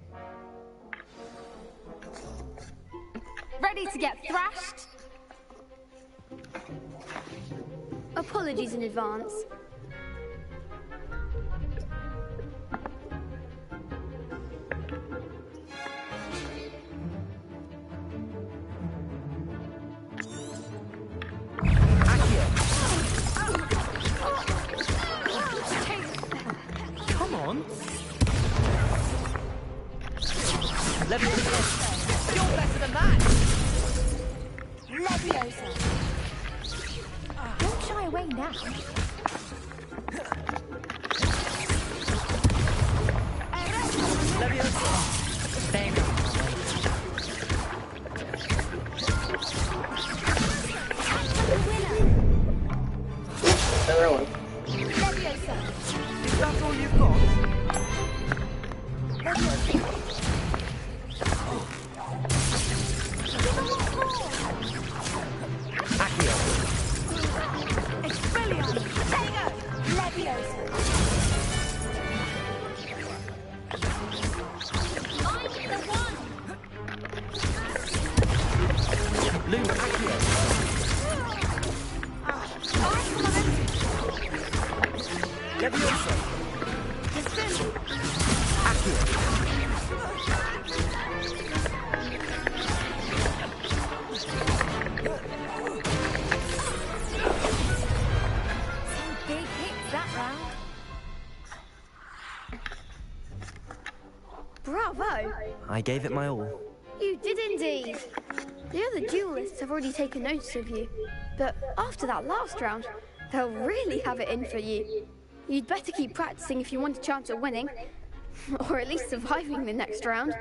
Ready to get thrashed? Apologies in advance. Come on. Leviosa. You're better than that! Leviosa. Don't shy away now. Leviosa. Bang. Another one. Leviosa. Is that all you've got? Leviosa. Accio. Expelliarmus. Tego. Leviosa. I'm the one! Listen! Some big hits that round. Bravo! I gave it my all. You did indeed. The other duelists have already taken notice of you, but after that last round, they'll really have it in for you. You'd better keep practicing if you want a chance at winning, or at least surviving the next round.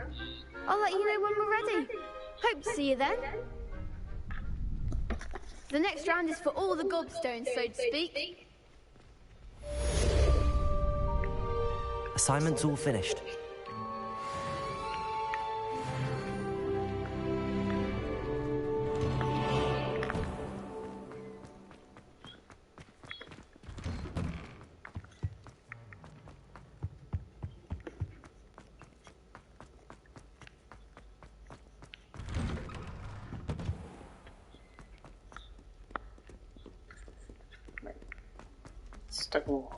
I'll let you know when we're ready. Hope to see you then. The next round is for all the gobstones, so to speak. Assignment's all finished. Stuckle.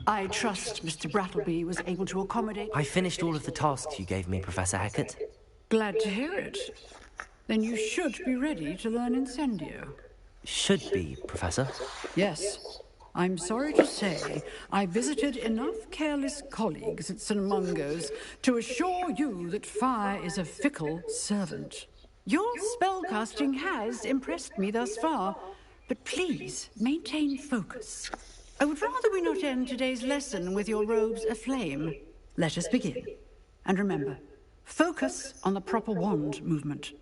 I trust Mr. Brattleby was able to accommodate... I finished all of the tasks you gave me, Professor Hackett. Glad to hear it. Then you should be ready to learn Incendio. Should be, Professor. Yes. I'm sorry to say, I visited enough careless colleagues at St. Mungo's to assure you that fire is a fickle servant. Your spellcasting has impressed me thus far, but please maintain focus. I would rather we not end today's lesson with your robes aflame. Let us begin. And remember, focus on the proper wand movement.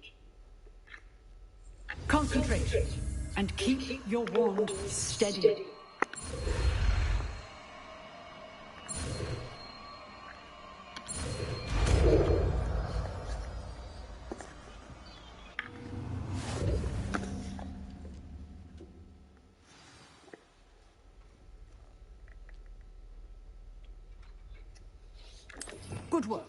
Concentrate and keep your wand steady. Good work.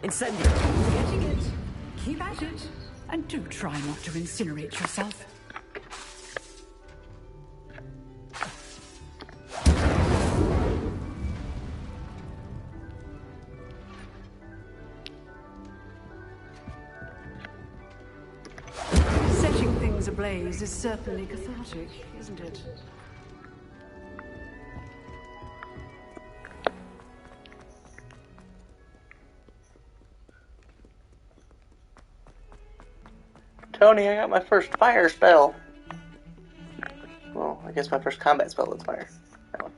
Incendio! Getting it. Keep at it. And do try not to incinerate yourself. Setting things ablaze is certainly cathartic, isn't it? Tony, I got my first fire spell. Well, I guess my first combat spell that's fire. That one.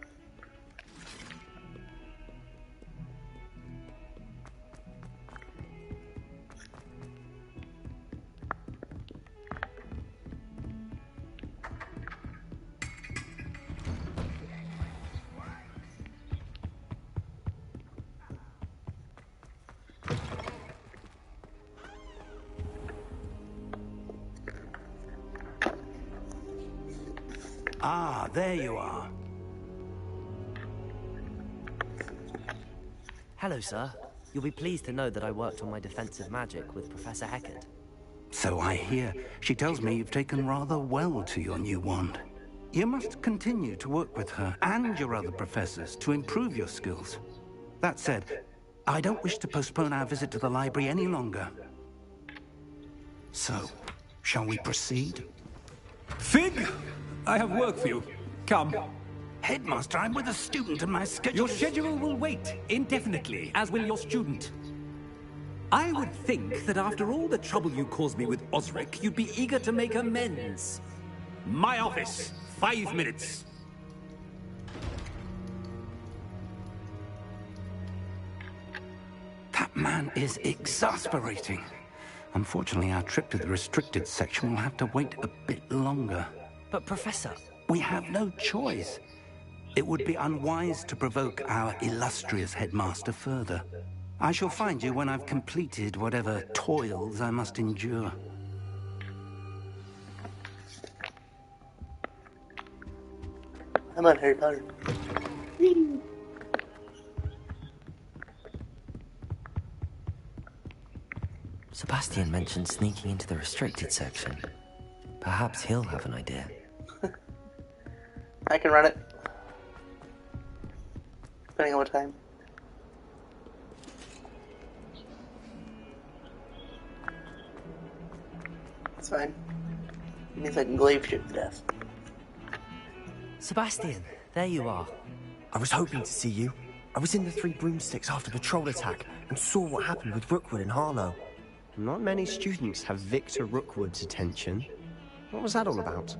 Ah, there you are. Hello, sir. You'll be pleased to know that I worked on my defensive magic with Professor Heckard. So I hear. She tells me you've taken rather well to your new wand. You must continue to work with her and your other professors to improve your skills. That said, I don't wish to postpone our visit to the library any longer. So, shall we proceed? Fig! I have work for you. Come. Headmaster, I'm with a student and my schedule Your schedule will wait indefinitely, as will your student. I would think that after all the trouble you caused me with Osric, you'd be eager to make amends. My office. 5 minutes. That man is exasperating. Unfortunately, our trip to the restricted section will have to wait a bit longer. But, Professor... We have no choice. It would be unwise to provoke our illustrious headmaster further. I shall find you when I've completed whatever toils I must endure. I'm on Harry Potter. Sebastian mentioned sneaking into the restricted section. Perhaps he'll have an idea. I can run it. Depending on what time. That's fine. It means I can glaive shit to death. Sebastian, there you are. I was hoping to see you. I was in the Three Broomsticks after the troll attack and saw what happened with Rookwood and Harlow. Not many students have Victor Rookwood's attention. What was that all about?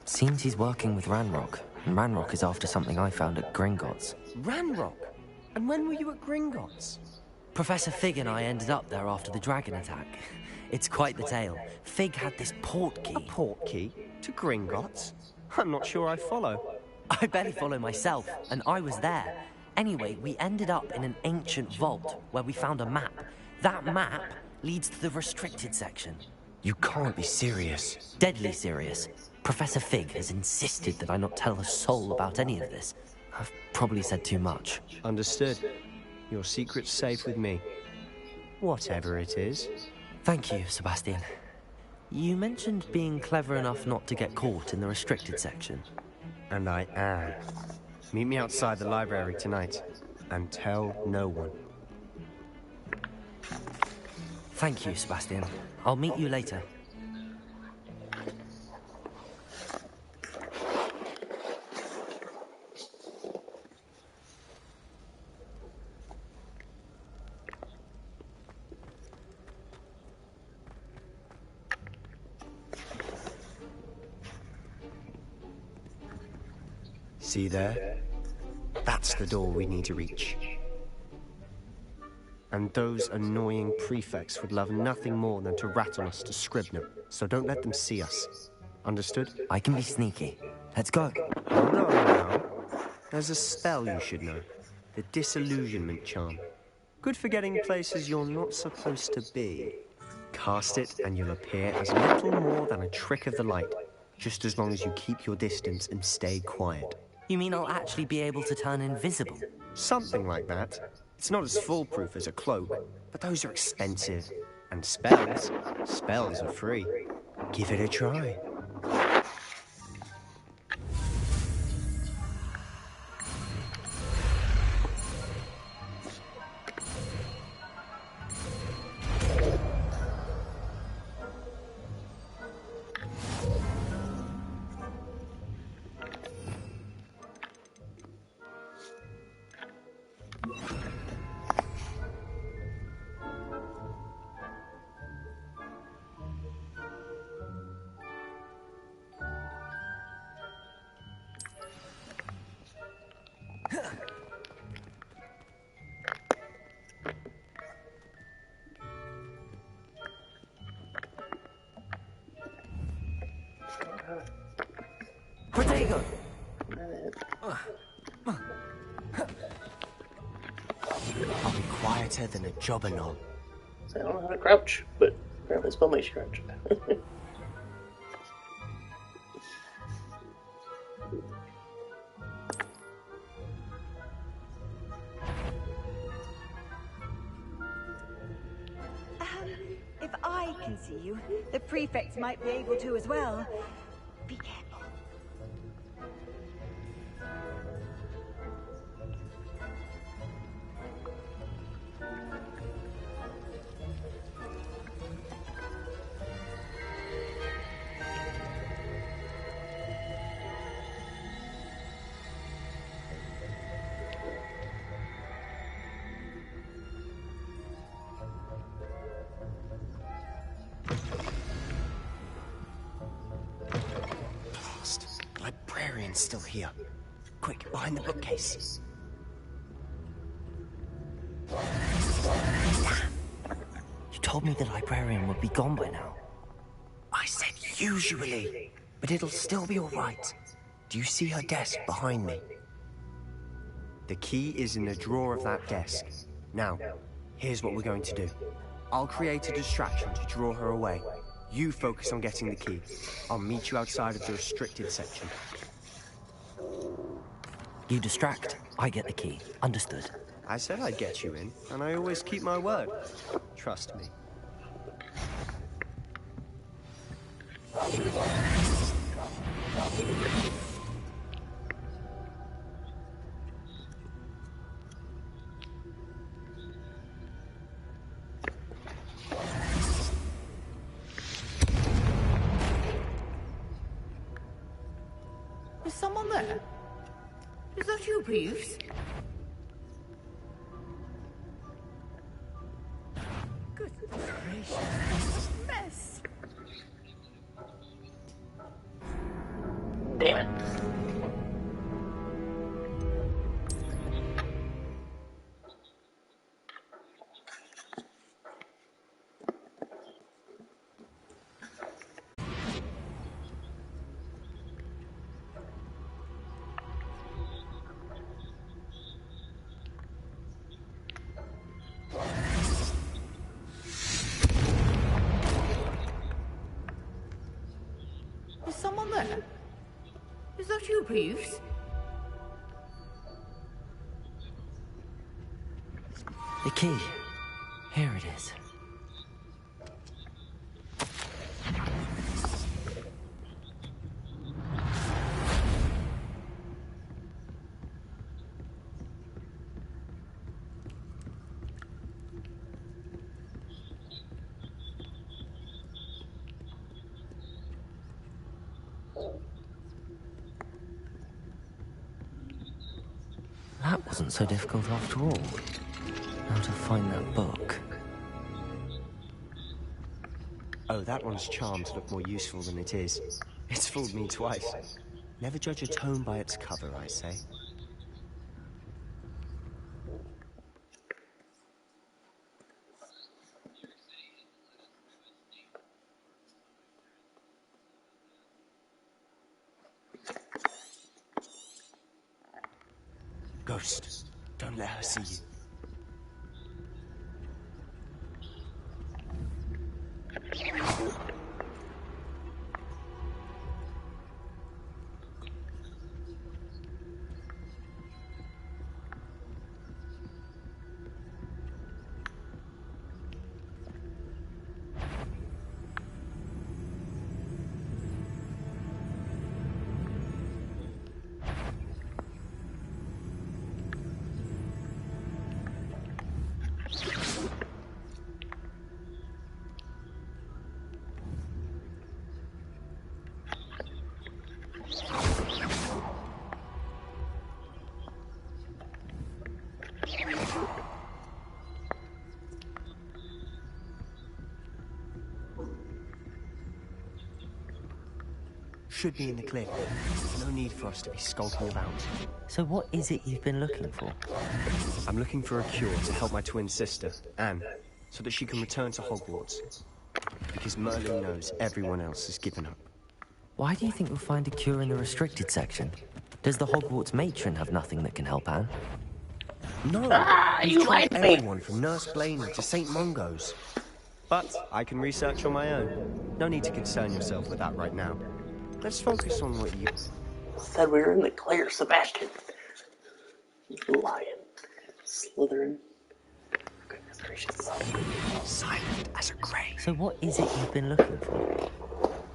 Seems he's working with Ranrock, and Ranrock is after something I found at Gringotts. Ranrock? And when were you at Gringotts? Professor Fig and I ended up there after the dragon attack. It's quite the tale. Fig had this port key. A port key? To Gringotts? I'm not sure I follow. I barely follow myself, and I was there. Anyway, we ended up in an ancient vault where we found a map. That map leads to the restricted section. You can't be serious. Deadly serious. Professor Fig has insisted that I not tell a soul about any of this. I've probably said too much. Understood. Your secret's safe with me. Whatever it is. Thank you, Sebastian. You mentioned being clever enough not to get caught in the restricted section. And I am. Meet me outside the library tonight, and tell no one. Thank you, Sebastian. I'll meet you later. See there? That's the door we need to reach. And those annoying prefects would love nothing more than to rat on us to Scribner, so don't let them see us. Understood? I can be sneaky. Let's go. Hold on now. There's a spell you should know. The Disillusionment Charm. Good for getting places you're not supposed to be. Cast it and you'll appear as little more than a trick of the light, just as long as you keep your distance and stay quiet. You mean I'll actually be able to turn invisible? Something like that. It's not as foolproof as a cloak, but those are expensive. And spells are free. Give it a try. Protego! I'll be quieter than a jobber knoll. So I don't know how to crouch, but apparently spell makes you crouch. If I can see you, the prefects might be able to as well. Be careful. Librarian's still here. Quick, behind the bookcase. You told me the librarian would be gone by now. I said usually, but it'll still be all right. Do you see her desk behind me? The key is in the drawer of that desk. Now, here's what we're going to do. I'll create a distraction to draw her away. You focus on getting the key. I'll meet you outside of the restricted section. You distract, I get the key. Understood. I said I'd get you in, and I always keep my word. Trust me. Is someone there? Is that you, Peeves? Goodness gracious, mess! Damn it. Is someone there? Is that you, Peeves? The key. Here it is. That wasn't so difficult after all. How to find that book. Oh, that one's charmed to look more useful than it is. It's fooled me twice. Never judge a tome by its cover, I say. Ghost, don't let her see you. should be in the clear. No need for us to be skulking about. So what is it you've been looking for? I'm looking for a cure to help my twin sister, Anne, so that she can return to Hogwarts. Because Merlin knows everyone else has given up. Why do you think you'll find a cure in the restricted section? Does the Hogwarts matron have nothing that can help Anne? No, you lied to me. Everyone from Nurse Blaney to St. Mungo's. But I can research on my own. No need to concern yourself with that right now. Let's focus on what you... Said we were in the clear, Sebastian. You lying. Slytherin. Goodness gracious. Silent as a grave. So what is it you've been looking for?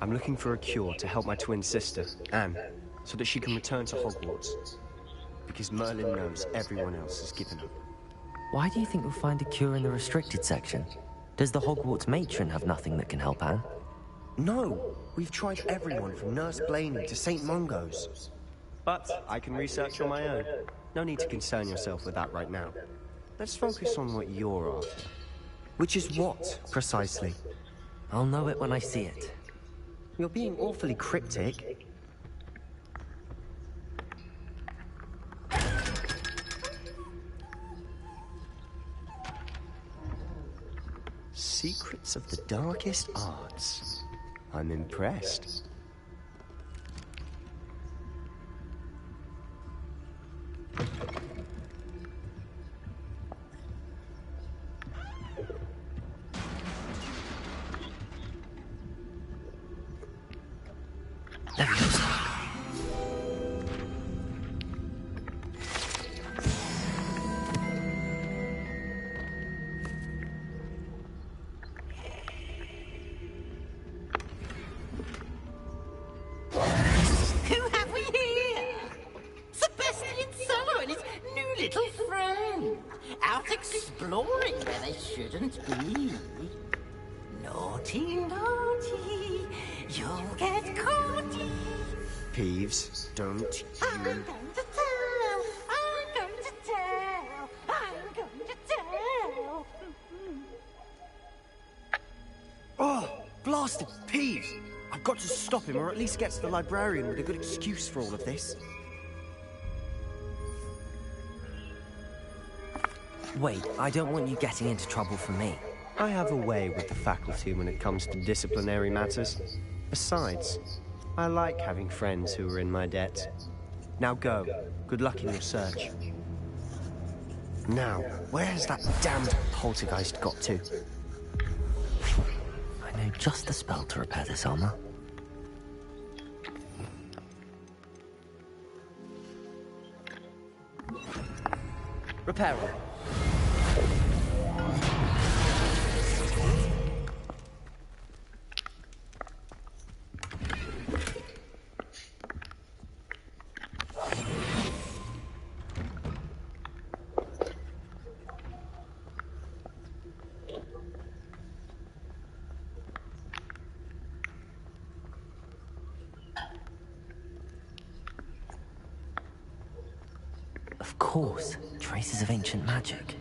I'm looking for a cure to help my twin sister, Anne, so that she can return to Hogwarts. Because Merlin knows everyone else has given up. Why do you think you'll find a cure in the restricted section? Does the Hogwarts matron have nothing that can help Anne? No, we've tried everyone from Nurse Blaney to St. Mungo's. But I can research on my own. No need to concern yourself with that right now. Let's focus on what you're after. Which is what, precisely? I'll know it when I see it. You're being awfully cryptic. Secrets of the darkest arts. I'm impressed. Who have we here? Sebastian Solo and his new little friend. Out exploring where they shouldn't be. Naughty, naughty. You'll get caught. Peeves, don't you... I'm going to tell. I'm going to tell. I'm going to tell. Oh, blasted Peeves! I've got to stop him, or at least get to the librarian with a good excuse for all of this. Wait, I don't want you getting into trouble for me. I have a way with the faculty when it comes to disciplinary matters. Besides, I like having friends who are in my debt. Now go. Good luck in your search. Now, where has that damned poltergeist got to? I know just the spell to repair this armor. Repairer. Of course, traces of ancient magic.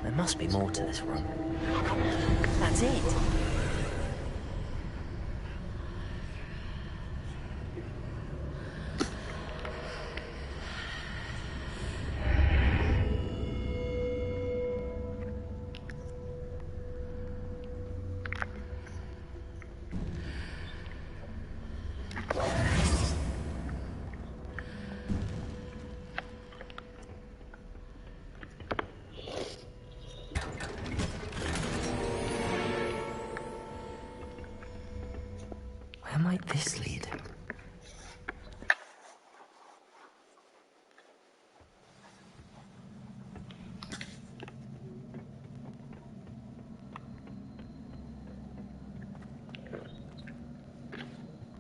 There must be more to this room. That's it! Where might this lead?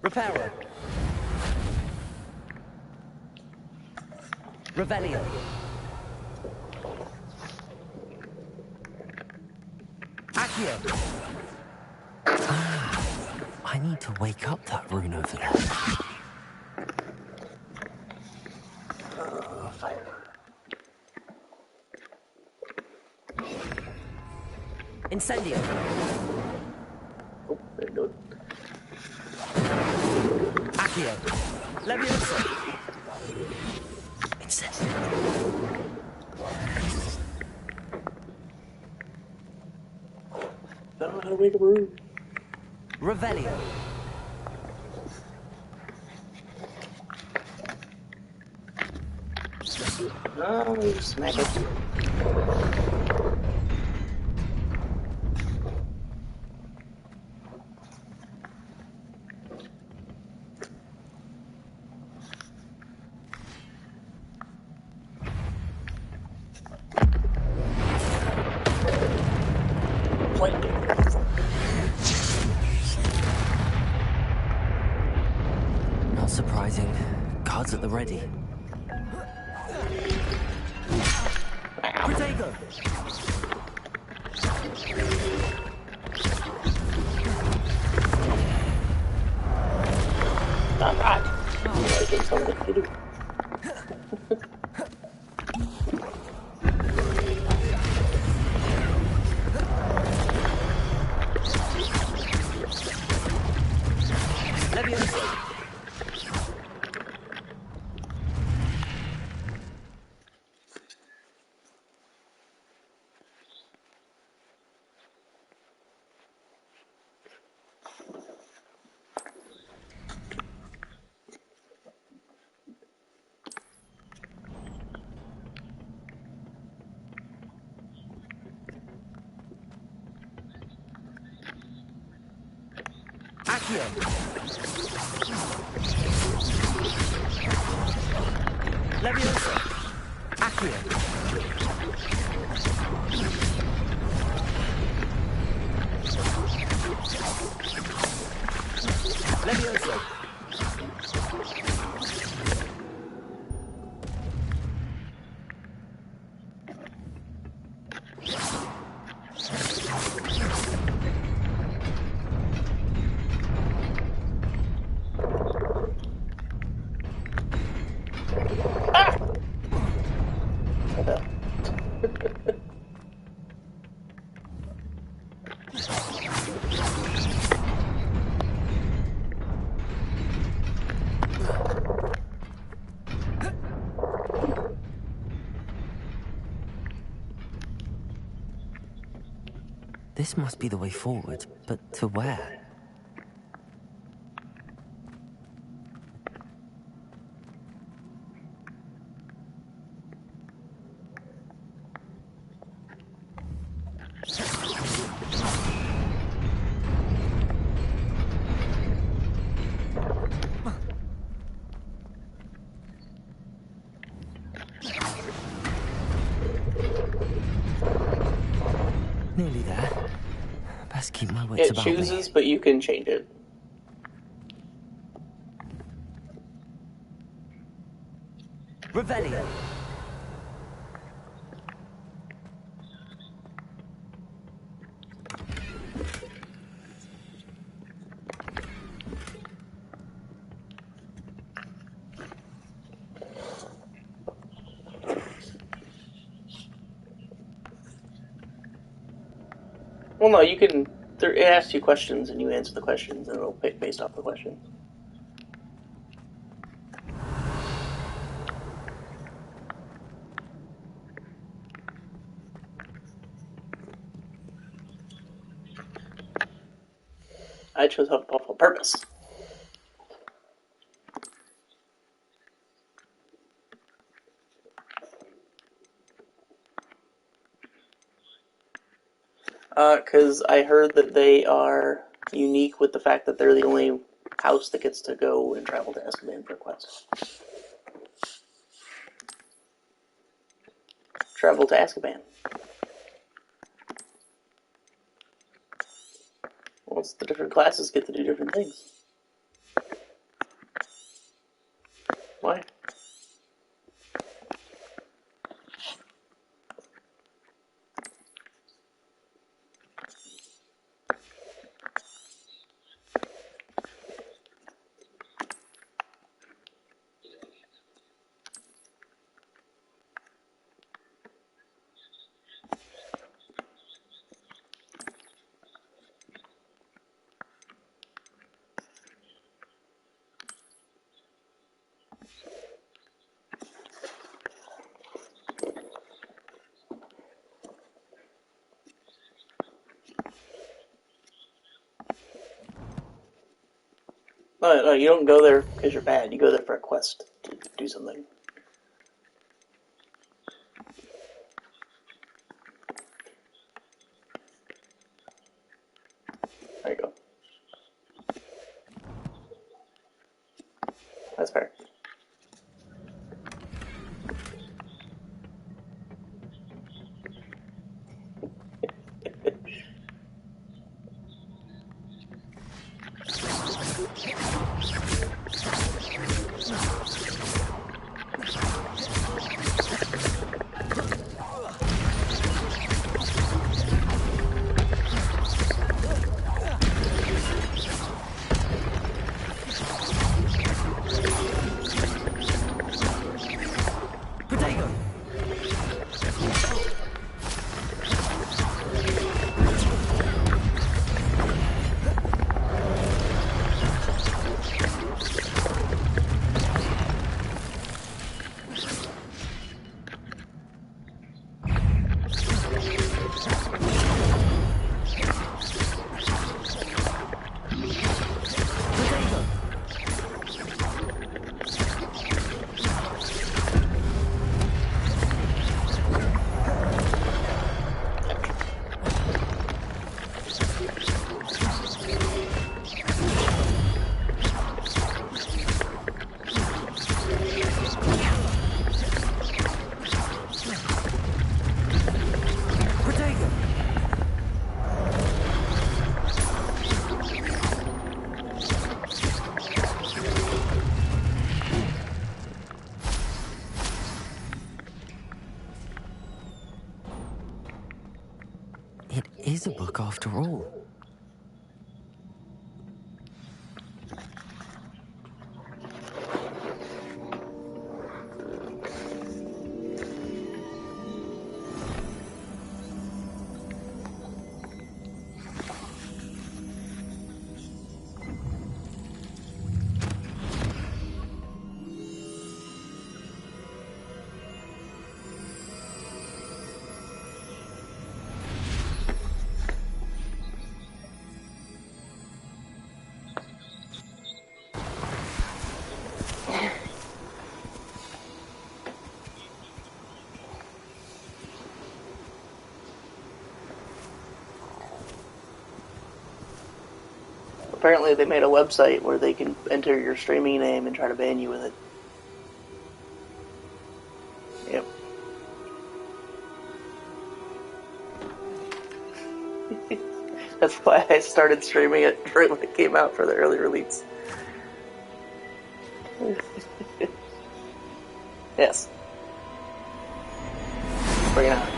Reparo. Revelio. Accio. I need to wake up that rune over there. Fire. Incendio. Oh, there you go. Accio. Levioso. Incendio. I don't know how to make a room. Revelio. Oh, you smack it. Not surprising. Cards at the ready. Protego. Not right. I think something to do. Accio. Levioso. Accio. Levioso. This must be the way forward, but to where? Nearly there. Best keep my wits about me. It chooses, but you can change it. Revelio. Well, no, you can. It asks you questions, and you answer the questions, and it'll pick based off the questions. I chose HufflePuff on purpose. Because I heard that they are unique with the fact that they're the only house that gets to go and travel to Azkaban for quests. Travel to Azkaban. Well, it's the different classes get to do different things. Why? No, you don't go there because you're bad. You go there for a quest to do something. There you go. That's fair. It is a book after all. Apparently they made a website where they can enter your streaming name and try to ban you with it. Yep. That's why I started streaming it right when it came out for the early release. Yes. Bring it on.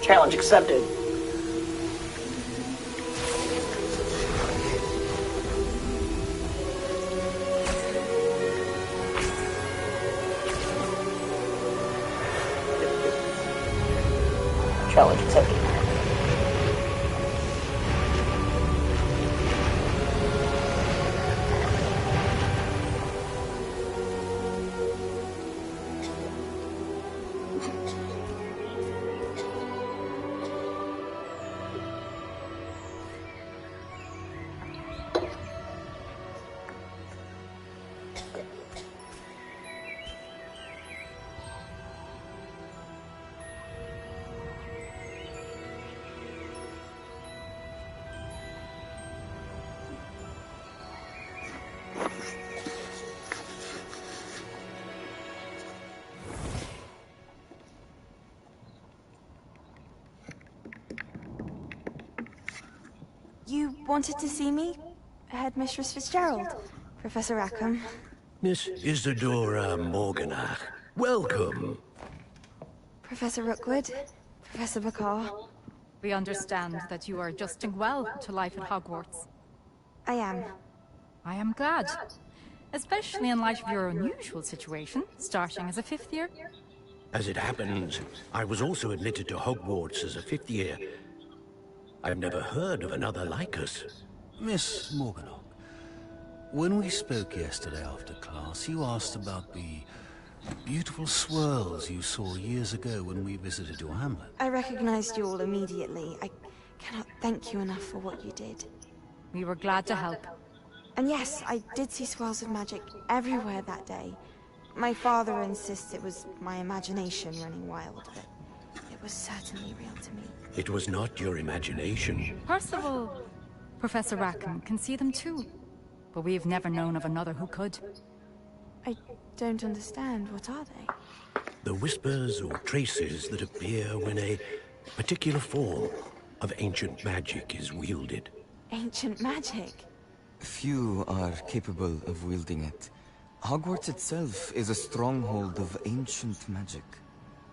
Challenge accepted. Challenge accepted. You wanted to see me? Headmistress Fitzgerald? Professor Rackham? Miss Isadora Morganach, welcome. Professor Rookwood? Professor Bakar? We understand that you are adjusting well to life at Hogwarts. I am. I am glad. Especially in light of your unusual situation, starting as a 5th year. As it happens, I was also admitted to Hogwarts as a 5th year. I've never heard of another like us. Miss Morganach, when we spoke yesterday after class, you asked about the Beautiful swirls you saw years ago when we visited your hamlet. I recognized you all immediately. I cannot thank you enough for what you did. We were glad to help. And yes, I did see swirls of magic everywhere that day. My father insists it was my imagination running wild, but it was certainly real to me. It was not your imagination. Percival, Professor Rackham can see them too. But we've never known of another who could. I don't understand. What are they? The whispers or traces that appear when a particular form of ancient magic is wielded. Ancient magic? Few are capable of wielding it. Hogwarts itself is a stronghold of ancient magic.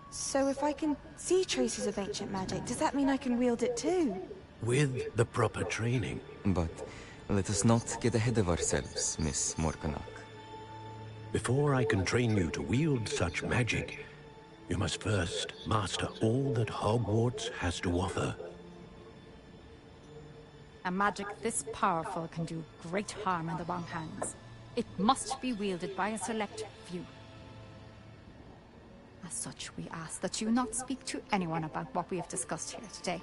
So if I can see traces of ancient magic, does that mean I can wield it too? With the proper training. But let us not get ahead of ourselves, Miss Morganach. Before I can train you to wield such magic, you must first master all that Hogwarts has to offer. A magic this powerful can do great harm in the wrong hands. It must be wielded by a select few. As such, we ask that you not speak to anyone about what we have discussed here today.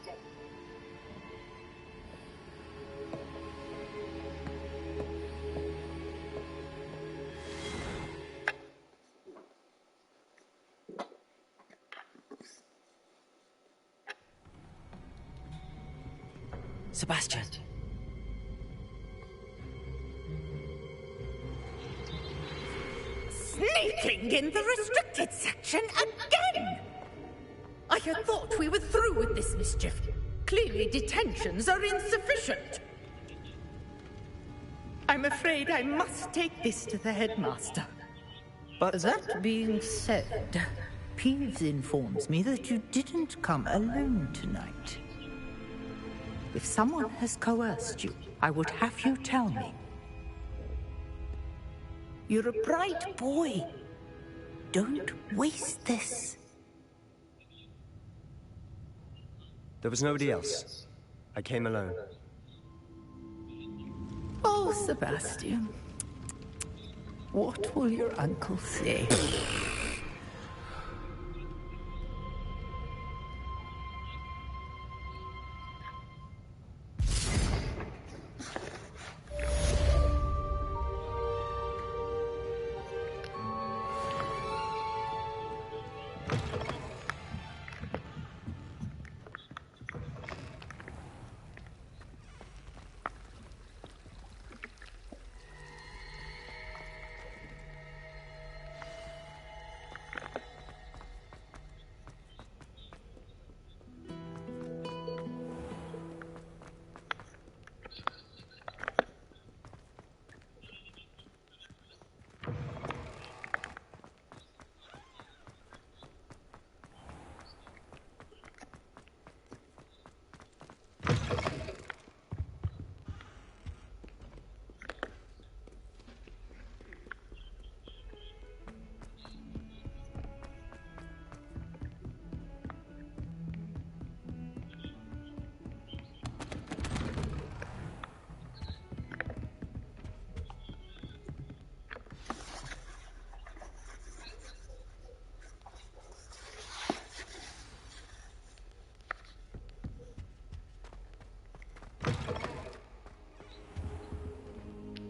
Sebastian. Sneaking in the restricted section again! I had thought we were through with this mischief. Clearly detentions are insufficient. I'm afraid I must take this to the headmaster. But that being said, Peeves informs me that you didn't come alone tonight. If someone has coerced you, I would have you tell me. You're a bright boy. Don't waste this. There was nobody else. I came alone. Oh, Sebastian. What will your uncle say?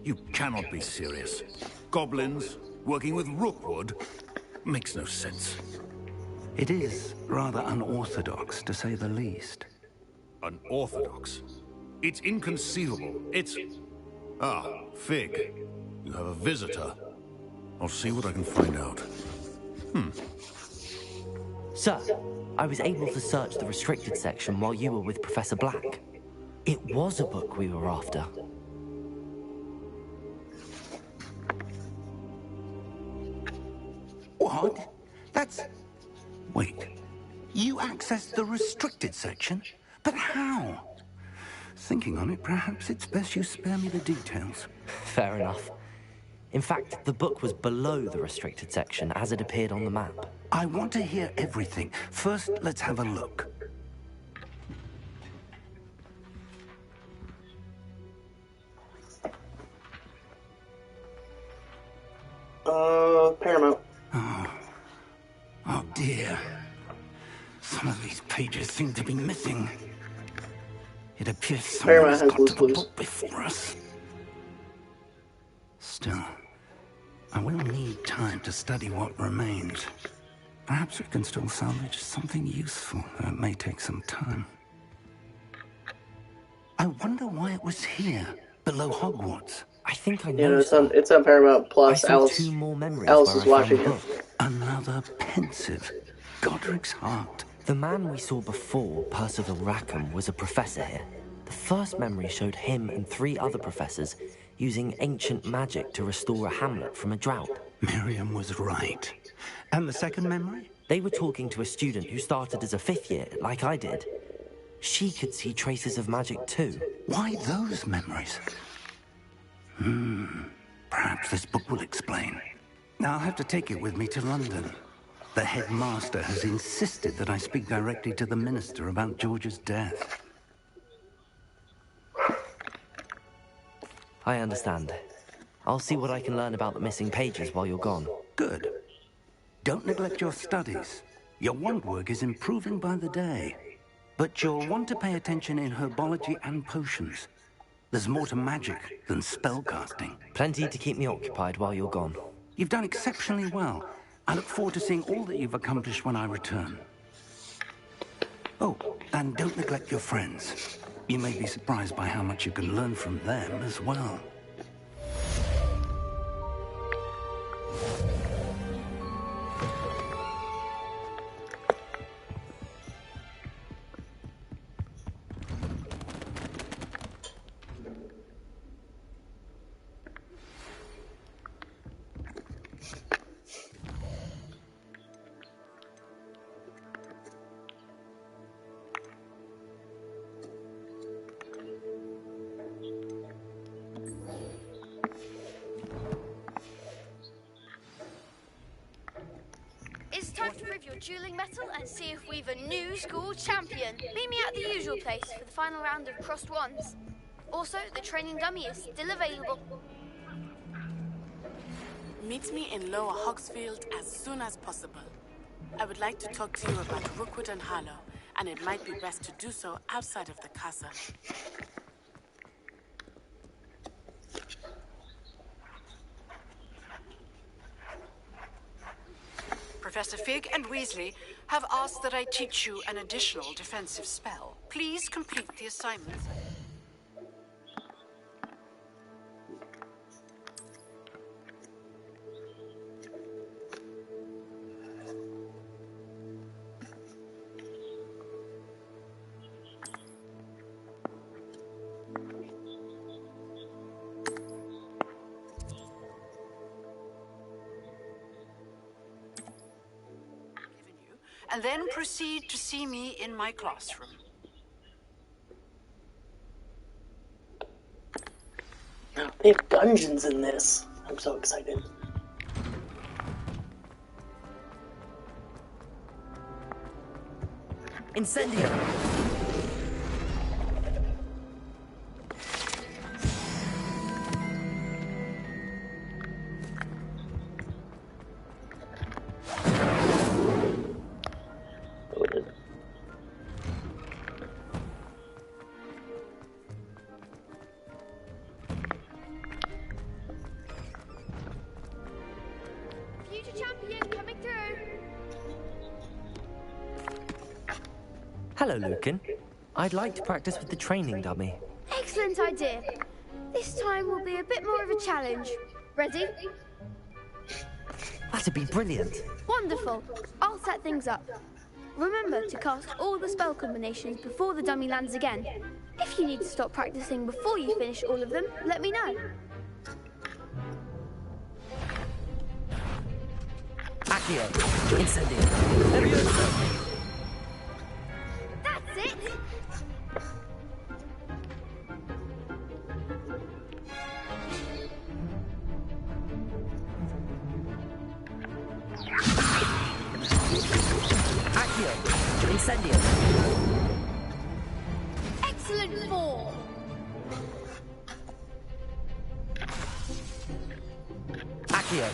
You cannot be serious. Goblins working with Rookwood makes no sense. It is rather unorthodox, to say the least. Unorthodox? It's inconceivable. It's... Ah, Fig. You have a visitor. I'll see what I can find out. Sir, I was able to search the restricted section while you were with Professor Black. It was a book we were after. What? That's... Wait. You accessed the restricted section? But how? Thinking on it, perhaps it's best you spare me the details. Fair enough. In fact, the book was below the restricted section as it appeared on the map. I want to hear everything. First, let's have a look. Paramount. Oh, pages seem to be missing. It appears someone Paramount has has got to loose the clues. book before us. Still, I will need time to study what remains. Perhaps we can still salvage something useful, though it may take some time. I wonder why it was here, below Hogwarts. I think I You know. know, it's on Paramount Plus. I saw Alice, 2 more memories Alice where is I watching found the it. book. Another pensive. Godric's heart. The man we saw before, Percival Rackham, was a professor here. The first memory showed him and 3 other professors using ancient magic to restore a hamlet from a drought. Miriam was right. And the second memory? They were talking to a student who started as a 5th year, like I did. She could see traces of magic too. Why those memories? Perhaps this book will explain. Now I'll have to take it with me to London. The headmaster has insisted that I speak directly to the minister about George's death. I understand. I'll see what I can learn about the missing pages while you're gone. Good. Don't neglect your studies. Your wand work is improving by the day. But you'll want to pay attention in herbology and potions. There's more to magic than spellcasting. Plenty to keep me occupied while you're gone. You've done exceptionally well. I look forward to seeing all that you've accomplished when I return. Oh, and don't neglect your friends. You may be surprised by how much you can learn from them as well. It's time to prove your dueling mettle and see if we've a new school champion. Meet me at the usual place for the final round of crossed wands. Also, the training dummy is still available. Meet me in Lower Hogsfield as soon as possible. I would like to talk to you about Rookwood and Harlow, and it might be best to do so outside of the castle. Professor Fig and Weasley have asked that I teach you an additional defensive spell. Please complete the assignment. And then proceed to see me in my classroom. They have dungeons in this. I'm so excited. Incendio! Future champion coming through. Hello, Lucan. I'd like to practice with the training dummy. Excellent idea. This time will be a bit more of a challenge. Ready? That'd be brilliant. Wonderful. I'll set things up. Remember to cast all the spell combinations before the dummy lands again. If you need to stop practicing before you finish all of them, let me know. Accio! Incendio! Leviosa! That's it! Accio! Incendio! Excellent form! Accio!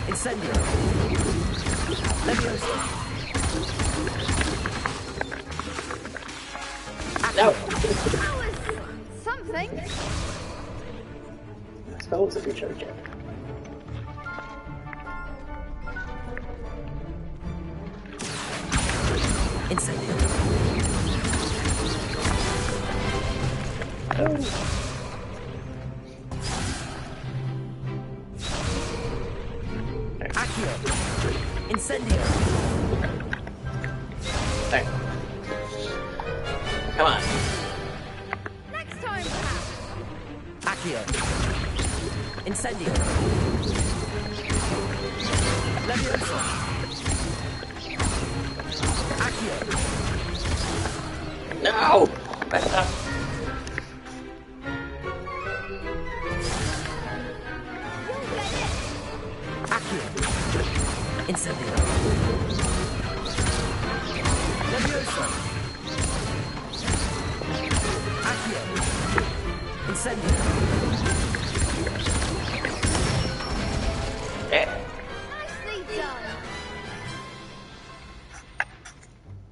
Incendio! Leviosa! No. That was something. Spells if you charge it. Incendio. Oh. Accio. Incendio. There. Come on. Next time, perhaps. Accio. Incendio. Leviosa. Accio. No! Back up. Accio. Incendio. Leviosa. Accio. Incendio. Nicely done.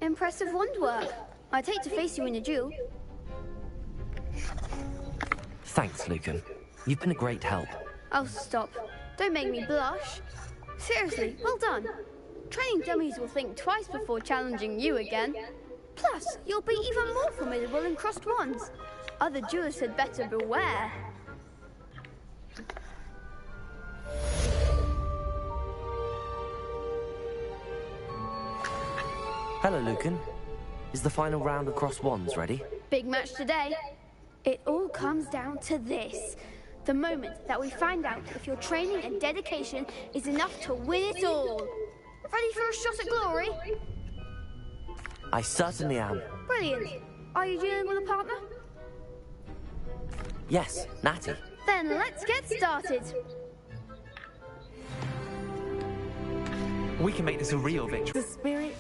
Impressive wand work. I'd hate to face you in a duel. Thanks, Lucan. You've been a great help. Oh, stop. Don't make me blush. Seriously, well done. Training dummies will think twice before challenging you again. Plus, you'll be even more formidable in crossed wands. Other duelists had better beware. Hello, Lucan. Is the final round of cross wands ready? Big match today. It all comes down to this. The moment that we find out if your training and dedication is enough to win it all. Ready for a shot at glory? I certainly am. Brilliant. Are you dealing with a partner? Yes, Natty. Then let's get started. We can make this a real victory. The spirit.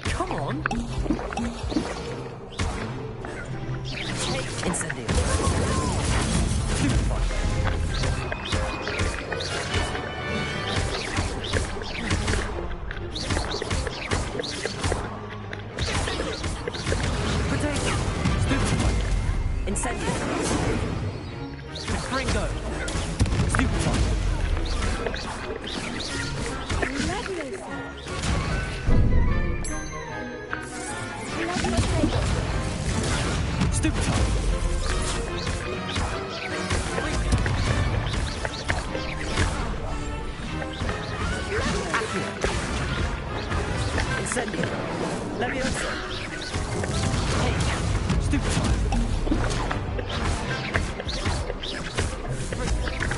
Come on. Incendio. Stupefy. Potato. Stupefy. Incendio. Gringo. Stupefy. Stupefy. Incendio. Leviosa. Take. Stupefy.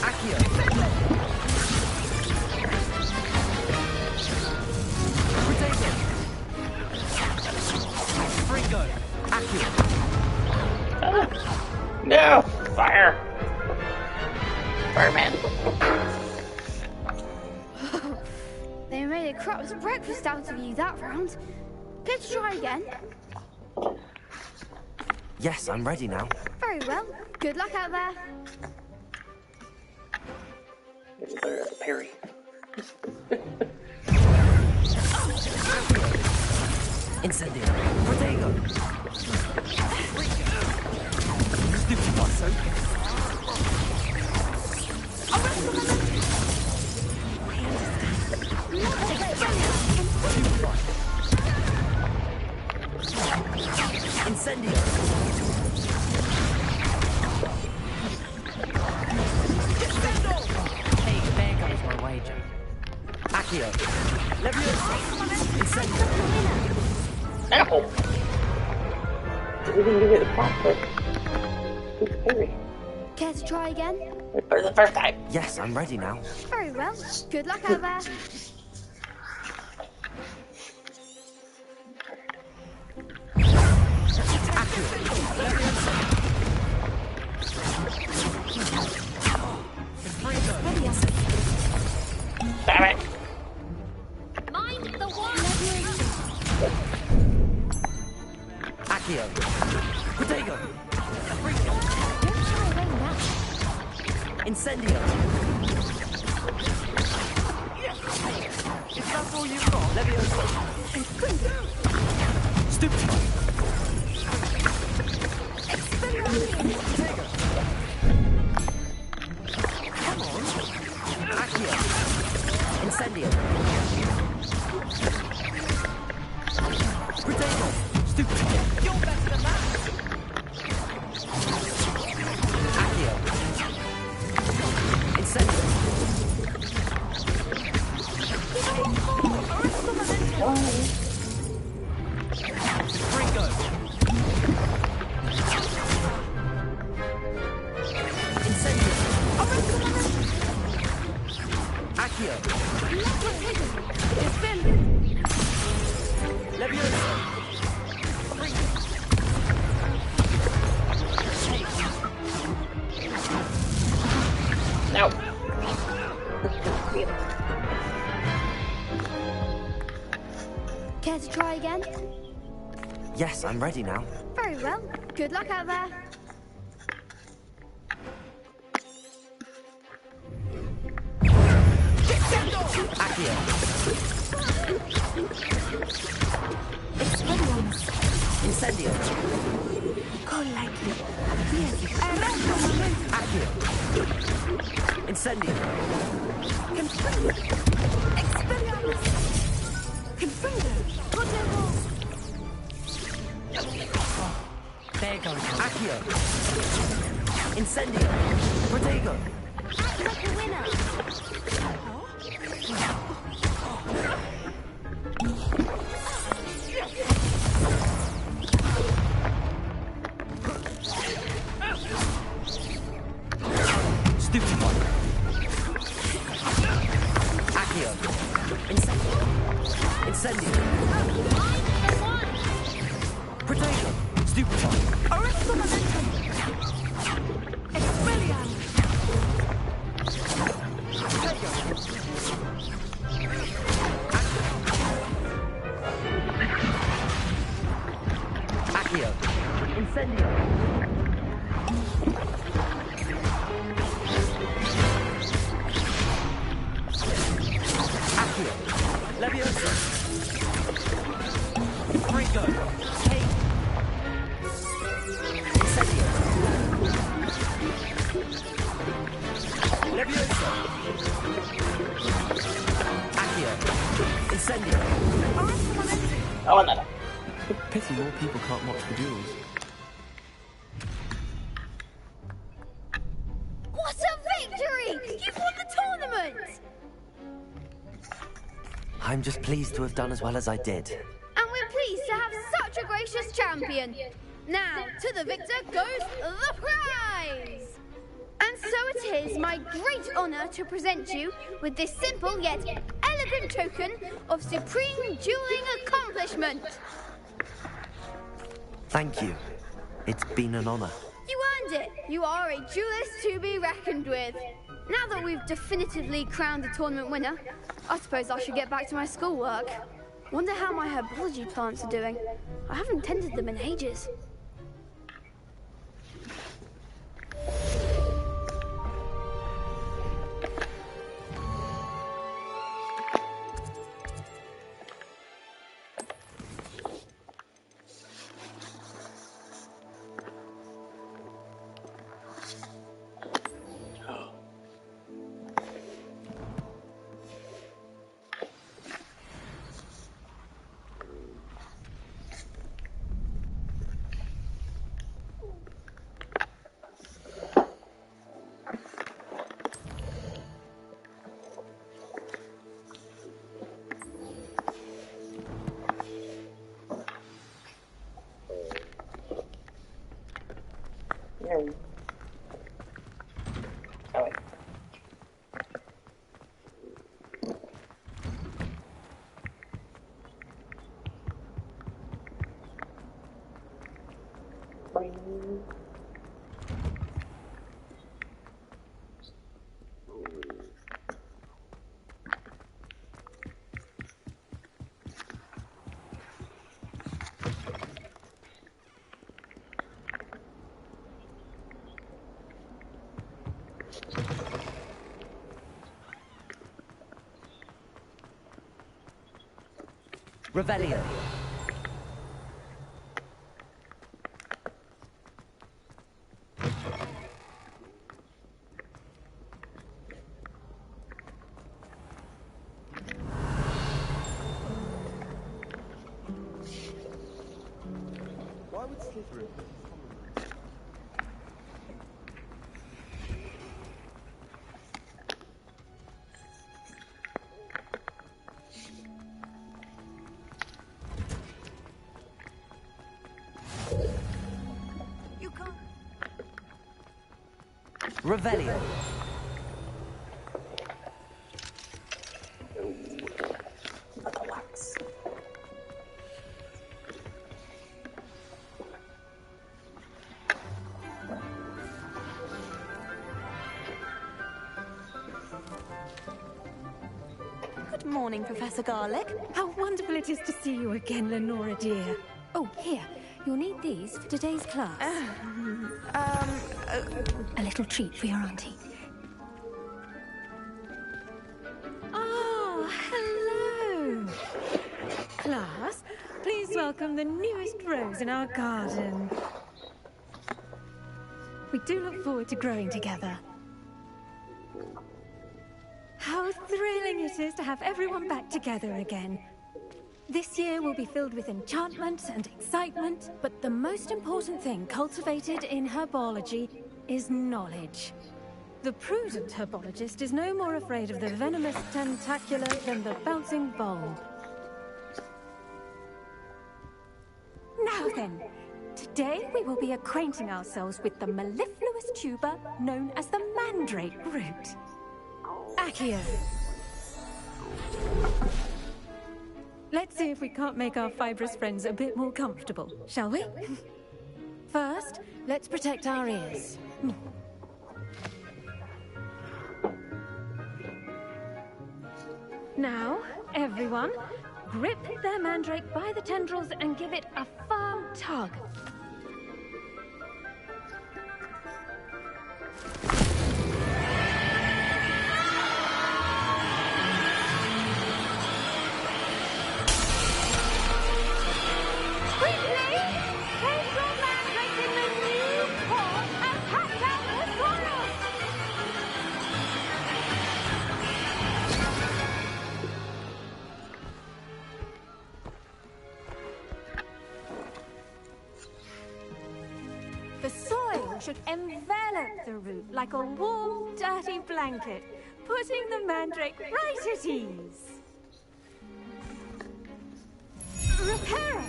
Accio. Potato. Fringo. Accio. No! Fire! Fireman. They made a crop's breakfast out of you that round. Let's try again. Yes, I'm ready now. Very well. Good luck out there. Parry. Incendio. Protego. Stupid Watson. Incendio. Accio. Leviosa. Incendio. Apple! We didn't give it a pop, but who's Perry? Care to try again? For the first time. Yes, I'm ready now. Very well. Good luck out there. Damn it! Mind the one. Accio. Protego. Incendio. Is that all you've got? Leviosa. Stupid. Come on. Accio. Incendio. Protego. Stupid. You're better than that. Accio. Incendio. Fringo. Incendio. Accio. Leviosa. No. Care to try again? Yes, I'm ready now. Very well. Good luck out there. Accio. Incendio. Accio. Incendio. There goes Accio. Incendio. Protego. Act like a winner. Stupid one. Accio. Incendio. Incendio. Protego. Stupid one. Arresto momentum. Expelliarmus. Accio. Incendio. Accio. Leviosa. Fringo. Incendio. Leviosa. Accio. Incendio. Oh, no. Pity more people can't watch the duels. What a victory! You've won the tournament! I'm just pleased to have done as well as I did. And we're pleased to have such a gracious champion. Now, to the victor goes the prize! And so it is my great honour to present you with this simple yet elegant token of supreme dueling accomplishment. Thank you. It's been an honor. You earned it. You are a duelist to be reckoned with. Now that we've definitively crowned the tournament winner, I suppose I should get back to my schoolwork. Wonder how my herbology plants are doing. I haven't tended them in ages. Boing. Revelio. Why would Slytherin? You can't. Revelio. Not the wax. Good morning, Professor Garlick. How wonderful it is to see you again, Lenora dear. Oh, here. You'll need these for today's class. A little treat for your auntie. Oh, hello. Class, please welcome the newest rose in our garden. We do look forward to growing together. How thrilling it is to have everyone back together again. This year will be filled with enchantment and excitement, but the most important thing cultivated in herbology is knowledge. The prudent herbologist is no more afraid of the venomous tentacular than the bouncing bulb. Now then, today we will be acquainting ourselves with the mellifluous tuber known as the mandrake root. Accio. Let's see if we can't make our fibrous friends a bit more comfortable, shall we? First, let's protect our ears. Now, everyone, grip their mandrake by the tendrils and give it a firm tug. The soil should envelop the root like a warm, dirty blanket, putting the mandrake right at ease. Reparo!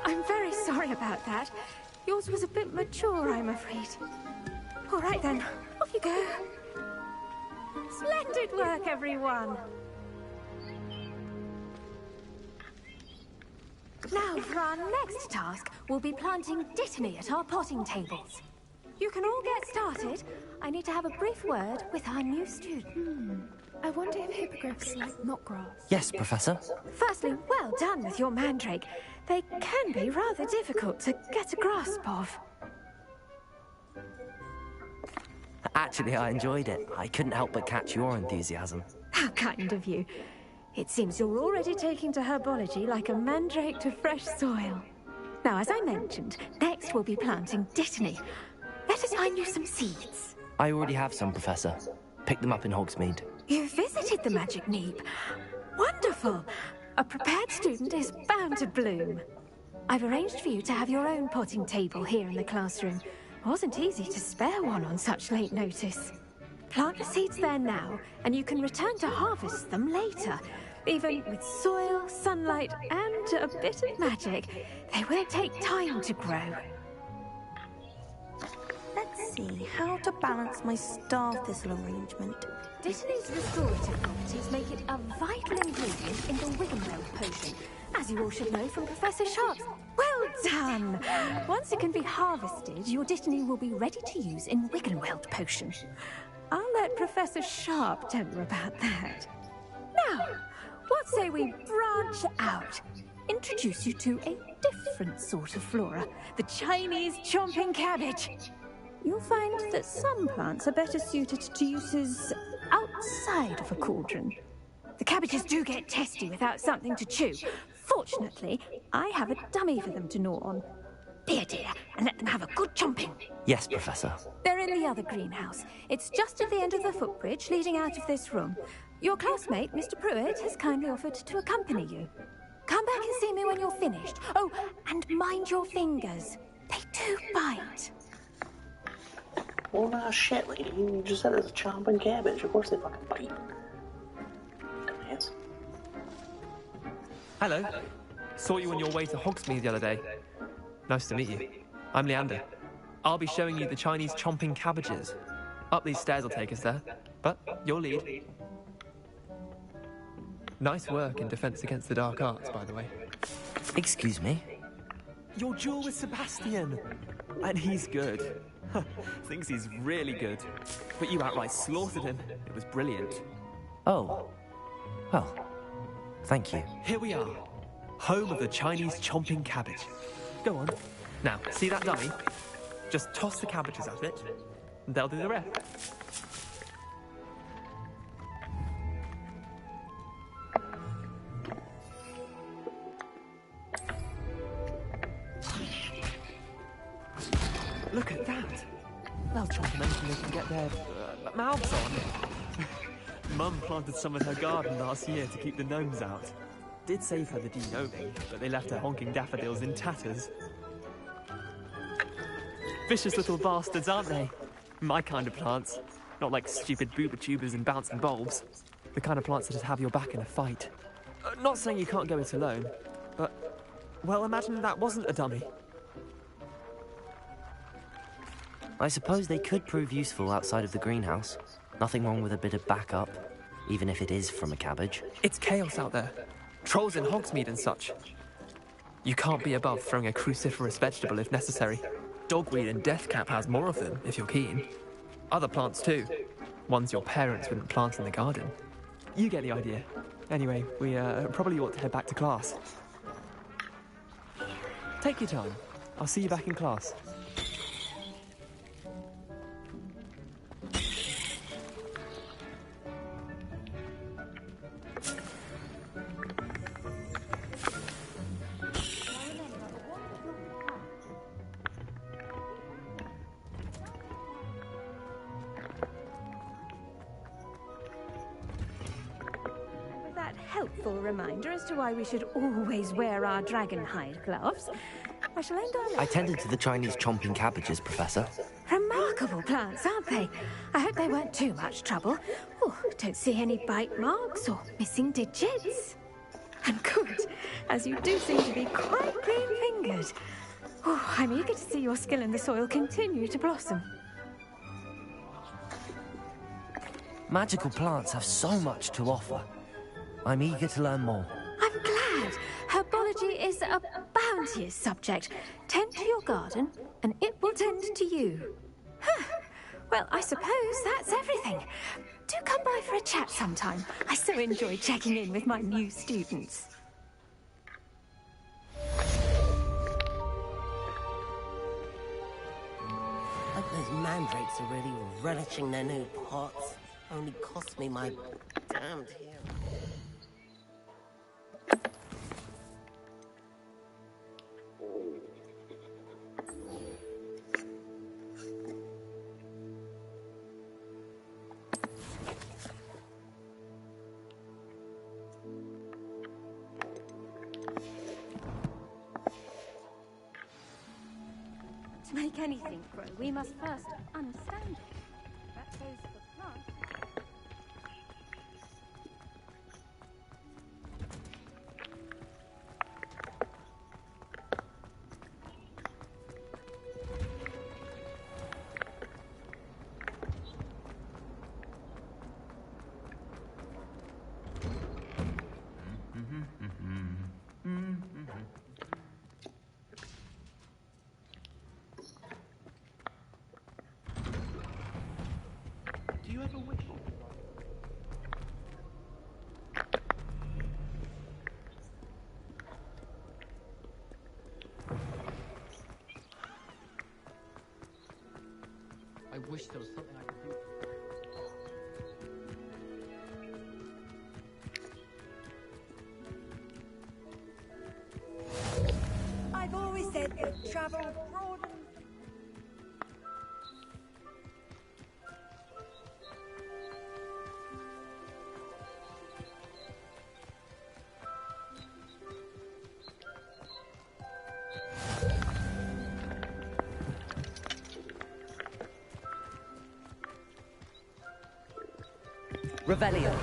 I'm very sorry about that. Yours was a bit mature, I'm afraid. All right then, off you go. Splendid work, everyone. Now, for our next task, we'll be planting dittany at our potting tables. You can all get started. I need to have a brief word with our new student. I wonder if hippogriffs like knotgrass. Yes, Professor. Firstly, well done with your mandrake. They can be rather difficult to get a grasp of. Actually, I enjoyed it. I couldn't help but catch your enthusiasm. How kind of you. It seems you're already taking to herbology like a mandrake to fresh soil. Now, as I mentioned, next we'll be planting dittany. Let us find you some seeds. I already have some, Professor. Picked them up in Hogsmeade. You visited the Magic Neep. Wonderful. A prepared student is bound to bloom. I've arranged for you to have your own potting table here in the classroom. It wasn't easy to spare one on such late notice. Plant the seeds there now, and you can return to harvest them later. Even with soil, sunlight, and a bit of magic, they will take time to grow. Let's see how to balance my star thistle arrangement. Dittany's restorative properties make it a vital ingredient in the Wiggenweld potion, as you all should know from Professor Sharp's. Well done! Once it can be harvested, your Dittany will be ready to use in Wiggenweld potion. I'll let Professor Sharp tell you about that. Now, what say we branch out? Introduce you to a different sort of flora, the Chinese chomping cabbage. You'll find that some plants are better suited to uses outside of a cauldron. The cabbages do get testy without something to chew. Fortunately, I have a dummy for them to gnaw on. Be a dear and let them have a good chomping. Yes, Professor. They're in the other greenhouse. It's just at the end of the footbridge leading out of this room. Your classmate, Mr. Pruitt, has kindly offered to accompany you. Come back and see me when you're finished. Oh, and mind your fingers. They do bite. Well, nah, shit, lady. You just said it's a chomping cabbage. Of course they fucking bite. Dumbass. Hello. Saw you on your way to Hogsmeade the other day. Nice to meet you. I'm Leander. I'll be showing you the Chinese chomping cabbages. Up these stairs will take us there. But your lead. Nice work in Defense Against the Dark Arts, by the way. Excuse me? Your duel with Sebastian. And he's good. Thinks he's really good. But you outright slaughtered him. It was brilliant. Oh. Well, thank you. Here we are. Home of the Chinese chomping cabbage. Go on. Now, see that dummy? Just toss the cabbages at it, and they'll do the rest. Look at that. They'll chomp anything they can get their mouths on. Mum planted some in her garden last year to keep the gnomes out. Did save her the de-gnoming, but they left her honking daffodils in tatters. Vicious little bastards, aren't they? My kind of plants. Not like stupid booba tubers and bouncing bulbs. The kind of plants that just have your back in a fight. Not saying you can't go it alone, but... well, imagine that wasn't a dummy. I suppose they could prove useful outside of the greenhouse. Nothing wrong with a bit of backup, even if it is from a cabbage. It's chaos out there. Trolls in Hogsmeade and such. You can't be above throwing a cruciferous vegetable if necessary. Dogweed and deathcap has more of them, if you're keen. Other plants too. Ones your parents wouldn't plant in the garden. You get the idea. Anyway, we probably ought to head back to class. Take your time. I'll see you back in class. Helpful reminder as to why we should always wear our dragon hide gloves. I shall end our... I tended to the Chinese chomping cabbages, Professor. Remarkable plants, aren't they? I hope they weren't too much trouble. Oh, don't see any bite marks or missing digits. And good, as you do seem to be quite green-fingered. Oh, I'm eager to see your skill in the soil continue to blossom. Magical plants have so much to offer. I'm eager to learn more. I'm glad. Herbology is a bounteous subject. Tend to your garden, and it will tend to you. Huh. Well, I suppose that's everything. Do come by for a chat sometime. I so enjoy checking in with my new students. I hope those mandrakes are really relishing their new pots. Only cost me my damned hair. To make anything grow, we must first understand it. That goes for plants. you ever wish? I wish there was something I could do. I've always said that travel broadens. Revelio.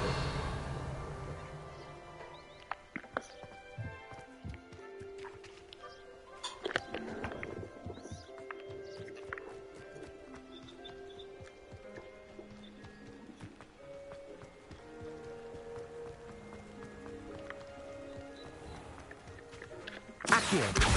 Accio.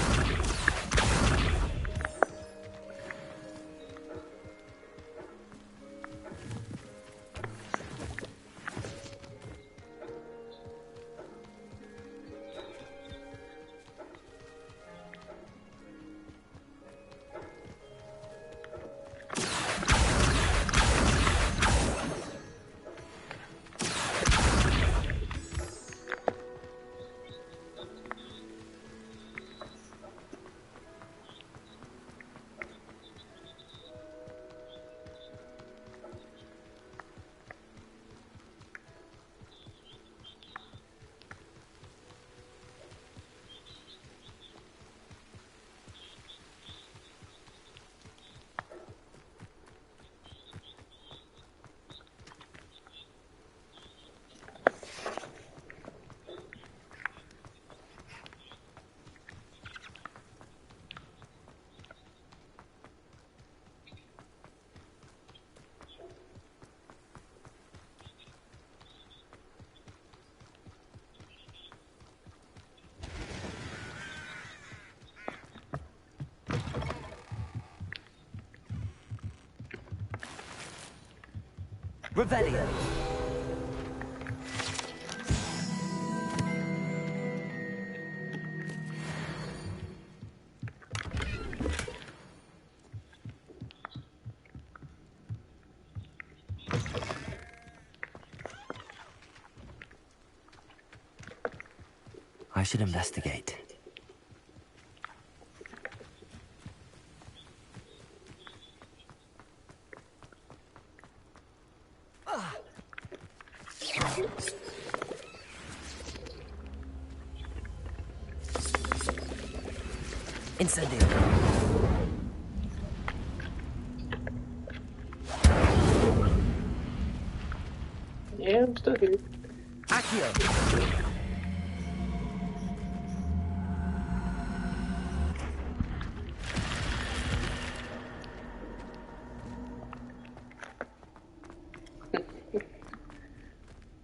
Revelio. I should investigate. Incendio. Yeah, I'm still here. Accio.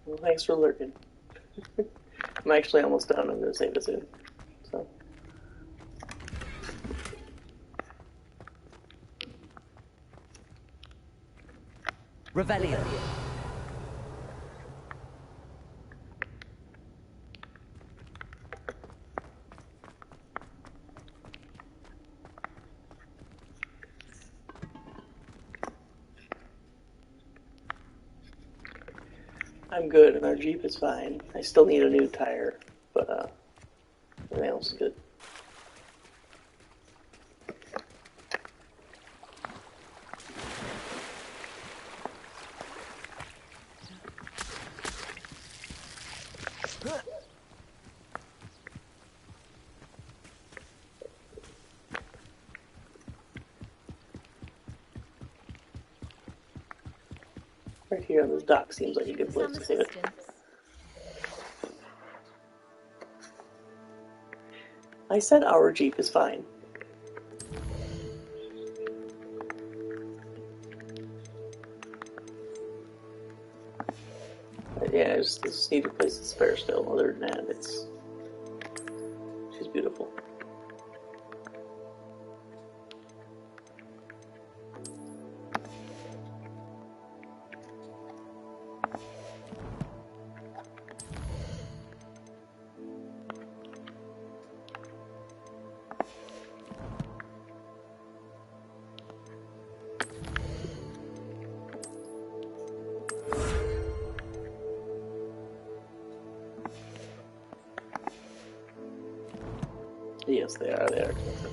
Well, thanks for lurking. I'm actually almost done. I'm going to save it soon. So. Revelio. I'm good, and our Jeep is fine. I still need a new tire, but everything else is good. Right here on this dock seems like a good place to save it. I said our Jeep is fine. But yeah, I just need a place to spare still. Other than that, she's beautiful. Yes, they are. They are expensive.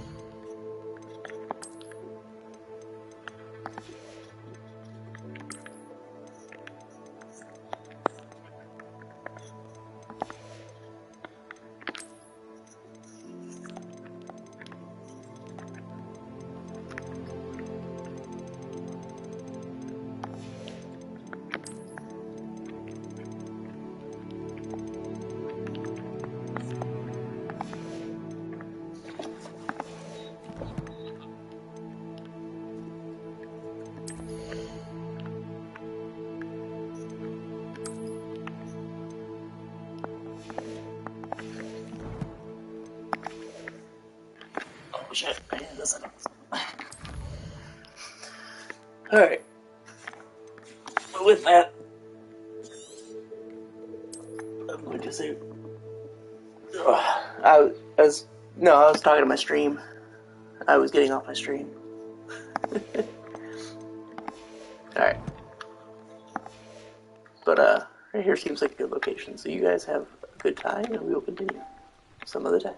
Oh shit, I need this. Alright. With that, I'm going to say... I was talking to my stream. I was getting off my stream. Alright. But, right here seems like a good location, so you guys have a good time, and we will continue some other time.